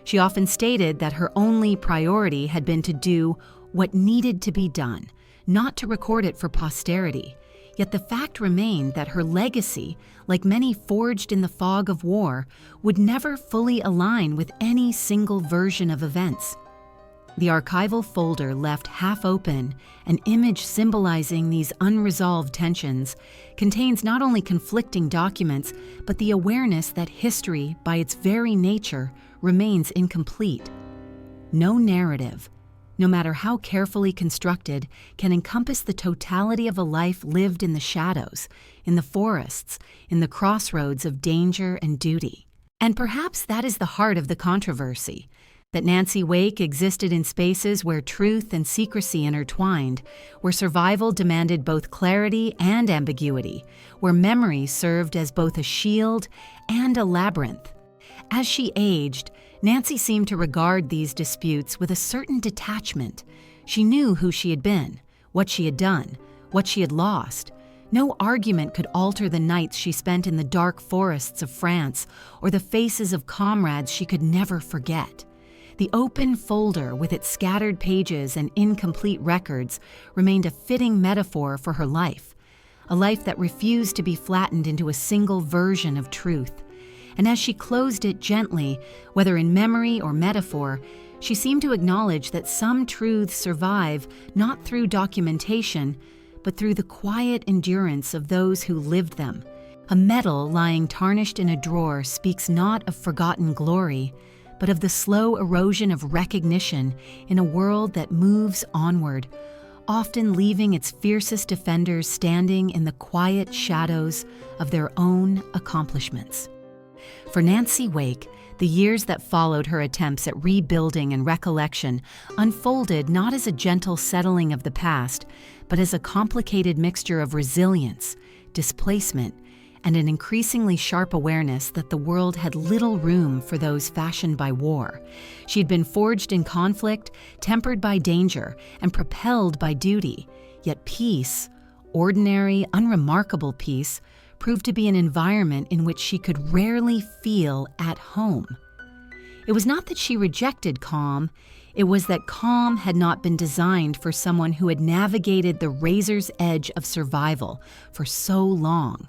S1: She often stated that her only priority had been to do what needed to be done, not to record it for posterity. Yet the fact remained that her legacy, like many forged in the fog of war, would never fully align with any single version of events. The archival folder left half open, an image symbolizing these unresolved tensions, contains not only conflicting documents, but the awareness that history, by its very nature, remains incomplete. No narrative, no matter how carefully constructed, can encompass the totality of a life lived in the shadows, in the forests, in the crossroads of danger and duty. And perhaps that is the heart of the controversy, that Nancy Wake existed in spaces where truth and secrecy intertwined, where survival demanded both clarity and ambiguity, where memory served as both a shield and a labyrinth. As she aged, Nancy seemed to regard these disputes with a certain detachment. She knew who she had been, what she had done, what she had lost. No argument could alter the nights she spent in the dark forests of France or the faces of comrades she could never forget. The open folder with its scattered pages and incomplete records remained a fitting metaphor for her life, a life that refused to be flattened into a single version of truth. And as she closed it gently, whether in memory or metaphor, she seemed to acknowledge that some truths survive not through documentation, but through the quiet endurance of those who lived them. A medal lying tarnished in a drawer speaks not of forgotten glory, but of the slow erosion of recognition in a world that moves onward, often leaving its fiercest defenders standing in the quiet shadows of their own accomplishments. For Nancy Wake, the years that followed her attempts at rebuilding and recollection unfolded not as a gentle settling of the past, but as a complicated mixture of resilience, displacement, and an increasingly sharp awareness that the world had little room for those fashioned by war. She had been forged in conflict, tempered by danger, and propelled by duty. Yet peace, ordinary, unremarkable peace, proved to be an environment in which she could rarely feel at home. It was not that she rejected calm, it was that calm had not been designed for someone who had navigated the razor's edge of survival for so long.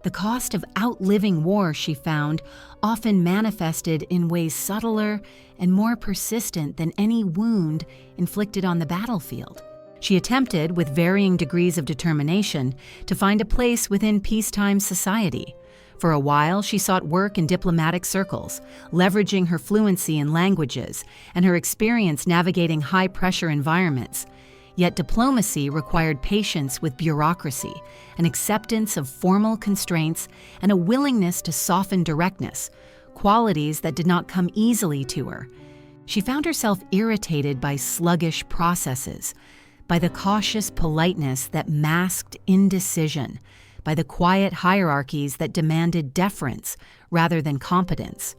S1: The cost of outliving war, she found, often manifested in ways subtler and more persistent than any wound inflicted on the battlefield. She attempted, with varying degrees of determination, to find a place within peacetime society. For a while, she sought work in diplomatic circles, leveraging her fluency in languages and her experience navigating high-pressure environments. Yet diplomacy required patience with bureaucracy, an acceptance of formal constraints, and a willingness to soften directness, qualities that did not come easily to her. She found herself irritated by sluggish processes, by the cautious politeness that masked indecision, by the quiet hierarchies that demanded deference rather than competence.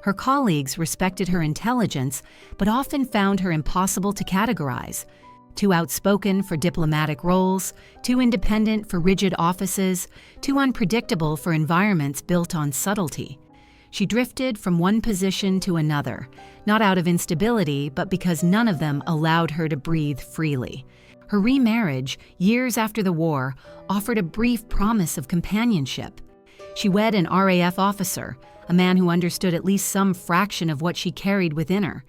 S1: Her colleagues respected her intelligence, but often found her impossible to categorize. Too outspoken for diplomatic roles, too independent for rigid offices, too unpredictable for environments built on subtlety. She drifted from one position to another, not out of instability, but because none of them allowed her to breathe freely. Her remarriage, years after the war, offered a brief promise of companionship. She wed an RAF officer, a man who understood at least some fraction of what she carried within her.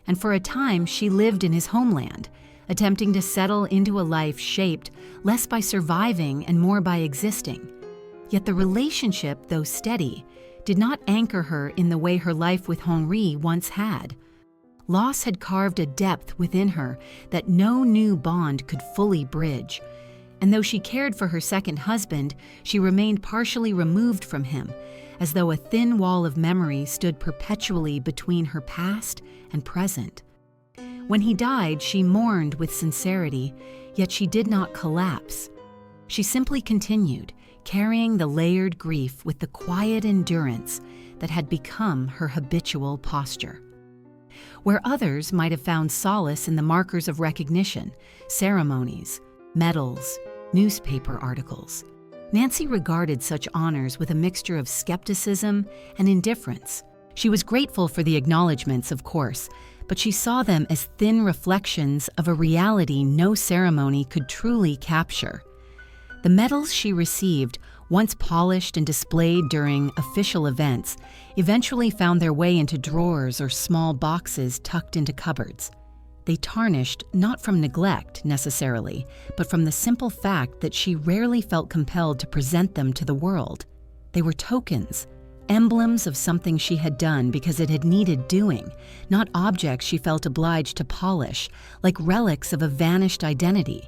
S1: And for a time, she lived in his homeland, attempting to settle into a life shaped less by surviving and more by existing. Yet the relationship, though steady, did not anchor her in the way her life with Henri once had. Loss had carved a depth within her that no new bond could fully bridge. And though she cared for her second husband, she remained partially removed from him, as though a thin wall of memory stood perpetually between her past and present. When he died, she mourned with sincerity, yet she did not collapse. She simply continued, carrying the layered grief with the quiet endurance that had become her habitual posture. Where others might have found solace in the markers of recognition, ceremonies, medals, newspaper articles, Nancy regarded such honors with a mixture of skepticism and indifference. She was grateful for the acknowledgments, of course, but she saw them as thin reflections of a reality no ceremony could truly capture. The medals she received, once polished and displayed during official events, eventually found their way into drawers or small boxes tucked into cupboards. They tarnished not from neglect, necessarily, but from the simple fact that she rarely felt compelled to present them to the world. They were tokens, emblems of something she had done because it had needed doing, not objects she felt obliged to polish, like relics of a vanished identity.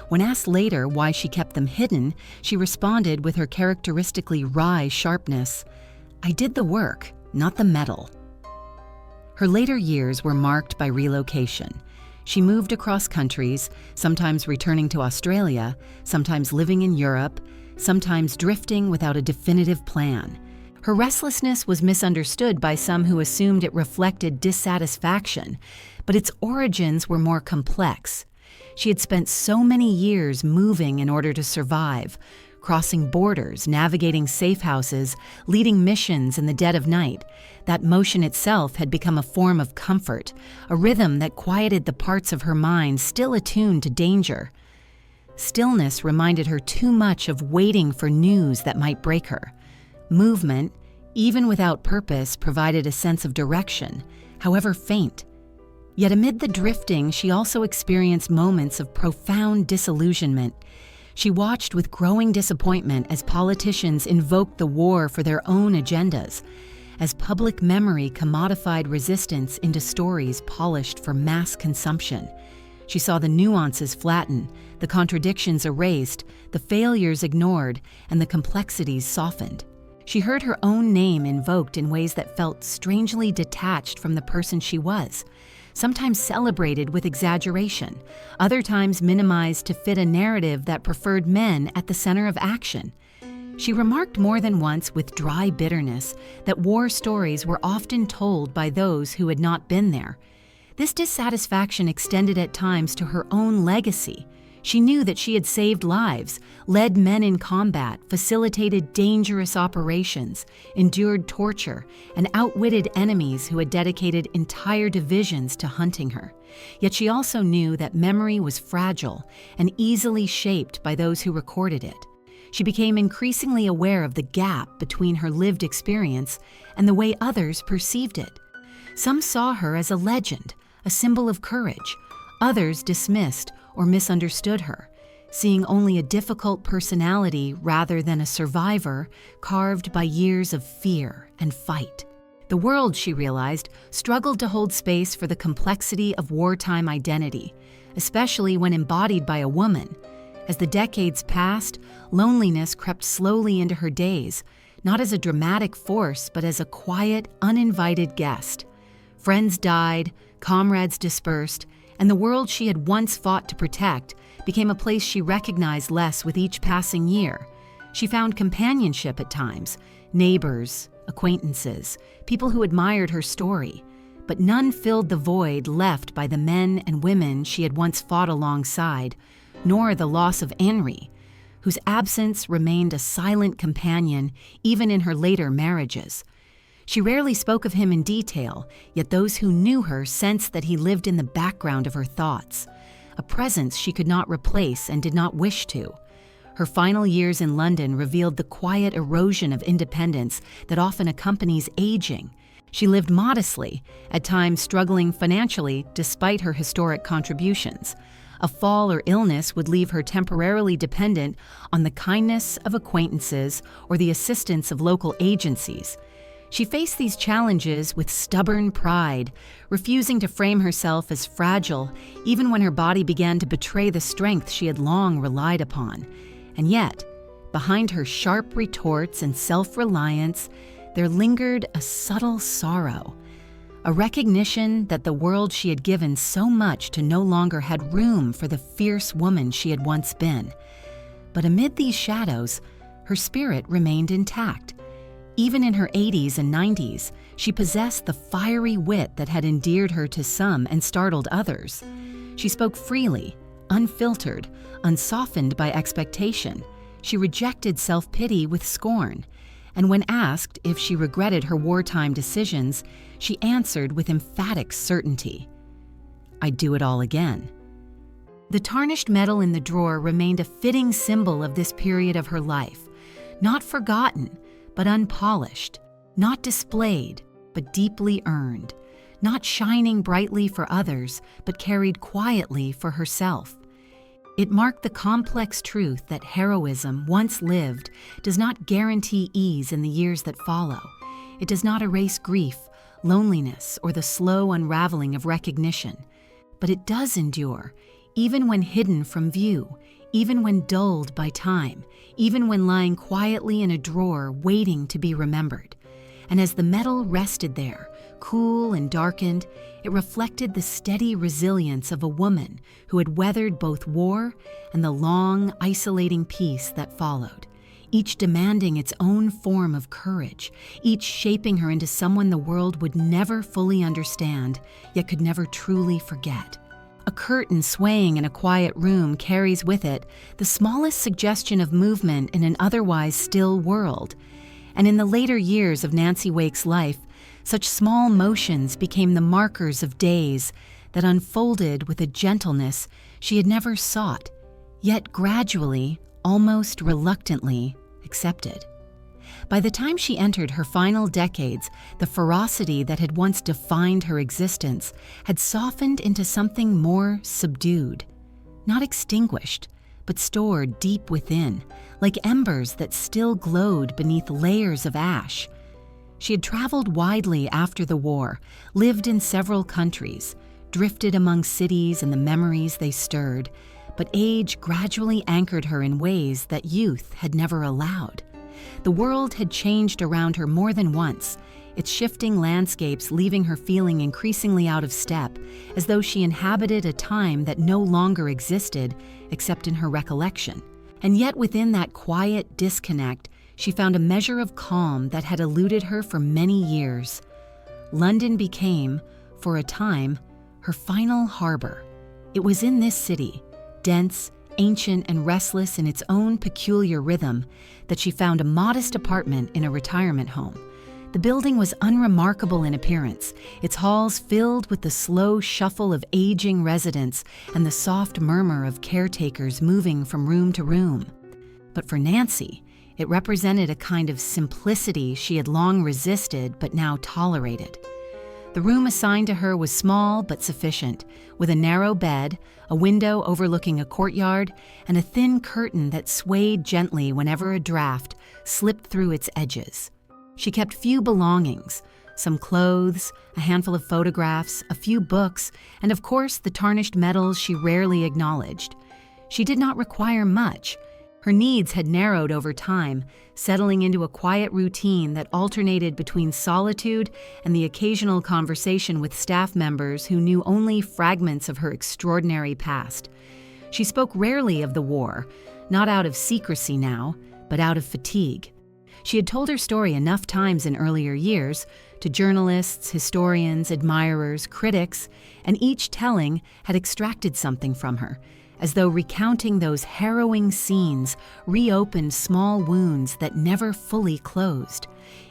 S1: When asked later why she kept them hidden, she responded with her characteristically wry sharpness, "I did the work, not the medal." Her later years were marked by relocation. She moved across countries, sometimes returning to Australia, sometimes living in Europe, sometimes drifting without a definitive plan. Her restlessness was misunderstood by some who assumed it reflected dissatisfaction, but its origins were more complex. She had spent so many years moving in order to survive, crossing borders, navigating safe houses, leading missions in the dead of night. That motion itself had become a form of comfort, a rhythm that quieted the parts of her mind still attuned to danger. Stillness reminded her too much of waiting for news that might break her. Movement, even without purpose, provided a sense of direction, however faint. Yet amid the drifting, she also experienced moments of profound disillusionment. She watched with growing disappointment as politicians invoked the war for their own agendas, as public memory commodified resistance into stories polished for mass consumption. She saw the nuances flatten, the contradictions erased, the failures ignored, and the complexities softened. She heard her own name invoked in ways that felt strangely detached from the person she was, sometimes celebrated with exaggeration, other times minimized to fit a narrative that preferred men at the center of action. She remarked more than once with dry bitterness that war stories were often told by those who had not been there. This dissatisfaction extended at times to her own legacy. She knew that she had saved lives, led men in combat, facilitated dangerous operations, endured torture, and outwitted enemies who had dedicated entire divisions to hunting her. Yet she also knew that memory was fragile and easily shaped by those who recorded it. She became increasingly aware of the gap between her lived experience and the way others perceived it. Some saw her as a legend, a symbol of courage. Others dismissed or misunderstood her, seeing only a difficult personality rather than a survivor carved by years of fear and fight. The world, she realized, struggled to hold space for the complexity of wartime identity, especially when embodied by a woman. As the decades passed, loneliness crept slowly into her days, not as a dramatic force, but as a quiet, uninvited guest. Friends died, comrades dispersed, and the world she had once fought to protect became a place she recognized less with each passing year. She found companionship at times, neighbors, acquaintances, people who admired her story, but none filled the void left by the men and women she had once fought alongside, nor the loss of Henri, whose absence remained a silent companion even in her later marriages. She rarely spoke of him in detail, yet those who knew her sensed that he lived in the background of her thoughts, a presence she could not replace and did not wish to. Her final years in London revealed the quiet erosion of independence that often accompanies aging. She lived modestly, at times struggling financially despite her historic contributions. A fall or illness would leave her temporarily dependent on the kindness of acquaintances or the assistance of local agencies. She faced these challenges with stubborn pride, refusing to frame herself as fragile even when her body began to betray the strength she had long relied upon. And yet, behind her sharp retorts and self-reliance, there lingered a subtle sorrow, a recognition that the world she had given so much to no longer had room for the fierce woman she had once been. But amid these shadows, her spirit remained intact. Even in her 80s and 90s, she possessed the fiery wit that had endeared her to some and startled others. She spoke freely, unfiltered, unsoftened by expectation. She rejected self-pity with scorn. And when asked if she regretted her wartime decisions, she answered with emphatic certainty, "I'd do it all again." The tarnished medal in the drawer remained a fitting symbol of this period of her life, not forgotten, but unpolished, not displayed, but deeply earned, not shining brightly for others, but carried quietly for herself. It marked the complex truth that heroism, once lived, does not guarantee ease in the years that follow. It does not erase grief, loneliness, or the slow unraveling of recognition. But it does endure, even when hidden from view, even when dulled by time, even when lying quietly in a drawer waiting to be remembered. And as the medal rested there, cool and darkened, it reflected the steady resilience of a woman who had weathered both war and the long, isolating peace that followed, each demanding its own form of courage, each shaping her into someone the world would never fully understand, yet could never truly forget. A curtain swaying in a quiet room carries with it the smallest suggestion of movement in an otherwise still world. And in the later years of Nancy Wake's life, such small motions became the markers of days that unfolded with a gentleness she had never sought, yet gradually, almost reluctantly, accepted. By the time she entered her final decades, the ferocity that had once defined her existence had softened into something more subdued, not extinguished, but stored deep within, like embers that still glowed beneath layers of ash. She had traveled widely after the war, lived in several countries, drifted among cities and the memories they stirred, but age gradually anchored her in ways that youth had never allowed. The world had changed around her more than once, its shifting landscapes leaving her feeling increasingly out of step, as though she inhabited a time that no longer existed except in her recollection. And yet within that quiet disconnect, she found a measure of calm that had eluded her for many years. London became, for a time, her final harbor. It was in this city, dense, ancient, and restless in its own peculiar rhythm, that she found a modest apartment in a retirement home. The building was unremarkable in appearance, its halls filled with the slow shuffle of aging residents and the soft murmur of caretakers moving from room to room. But for Nancy, it represented a kind of simplicity she had long resisted but now tolerated. The room assigned to her was small but sufficient, with a narrow bed, a window overlooking a courtyard, and a thin curtain that swayed gently whenever a draft slipped through its edges. She kept few belongings, some clothes, a handful of photographs, a few books, and of course the tarnished medals she rarely acknowledged. She did not require much. Her needs had narrowed over time, settling into a quiet routine that alternated between solitude and the occasional conversation with staff members who knew only fragments of her extraordinary past. She spoke rarely of the war, not out of secrecy now, but out of fatigue. She had told her story enough times in earlier years to journalists, historians, admirers, critics, and each telling had extracted something from her, as though recounting those harrowing scenes reopened small wounds that never fully closed.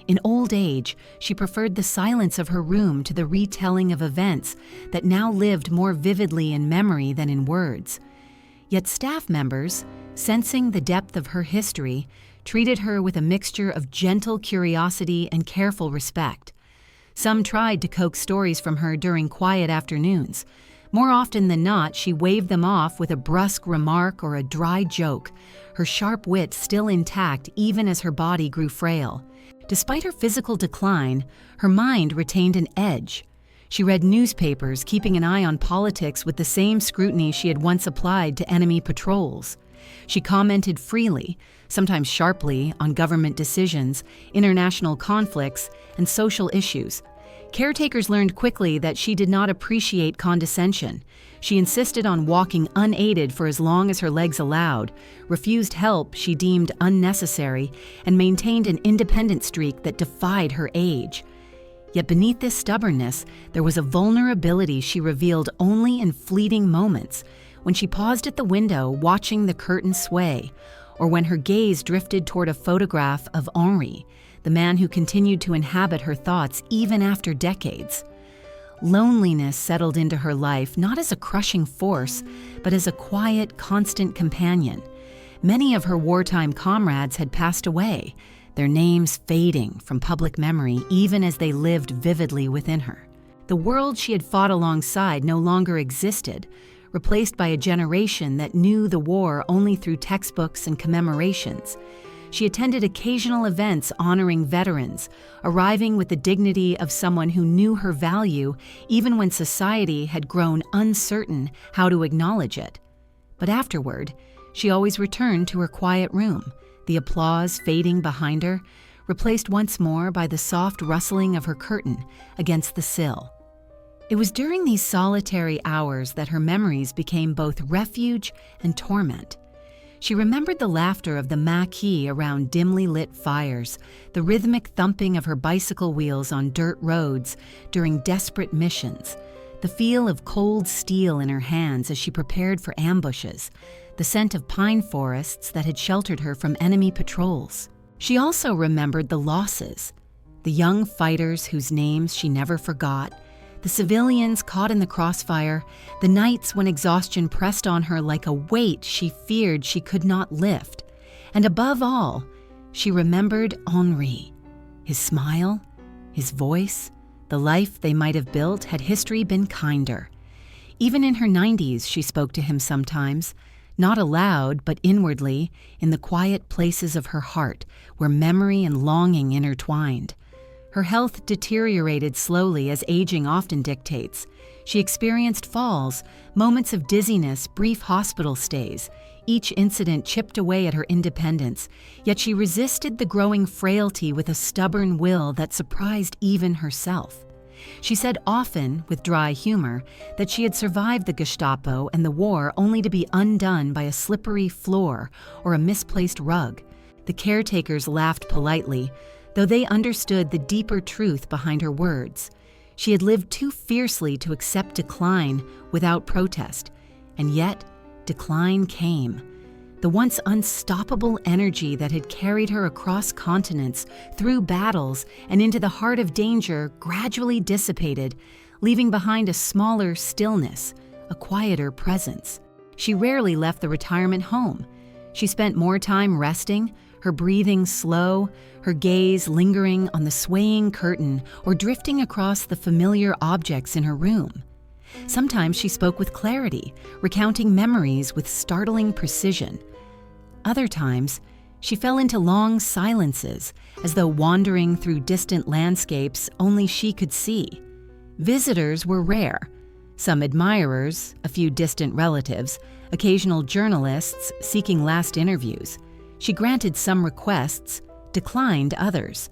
S1: In old age, she preferred the silence of her room to the retelling of events that now lived more vividly in memory than in words. Yet staff members, sensing the depth of her history, treated her with a mixture of gentle curiosity and careful respect. Some tried to coax stories from her during quiet afternoons. More often than not, she waved them off with a brusque remark or a dry joke, her sharp wit still intact even as her body grew frail. Despite her physical decline, her mind retained an edge. She read newspapers, keeping an eye on politics with the same scrutiny she had once applied to enemy patrols. She commented freely, sometimes sharply, on government decisions, international conflicts, and social issues. Caretakers learned quickly that she did not appreciate condescension. She insisted on walking unaided for as long as her legs allowed, refused help she deemed unnecessary, and maintained an independent streak that defied her age. Yet beneath this stubbornness, there was a vulnerability she revealed only in fleeting moments, when she paused at the window watching the curtain sway, or when her gaze drifted toward a photograph of Henri, the man who continued to inhabit her thoughts even after decades. Loneliness settled into her life not as a crushing force, but as a quiet, constant companion. Many of her wartime comrades had passed away, their names fading from public memory even as they lived vividly within her. The world she had fought alongside no longer existed, replaced by a generation that knew the war only through textbooks and commemorations. She attended occasional events honoring veterans, arriving with the dignity of someone who knew her value even when society had grown uncertain how to acknowledge it. But afterward, she always returned to her quiet room, the applause fading behind her, replaced once more by the soft rustling of her curtain against the sill. It was during these solitary hours that her memories became both refuge and torment. She remembered the laughter of the Maquis around dimly lit fires, the rhythmic thumping of her bicycle wheels on dirt roads during desperate missions, the feel of cold steel in her hands as she prepared for ambushes, the scent of pine forests that had sheltered her from enemy patrols. She also remembered the losses, the young fighters whose names she never forgot, the civilians caught in the crossfire, the nights when exhaustion pressed on her like a weight she feared she could not lift. And above all, she remembered Henri, his smile, his voice, the life they might have built had history been kinder. Even in her 90s, she spoke to him sometimes, not aloud, but inwardly, in the quiet places of her heart, where memory and longing intertwined. Her health deteriorated slowly, as aging often dictates. She experienced falls, moments of dizziness, brief hospital stays. Each incident chipped away at her independence, yet she resisted the growing frailty with a stubborn will that surprised even herself. She said often, with dry humor, that she had survived the Gestapo and the war only to be undone by a slippery floor or a misplaced rug. The caretakers laughed politely, though they understood the deeper truth behind her words. She had lived too fiercely to accept decline without protest, and yet decline came. The once unstoppable energy that had carried her across continents, through battles, and into the heart of danger gradually dissipated, leaving behind a smaller stillness, a quieter presence. She rarely left the retirement home. She spent more time resting, her breathing slow, her gaze lingering on the swaying curtain or drifting across the familiar objects in her room. Sometimes she spoke with clarity, recounting memories with startling precision. Other times, she fell into long silences, as though wandering through distant landscapes only she could see. Visitors were rare. Some admirers, a few distant relatives, occasional journalists seeking last interviews. She granted some requests, declined others.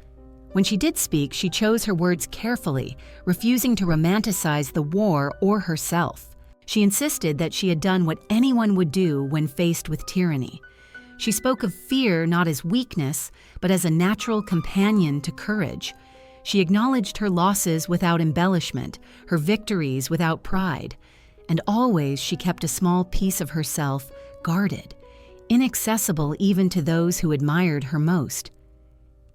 S1: When she did speak, she chose her words carefully, refusing to romanticize the war or herself. She insisted that she had done what anyone would do when faced with tyranny. She spoke of fear not as weakness, but as a natural companion to courage. She acknowledged her losses without embellishment, her victories without pride. and always she kept a small piece of herself guarded, inaccessible even to those who admired her most.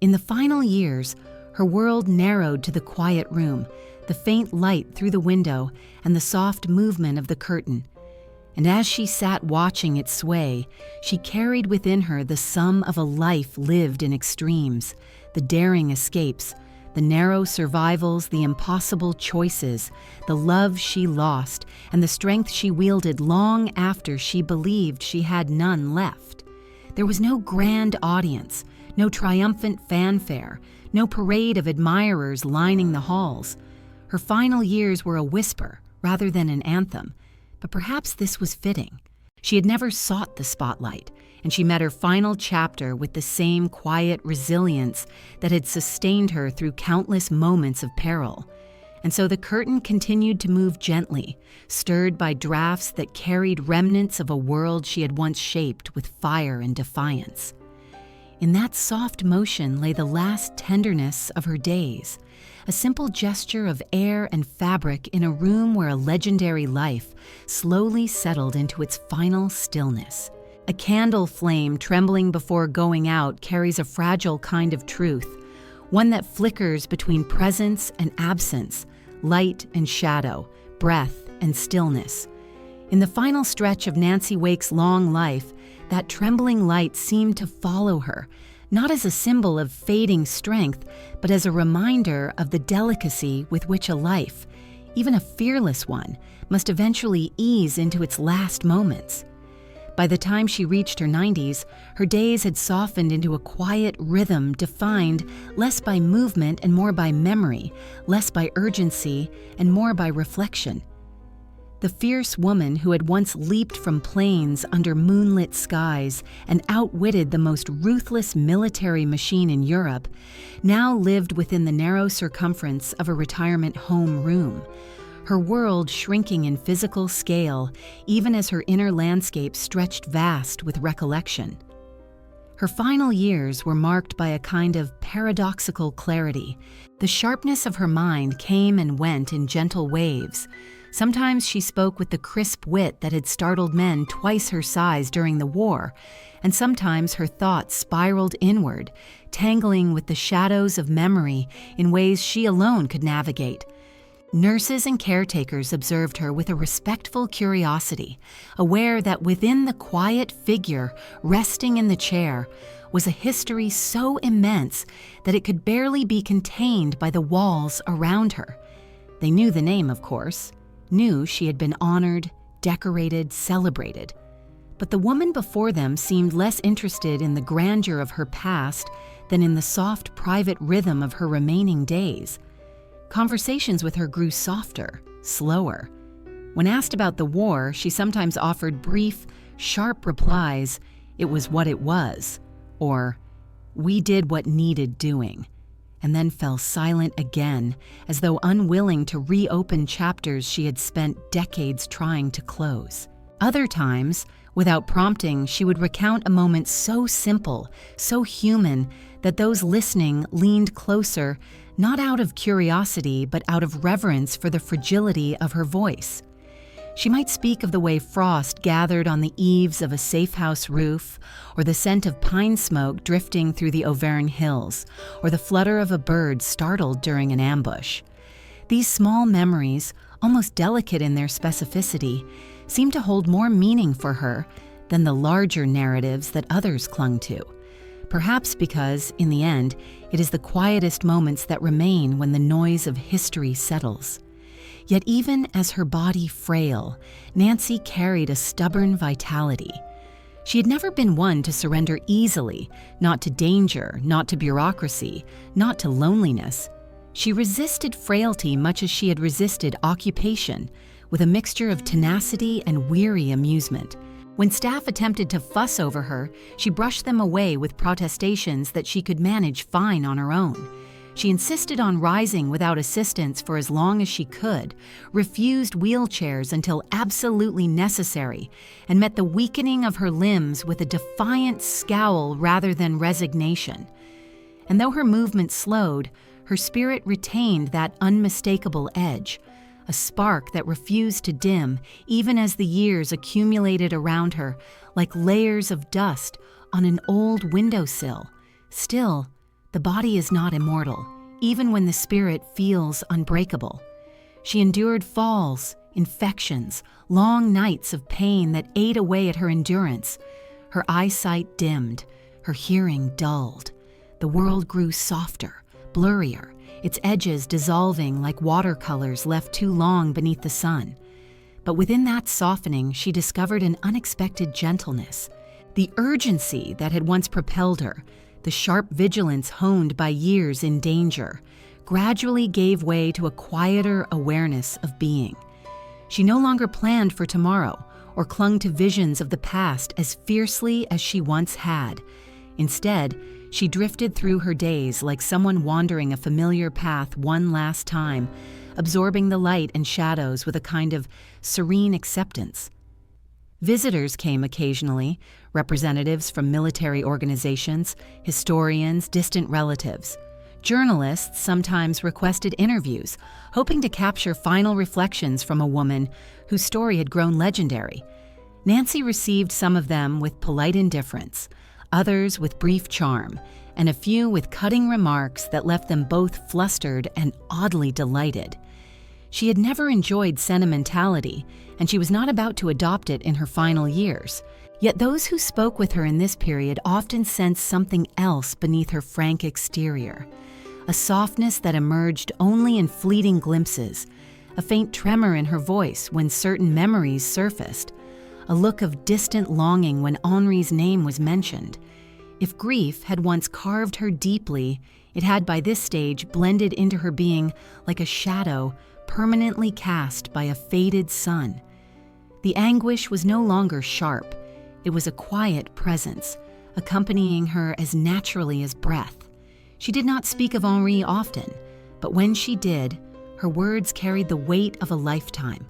S1: In the final years, her world narrowed to the quiet room, the faint light through the window, and the soft movement of the curtain. And as she sat watching it sway, she carried within her the sum of a life lived in extremes, the daring escapes, the narrow survivals, the impossible choices, the love she lost, and the strength she wielded long after she believed she had none left. There was no grand audience, no triumphant fanfare, no parade of admirers lining the halls. Her final years were a whisper rather than an anthem, but perhaps this was fitting. She had never sought the spotlight, and she met her final chapter with the same quiet resilience that had sustained her through countless moments of peril. And so the curtain continued to move gently, stirred by drafts that carried remnants of a world she had once shaped with fire and defiance. In that soft motion lay the last tenderness of her days, a simple gesture of air and fabric in a room where a legendary life slowly settled into its final stillness. A candle flame trembling before going out carries a fragile kind of truth, one that flickers between presence and absence, light and shadow, breath and stillness. In the final stretch of Nancy Wake's long life, that trembling light seemed to follow her, not as a symbol of fading strength, but as a reminder of the delicacy with which a life, even a fearless one, must eventually ease into its last moments. By the time she reached her 90s, her days had softened into a quiet rhythm defined less by movement and more by memory, less by urgency and more by reflection. The fierce woman who had once leaped from plains under moonlit skies and outwitted the most ruthless military machine in Europe now lived within the narrow circumference of a retirement home room, her world shrinking in physical scale even as her inner landscape stretched vast with recollection. Her final years were marked by a kind of paradoxical clarity. The sharpness of her mind came and went in gentle waves. Sometimes she spoke with the crisp wit that had startled men twice her size during the war, and sometimes her thoughts spiraled inward, tangling with the shadows of memory in ways she alone could navigate. Nurses and caretakers observed her with a respectful curiosity, aware that within the quiet figure resting in the chair was a history so immense that it could barely be contained by the walls around her. They knew the name, of course, knew she had been honored, decorated, celebrated. But the woman before them seemed less interested in the grandeur of her past than in the soft, private rhythm of her remaining days. Conversations with her grew softer, slower. When asked about the war, she sometimes offered brief, sharp replies, "It was what it was," or "We did what needed doing," and then fell silent again, as though unwilling to reopen chapters she had spent decades trying to close. Other times, without prompting, she would recount a moment so simple, so human, that those listening leaned closer, not out of curiosity, but out of reverence for the fragility of her voice. She might speak of the way frost gathered on the eaves of a safe house roof, or the scent of pine smoke drifting through the Auvergne hills, or the flutter of a bird startled during an ambush. These small memories, almost delicate in their specificity, seemed to hold more meaning for her than the larger narratives that others clung to. Perhaps because, in the end, it is the quietest moments that remain when the noise of history settles. Yet even as her body frail, Nancy carried a stubborn vitality. She had never been one to surrender easily, not to danger, not to bureaucracy, not to loneliness. She resisted frailty much as she had resisted occupation, with a mixture of tenacity and weary amusement. When staff attempted to fuss over her, she brushed them away with protestations that she could manage fine on her own. She insisted on rising without assistance for as long as she could, refused wheelchairs until absolutely necessary, and met the weakening of her limbs with a defiant scowl rather than resignation. And though her movement slowed, her spirit retained that unmistakable edge, a spark that refused to dim even as the years accumulated around her like layers of dust on an old windowsill. Still, the body is not immortal, even when the spirit feels unbreakable. She endured falls, infections, long nights of pain that ate away at her endurance. Her eyesight dimmed, her hearing dulled. The world grew softer, blurrier, its edges dissolving like watercolors left too long beneath the sun. But within that softening, she discovered an unexpected gentleness. The urgency that had once propelled her, the sharp vigilance honed by years in danger, gradually gave way to a quieter awareness of being. She no longer planned for tomorrow or clung to visions of the past as fiercely as she once had. Instead, she drifted through her days like someone wandering a familiar path one last time, absorbing the light and shadows with a kind of serene acceptance. Visitors came occasionally, representatives from military organizations, historians, distant relatives. Journalists sometimes requested interviews, hoping to capture final reflections from a woman whose story had grown legendary. Nancy received some of them with polite indifference, others with brief charm, and a few with cutting remarks that left them both flustered and oddly delighted. She had never enjoyed sentimentality, and she was not about to adopt it in her final years. Yet those who spoke with her in this period often sensed something else beneath her frank exterior, a softness that emerged only in fleeting glimpses, a faint tremor in her voice when certain memories surfaced, a look of distant longing when Henri's name was mentioned. If grief had once carved her deeply, it had by this stage blended into her being like a shadow permanently cast by a faded sun. The anguish was no longer sharp. It was a quiet presence, accompanying her as naturally as breath. She did not speak of Henri often, but when she did, her words carried the weight of a lifetime,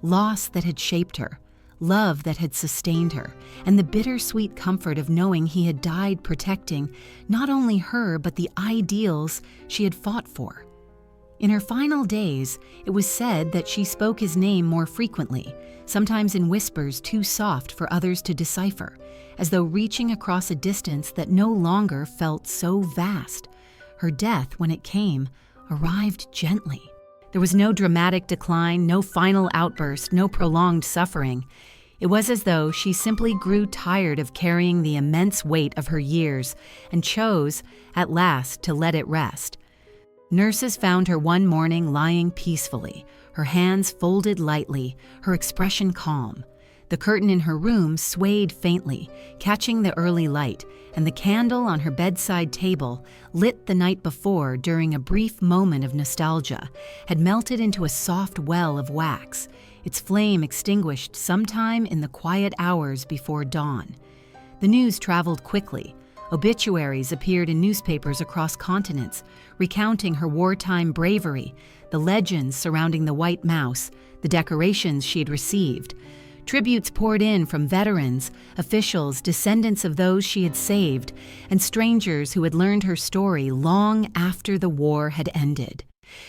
S1: loss that had shaped her, love that had sustained her, and the bittersweet comfort of knowing he had died protecting not only her but the ideals she had fought for. In her final days, it was said that she spoke his name more frequently, sometimes in whispers too soft for others to decipher, as though reaching across a distance that no longer felt so vast. Her death, when it came, arrived gently. There was no dramatic decline, no final outburst, no prolonged suffering. It was as though she simply grew tired of carrying the immense weight of her years and chose, at last, to let it rest. Nurses found her one morning lying peacefully, her hands folded lightly, her expression calm. The curtain in her room swayed faintly, catching the early light, and the candle on her bedside table, lit the night before during a brief moment of nostalgia, had melted into a soft well of wax, its flame extinguished sometime in the quiet hours before dawn. The news traveled quickly. Obituaries appeared in newspapers across continents, recounting her wartime bravery, the legends surrounding the White Mouse, the decorations she had received. Tributes poured in from veterans, officials, descendants of those she had saved, and strangers who had learned her story long after the war had ended.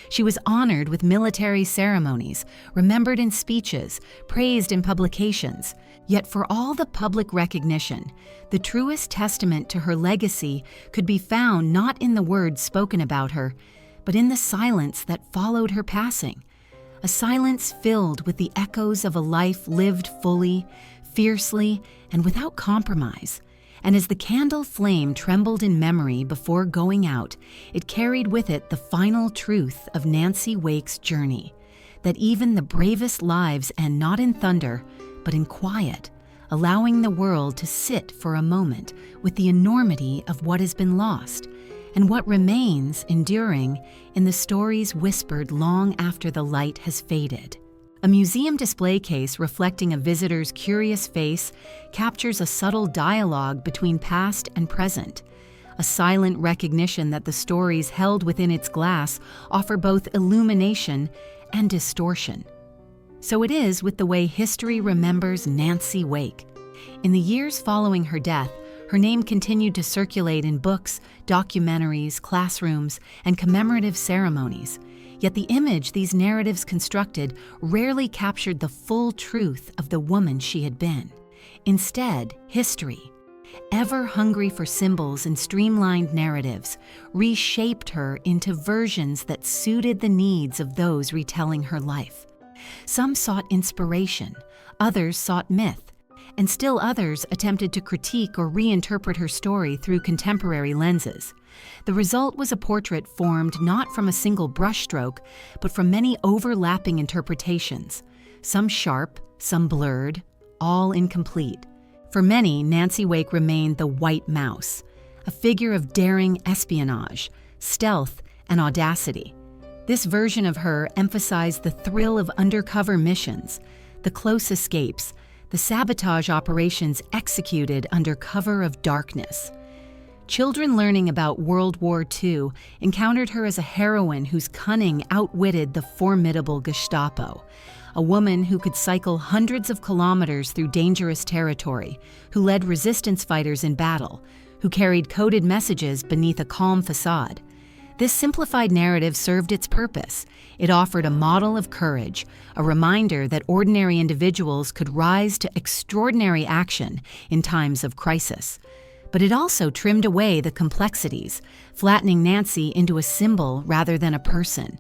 S1: She was honored with military ceremonies, remembered in speeches, praised in publications. Yet for all the public recognition, the truest testament to her legacy could be found not in the words spoken about her, but in the silence that followed her passing. A silence filled with the echoes of a life lived fully, fiercely, and without compromise. And as the candle flame trembled in memory before going out, it carried with it the final truth of Nancy Wake's journey, that even the bravest lives end not in thunder, but in quiet, allowing the world to sit for a moment with the enormity of what has been lost, and what remains enduring in the stories whispered long after the light has faded. A museum display case reflecting a visitor's curious face captures a subtle dialogue between past and present, a silent recognition that the stories held within its glass offer both illumination and distortion. So it is with the way history remembers Nancy Wake. In the years following her death, her name continued to circulate in books, documentaries, classrooms, and commemorative ceremonies. Yet the image these narratives constructed rarely captured the full truth of the woman she had been. Instead, history, ever hungry for symbols and streamlined narratives, reshaped her into versions that suited the needs of those retelling her life. Some sought inspiration, others sought myth, and still others attempted to critique or reinterpret her story through contemporary lenses. The result was a portrait formed not from a single brushstroke, but from many overlapping interpretations, some sharp, some blurred, all incomplete. For many, Nancy Wake remained the white mouse, a figure of daring espionage, stealth, and audacity. This version of her emphasized the thrill of undercover missions, the close escapes, the sabotage operations executed under cover of darkness. Children learning about World War II encountered her as a heroine whose cunning outwitted the formidable Gestapo, a woman who could cycle hundreds of kilometers through dangerous territory, who led resistance fighters in battle, who carried coded messages beneath a calm facade. This simplified narrative served its purpose. It offered a model of courage, a reminder that ordinary individuals could rise to extraordinary action in times of crisis. But it also trimmed away the complexities, flattening Nancy into a symbol rather than a person.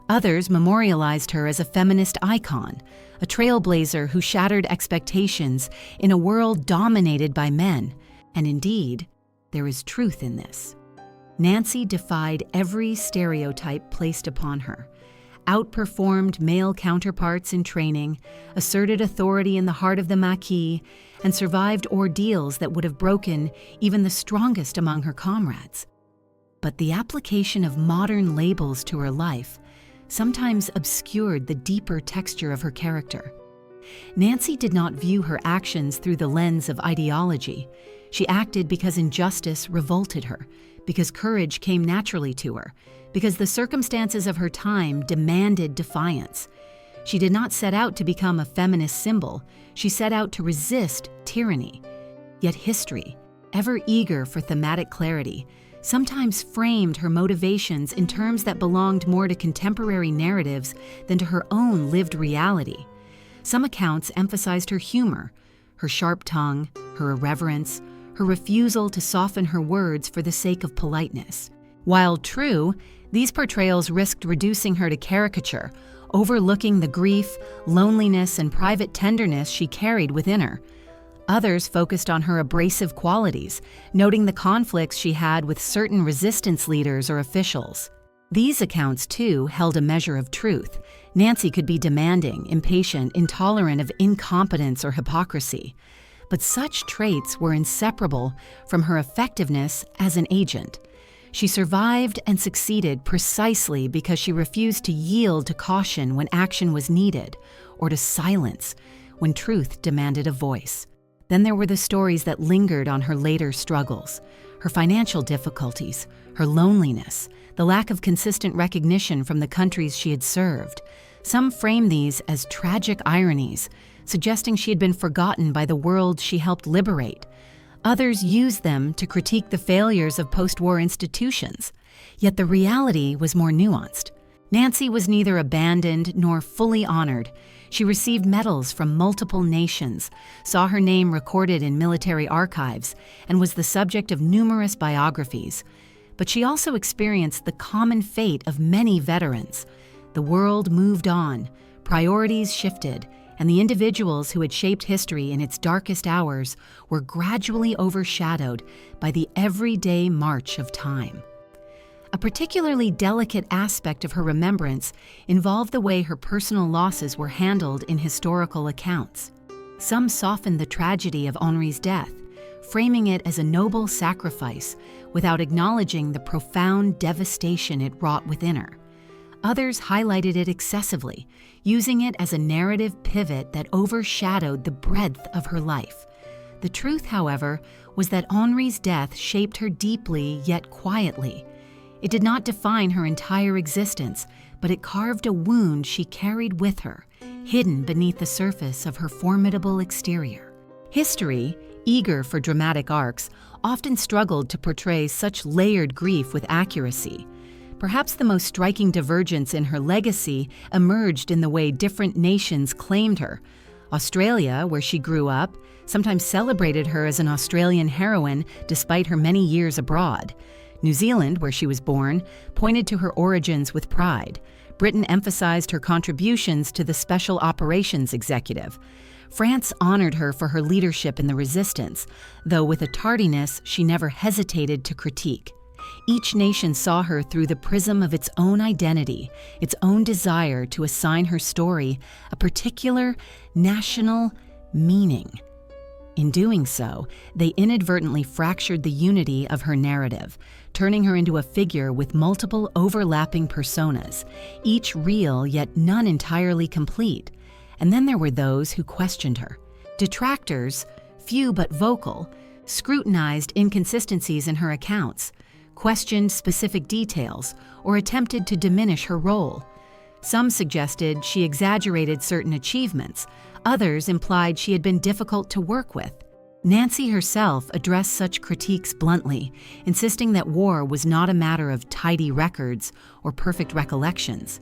S1: Others memorialized her as a feminist icon, a trailblazer who shattered expectations in a world dominated by men. And indeed, there is truth in this. Nancy defied every stereotype placed upon her, outperformed male counterparts in training, asserted authority in the heart of the Maquis, and survived ordeals that would have broken even the strongest among her comrades. But the application of modern labels to her life sometimes obscured the deeper texture of her character. Nancy did not view her actions through the lens of ideology. She acted because injustice revolted her, because courage came naturally to her, because the circumstances of her time demanded defiance. She did not set out to become a feminist symbol. She set out to resist tyranny. Yet history, ever eager for thematic clarity, sometimes framed her motivations in terms that belonged more to contemporary narratives than to her own lived reality. Some accounts emphasized her humor, her sharp tongue, her irreverence, her refusal to soften her words for the sake of politeness. While true, these portrayals risked reducing her to caricature, overlooking the grief, loneliness, and private tenderness she carried within her. Others focused on her abrasive qualities, noting the conflicts she had with certain resistance leaders or officials. These accounts, too, held a measure of truth. Nancy could be demanding, impatient, intolerant of incompetence or hypocrisy. But such traits were inseparable from her effectiveness as an agent. She survived and succeeded precisely because she refused to yield to caution when action was needed, or to silence when truth demanded a voice. Then there were the stories that lingered on her later struggles, her financial difficulties, her loneliness, the lack of consistent recognition from the countries she had served. Some framed these as tragic ironies, suggesting she had been forgotten by the world she helped liberate. Others used them to critique the failures of post-war institutions. Yet the reality was more nuanced. Nancy was neither abandoned nor fully honored. She received medals from multiple nations, saw her name recorded in military archives, and was the subject of numerous biographies. But she also experienced the common fate of many veterans. The world moved on, priorities shifted, and the individuals who had shaped history in its darkest hours were gradually overshadowed by the everyday march of time. A particularly delicate aspect of her remembrance involved the way her personal losses were handled in historical accounts. Some softened the tragedy of Henri's death, framing it as a noble sacrifice without acknowledging the profound devastation it wrought within her. Others highlighted it excessively, using it as a narrative pivot that overshadowed the breadth of her life. The truth, however, was that Henri's death shaped her deeply yet quietly. It did not define her entire existence, but it carved a wound she carried with her, hidden beneath the surface of her formidable exterior. History, eager for dramatic arcs, often struggled to portray such layered grief with accuracy. Perhaps the most striking divergence in her legacy emerged in the way different nations claimed her. Australia, where she grew up, sometimes celebrated her as an Australian heroine despite her many years abroad. New Zealand, where she was born, pointed to her origins with pride. Britain emphasized her contributions to the Special Operations Executive. France honored her for her leadership in the resistance, though with a tardiness she never hesitated to critique. Each nation saw her through the prism of its own identity, its own desire to assign her story a particular national meaning. In doing so, they inadvertently fractured the unity of her narrative, turning her into a figure with multiple overlapping personas, each real yet none entirely complete. And then there were those who questioned her. Detractors, few but vocal, scrutinized inconsistencies in her accounts, questioned specific details, or attempted to diminish her role. Some suggested she exaggerated certain achievements. Others implied she had been difficult to work with. Nancy herself addressed such critiques bluntly, insisting that war was not a matter of tidy records or perfect recollections.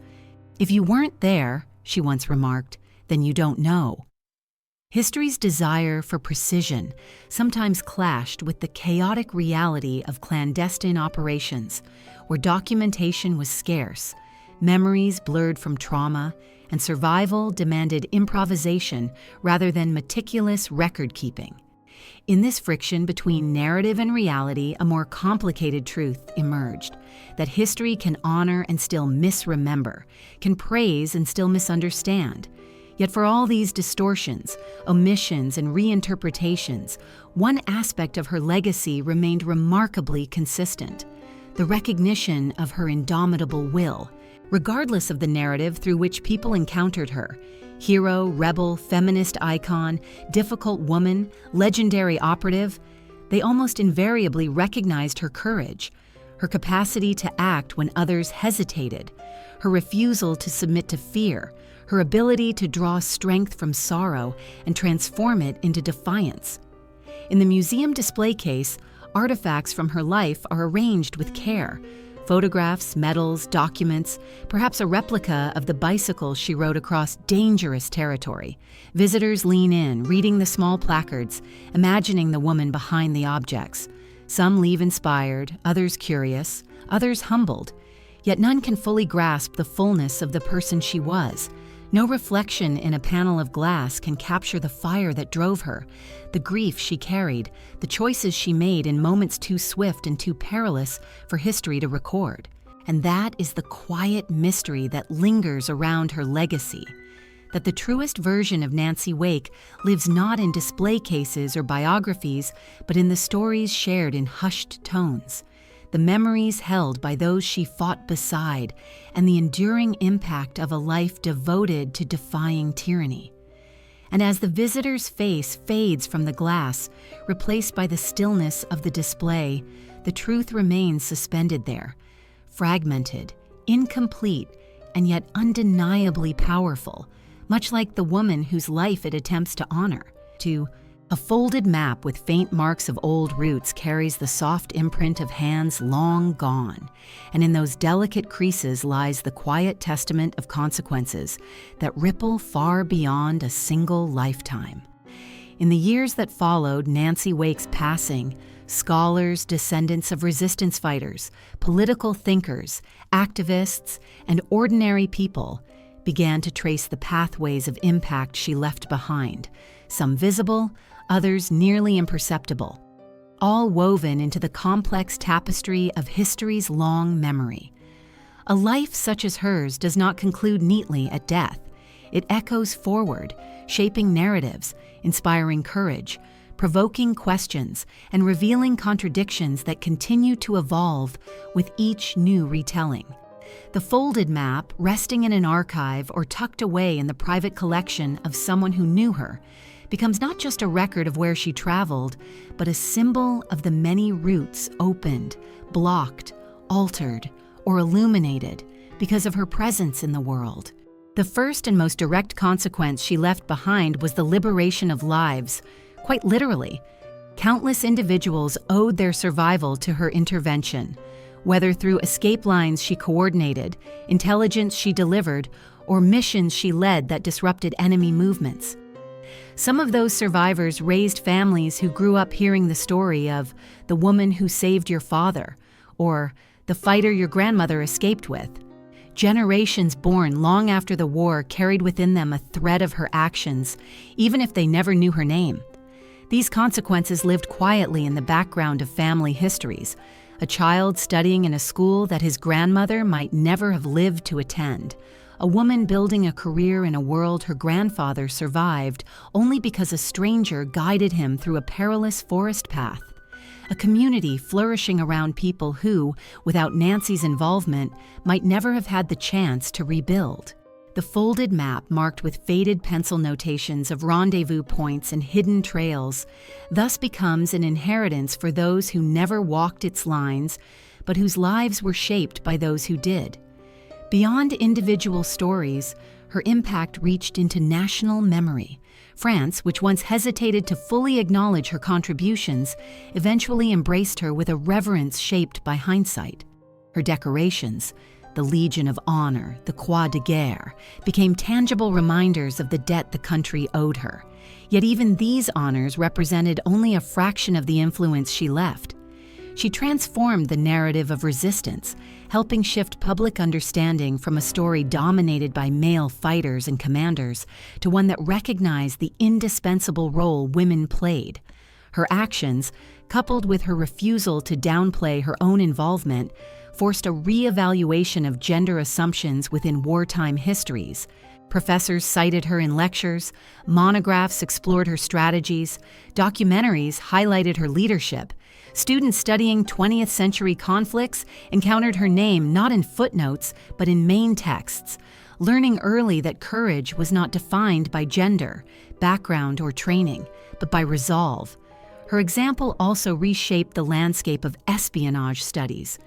S1: "If you weren't there," she once remarked, "then you don't know." History's desire for precision sometimes clashed with the chaotic reality of clandestine operations, where documentation was scarce, memories blurred from trauma, and survival demanded improvisation rather than meticulous record-keeping. In this friction between narrative and reality, a more complicated truth emerged: that history can honor and still misremember, can praise and still misunderstand. Yet for all these distortions, omissions, and reinterpretations, one aspect of her legacy remained remarkably consistent: the recognition of her indomitable will. Regardless of the narrative through which people encountered her, hero, rebel, feminist icon, difficult woman, legendary operative, they almost invariably recognized her courage, her capacity to act when others hesitated, her refusal to submit to fear, her ability to draw strength from sorrow and transform it into defiance. In the museum display case, artifacts from her life are arranged with care: photographs, medals, documents, perhaps a replica of the bicycle she rode across dangerous territory. Visitors lean in, reading the small placards, imagining the woman behind the objects. Some leave inspired, others curious, others humbled. Yet none can fully grasp the fullness of the person she was. No reflection in a panel of glass can capture the fire that drove her, the grief she carried, the choices she made in moments too swift and too perilous for history to record. And that is the quiet mystery that lingers around her legacy: that the truest version of Nancy Wake lives not in display cases or biographies, but in the stories shared in hushed tones, the memories held by those she fought beside, and the enduring impact of a life devoted to defying tyranny. And as the visitor's face fades from the glass, replaced by the stillness of the display, the truth remains suspended there, fragmented, incomplete, and yet undeniably powerful, much like the woman whose life it attempts to honor. A folded map with faint marks of old roots carries the soft imprint of hands long gone, and in those delicate creases lies the quiet testament of consequences that ripple far beyond a single lifetime. In the years that followed Nancy Wake's passing, scholars, descendants of resistance fighters, political thinkers, activists, and ordinary people began to trace the pathways of impact she left behind, some visible, others nearly imperceptible, all woven into the complex tapestry of history's long memory. A life such as hers does not conclude neatly at death. It echoes forward, shaping narratives, inspiring courage, provoking questions, and revealing contradictions that continue to evolve with each new retelling. The folded map, resting in an archive or tucked away in the private collection of someone who knew her, becomes not just a record of where she traveled, but a symbol of the many routes opened, blocked, altered, or illuminated because of her presence in the world. The first and most direct consequence she left behind was the liberation of lives, quite literally. Countless individuals owed their survival to her intervention. whether through escape lines she coordinated, intelligence she delivered, or missions she led that disrupted enemy movements. Some of those survivors raised families who grew up hearing the story of the woman who saved your father, or the fighter your grandmother escaped with. Generations born long after the war carried within them a thread of her actions, even if they never knew her name. These consequences lived quietly in the background of family histories, a child studying in a school that his grandmother might never have lived to attend, a woman building a career in a world her grandfather survived only because a stranger guided him through a perilous forest path, a community flourishing around people who, without Nancy's involvement, might never have had the chance to rebuild. The folded map marked with faded pencil notations of rendezvous points and hidden trails thus becomes an inheritance for those who never walked its lines, but whose lives were shaped by those who did. Beyond individual stories, her impact reached into national memory. France, which once hesitated to fully acknowledge her contributions, eventually embraced her with a reverence shaped by hindsight. Her decorations, the Legion of Honor, the Croix de Guerre, became tangible reminders of the debt the country owed her. Yet even these honors represented only a fraction of the influence she left. She transformed the narrative of resistance, helping shift public understanding from a story dominated by male fighters and commanders to one that recognized the indispensable role women played. Her actions, coupled with her refusal to downplay her own involvement, forced a re-evaluation of gender assumptions within wartime histories. Professors cited her in lectures, monographs explored her strategies, documentaries highlighted her leadership. Students studying 20th century conflicts encountered her name not in footnotes, but in main texts, learning early that courage was not defined by gender, background, or training, but by resolve. Her example also reshaped the landscape of espionage studies.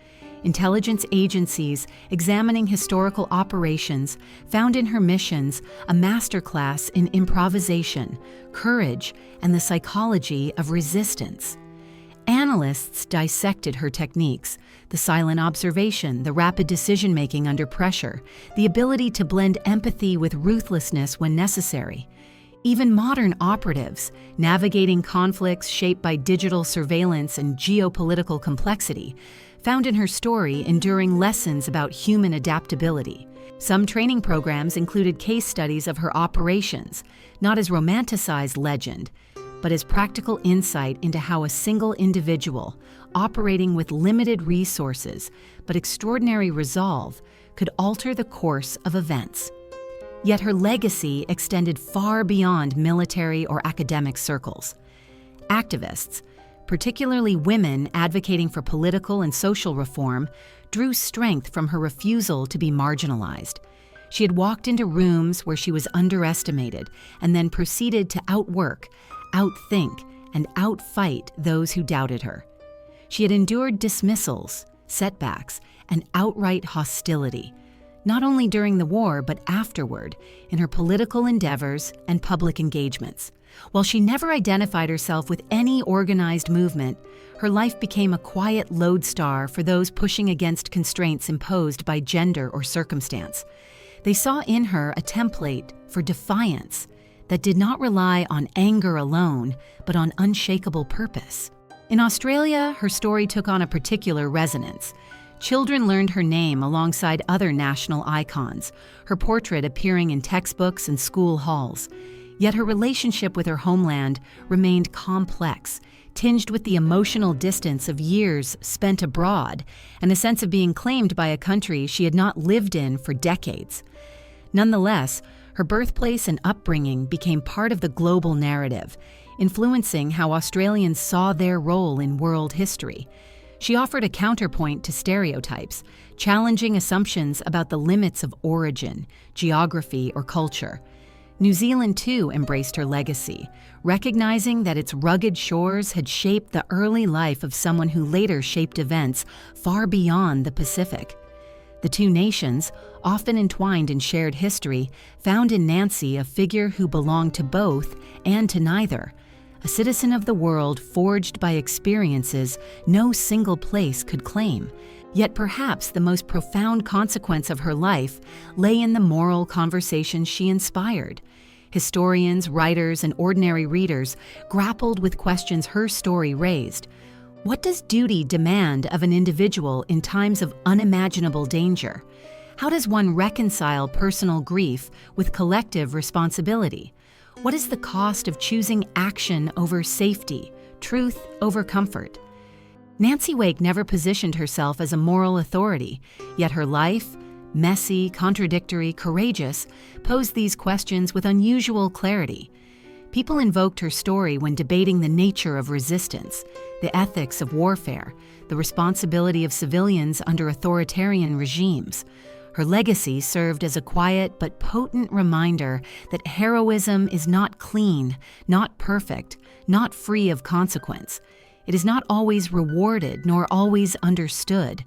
S1: Intelligence agencies examining historical operations found in her missions a masterclass in improvisation, courage, and the psychology of resistance. Analysts dissected her techniques, the silent observation, the rapid decision-making under pressure, the ability to blend empathy with ruthlessness when necessary. Even modern operatives, navigating conflicts shaped by digital surveillance and geopolitical complexity, found in her story enduring lessons about human adaptability. Some training programs included case studies of her operations, not as romanticized legend, but as practical insight into how a single individual, operating with limited resources but extraordinary resolve, could alter the course of events. Yet her legacy extended far beyond military or academic circles. Activists, particularly women advocating for political and social reform, drew strength from her refusal to be marginalized. She had walked into rooms where she was underestimated and then proceeded to outwork, outthink, and outfight those who doubted her. She had endured dismissals, setbacks, and outright hostility, not only during the war but afterward, in her political endeavors and public engagements. While she never identified herself with any organized movement, her life became a quiet lodestar for those pushing against constraints imposed by gender or circumstance. They saw in her a template for defiance that did not rely on anger alone, but on unshakable purpose. In Australia, her story took on a particular resonance. Children learned her name alongside other national icons, her portrait appearing in textbooks and school halls. Yet her relationship with her homeland remained complex, tinged with the emotional distance of years spent abroad and a sense of being claimed by a country she had not lived in for decades. Nonetheless, her birthplace and upbringing became part of the global narrative, influencing how Australians saw their role in world history. She offered a counterpoint to stereotypes, challenging assumptions about the limits of origin, geography, or culture. New Zealand, too, embraced her legacy, recognizing that its rugged shores had shaped the early life of someone who later shaped events far beyond the Pacific. The two nations, often entwined in shared history, found in Nancy a figure who belonged to both and to neither, a citizen of the world forged by experiences no single place could claim, Yet perhaps the most profound consequence of her life lay in the moral conversations she inspired. Historians, writers, and ordinary readers grappled with questions her story raised. What does duty demand of an individual in times of unimaginable danger? How does one reconcile personal grief with collective responsibility? What is the cost of choosing action over safety, truth over comfort? Nancy Wake never positioned herself as a moral authority, yet her life, messy, contradictory, courageous, posed these questions with unusual clarity. People invoked her story when debating the nature of resistance, the ethics of warfare, the responsibility of civilians under authoritarian regimes. Her legacy served as a quiet but potent reminder that heroism is not clean, not perfect, not free of consequence. It is not always rewarded nor always understood,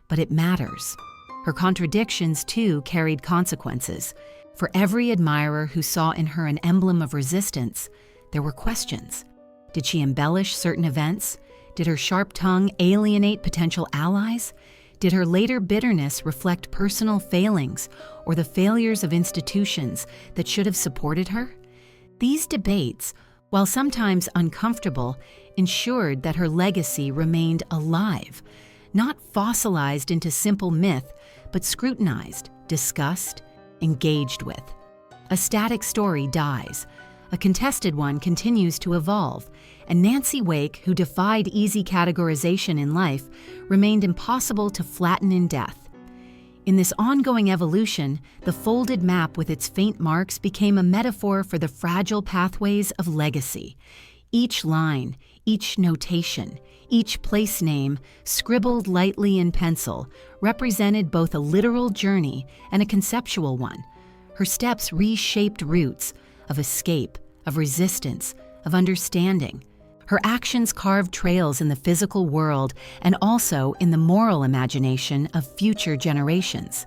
S1: but it matters. Her contradictions, too, carried consequences. For every admirer who saw in her an emblem of resistance, there were questions. Did she embellish certain events? Did her sharp tongue alienate potential allies? Did her later bitterness reflect personal failings or the failures of institutions that should have supported her? These debates, while sometimes uncomfortable, ensured that her legacy remained alive, not fossilized into simple myth, but scrutinized, discussed, engaged with. A static story dies. A contested one continues to evolve, and Nancy Wake, who defied easy categorization in life, remained impossible to flatten in death. In this ongoing evolution, the folded map with its faint marks became a metaphor for the fragile pathways of legacy. Each line, each notation, each place name, scribbled lightly in pencil, represented both a literal journey and a conceptual one. Her steps reshaped routes of escape, of resistance, of understanding. Her actions carved trails in the physical world and also in the moral imagination of future generations.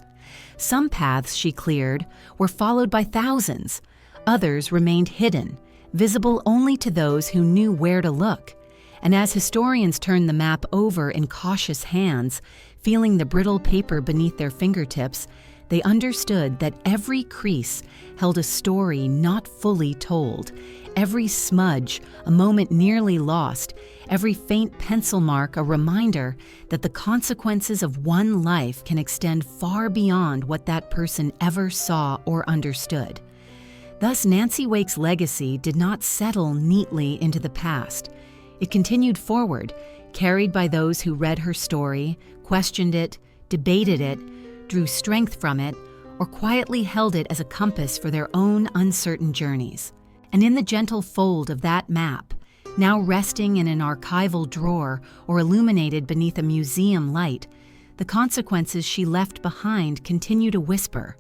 S1: Some paths she cleared were followed by thousands. Others remained hidden, visible only to those who knew where to look. And as historians turned the map over in cautious hands, feeling the brittle paper beneath their fingertips, they understood that every crease held a story not fully told, every smudge a moment nearly lost, every faint pencil mark a reminder that the consequences of one life can extend far beyond what that person ever saw or understood. Thus, Nancy Wake's legacy did not settle neatly into the past. It continued forward, carried by those who read her story, questioned it, debated it, drew strength from it, or quietly held it as a compass for their own uncertain journeys. And in the gentle fold of that map, now resting in an archival drawer or illuminated beneath a museum light, the consequences she left behind continue to whisper,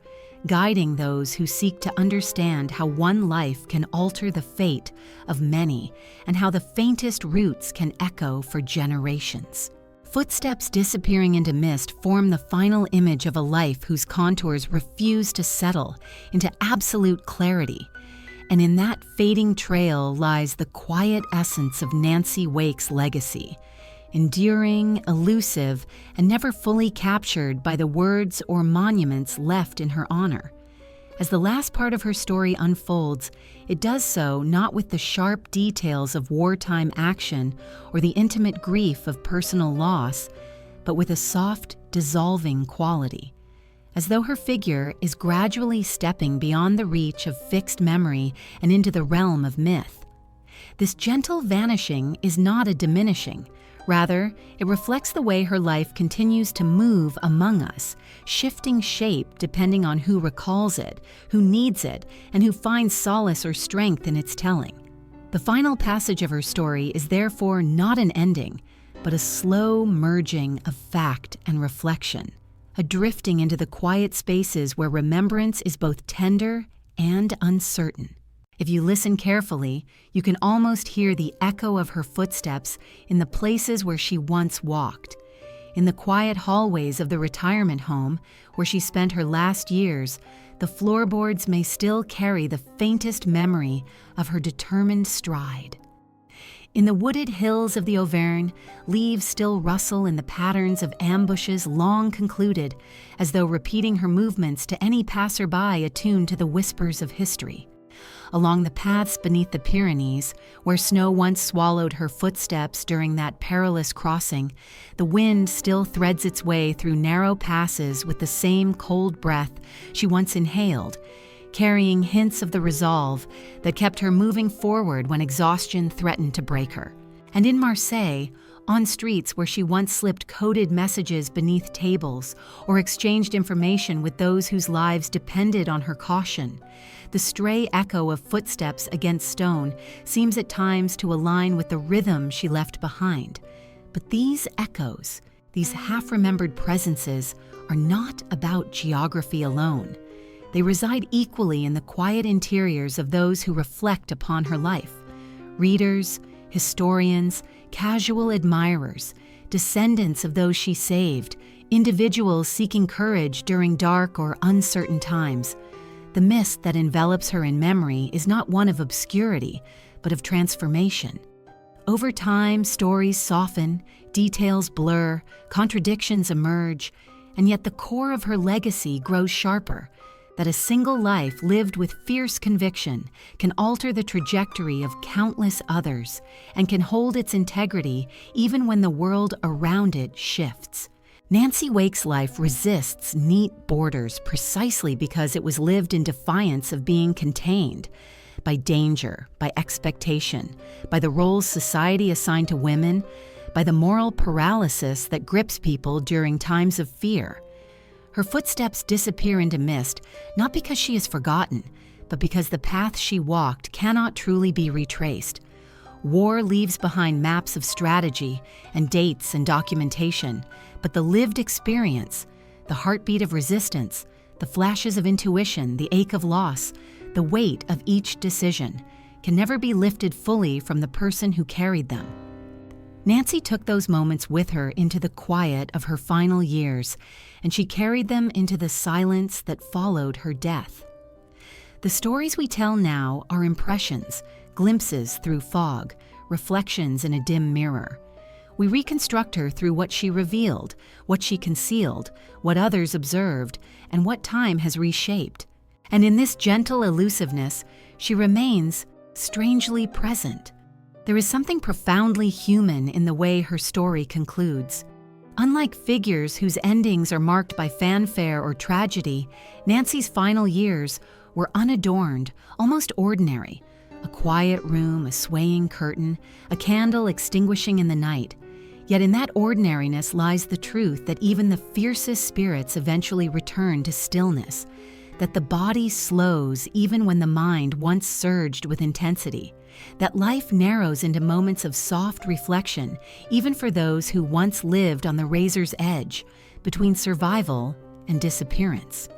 S1: guiding those who seek to understand how one life can alter the fate of many and how the faintest roots can echo for generations. Footsteps disappearing into mist form the final image of a life whose contours refuse to settle into absolute clarity. And in that fading trail lies the quiet essence of Nancy Wake's legacy, enduring, elusive, and never fully captured by the words or monuments left in her honor. As the last part of her story unfolds, it does so not with the sharp details of wartime action or the intimate grief of personal loss, but with a soft, dissolving quality, as though her figure is gradually stepping beyond the reach of fixed memory and into the realm of myth. This gentle vanishing is not a diminishing. Rather, it reflects the way her life continues to move among us, shifting shape depending on who recalls it, who needs it, and who finds solace or strength in its telling. The final passage of her story is therefore not an ending, but a slow merging of fact and reflection, a drifting into the quiet spaces where remembrance is both tender and uncertain. If you listen carefully, you can almost hear the echo of her footsteps in the places where she once walked. In the quiet hallways of the retirement home where she spent her last years, the floorboards may still carry the faintest memory of her determined stride. In the wooded hills of the Auvergne, leaves still rustle in the patterns of ambushes long concluded, as though repeating her movements to any passerby attuned to the whispers of history. Along the paths beneath the Pyrenees, where snow once swallowed her footsteps during that perilous crossing, the wind still threads its way through narrow passes with the same cold breath she once inhaled, carrying hints of the resolve that kept her moving forward when exhaustion threatened to break her. And in Marseille, on streets where she once slipped coded messages beneath tables or exchanged information with those whose lives depended on her caution, the stray echo of footsteps against stone seems at times to align with the rhythm she left behind. But these echoes, these half-remembered presences, are not about geography alone. They reside equally in the quiet interiors of those who reflect upon her life. Readers, historians, casual admirers, descendants of those she saved, individuals seeking courage during dark or uncertain times. The mist that envelops her in memory is not one of obscurity, but of transformation. Over time, stories soften, details blur, contradictions emerge, and yet the core of her legacy grows sharper. That a single life lived with fierce conviction can alter the trajectory of countless others and can hold its integrity even when the world around it shifts. Nancy Wake's life resists neat borders precisely because it was lived in defiance of being contained by danger, by expectation, by the roles society assigned to women, by the moral paralysis that grips people during times of fear. Her footsteps disappear into mist, not because she is forgotten, but because the path she walked cannot truly be retraced. War leaves behind maps of strategy and dates and documentation, but the lived experience, the heartbeat of resistance, the flashes of intuition, the ache of loss, the weight of each decision, can never be lifted fully from the person who carried them. Nancy took those moments with her into the quiet of her final years, and she carried them into the silence that followed her death. The stories we tell now are impressions, glimpses through fog, reflections in a dim mirror. We reconstruct her through what she revealed, what she concealed, what others observed, and what time has reshaped. And in this gentle elusiveness, she remains strangely present. There is something profoundly human in the way her story concludes. Unlike figures whose endings are marked by fanfare or tragedy, Nancy's final years were unadorned, almost ordinary. A quiet room, a swaying curtain, a candle extinguishing in the night. Yet in that ordinariness lies the truth that even the fiercest spirits eventually return to stillness, that the body slows even when the mind once surged with intensity, that life narrows into moments of soft reflection even for those who once lived on the razor's edge, between survival and disappearance.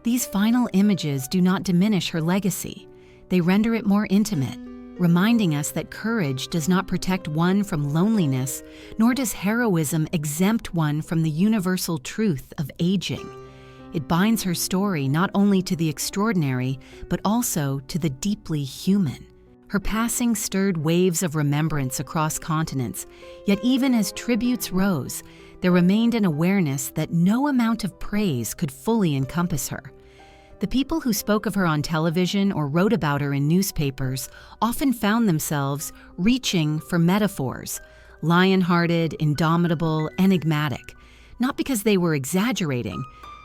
S1: These final images do not diminish her legacy. They render it more intimate, reminding us that courage does not protect one from loneliness, nor does heroism exempt one from the universal truth of aging. It binds her story not only to the extraordinary, but also to the deeply human. Her passing stirred waves of remembrance across continents, yet even as tributes rose, there remained an awareness that no amount of praise could fully encompass her. The people who spoke of her on television or wrote about her in newspapers often found themselves reaching for metaphors, lion-hearted, indomitable, enigmatic, not because they were exaggerating,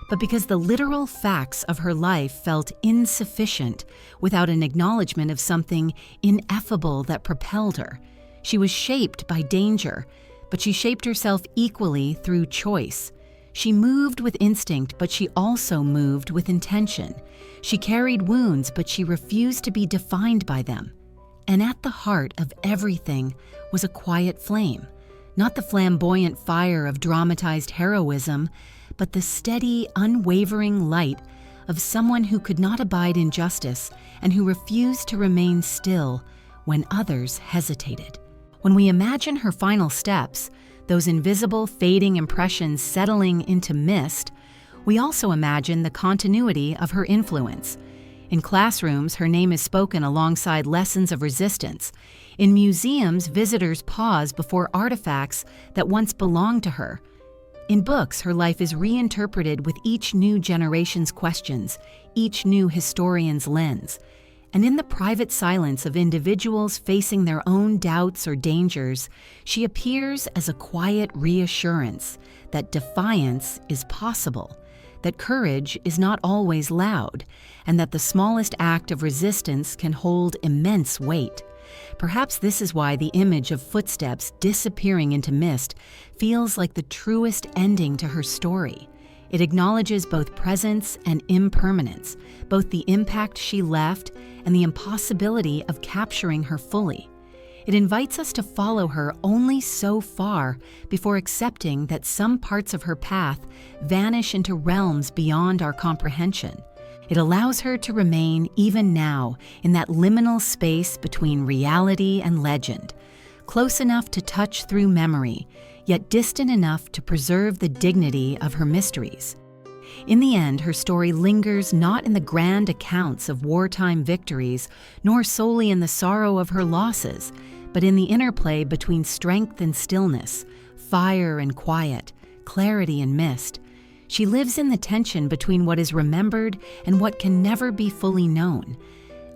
S1: but because the literal facts of her life felt insufficient without an acknowledgement of something ineffable that propelled her. She was shaped by danger, but she shaped herself equally through choice. She moved with instinct, but she also moved with intention. She carried wounds, but she refused to be defined by them. And at the heart of everything was a quiet flame, not the flamboyant fire of dramatized heroism, but the steady, unwavering light of someone who could not abide injustice and who refused to remain still when others hesitated. When we imagine her final steps, those invisible, fading impressions settling into mist, we also imagine the continuity of her influence. In classrooms, her name is spoken alongside lessons of resistance. In museums, visitors pause before artifacts that once belonged to her. In books, her life is reinterpreted with each new generation's questions, each new historian's lens. And in the private silence of individuals facing their own doubts or dangers, she appears as a quiet reassurance that defiance is possible, that courage is not always loud, and that the smallest act of resistance can hold immense weight. Perhaps this is why the image of footsteps disappearing into mist feels like the truest ending to her story. It acknowledges both presence and impermanence, both the impact she left and the impossibility of capturing her fully. It invites us to follow her only so far before accepting that some parts of her path vanish into realms beyond our comprehension. It allows her to remain, even now, in that liminal space between reality and legend, close enough to touch through memory, yet distant enough to preserve the dignity of her mysteries. In the end, her story lingers not in the grand accounts of wartime victories, nor solely in the sorrow of her losses, but in the interplay between strength and stillness, fire and quiet, clarity and mist. She lives in the tension between what is remembered and what can never be fully known.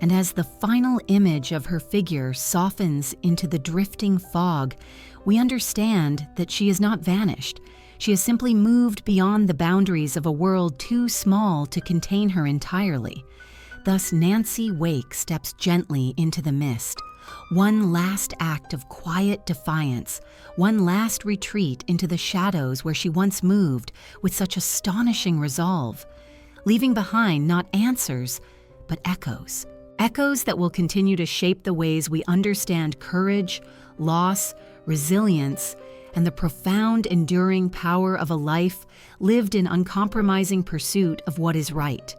S1: And as the final image of her figure softens into the drifting fog, we understand that she is not vanished. She has simply moved beyond the boundaries of a world too small to contain her entirely. Thus, Nancy Wake steps gently into the mist. One last act of quiet defiance, one last retreat into the shadows where she once moved with such astonishing resolve, leaving behind not answers, but echoes. Echoes that will continue to shape the ways we understand courage, loss, resilience, and the profound, enduring power of a life lived in uncompromising pursuit of what is right.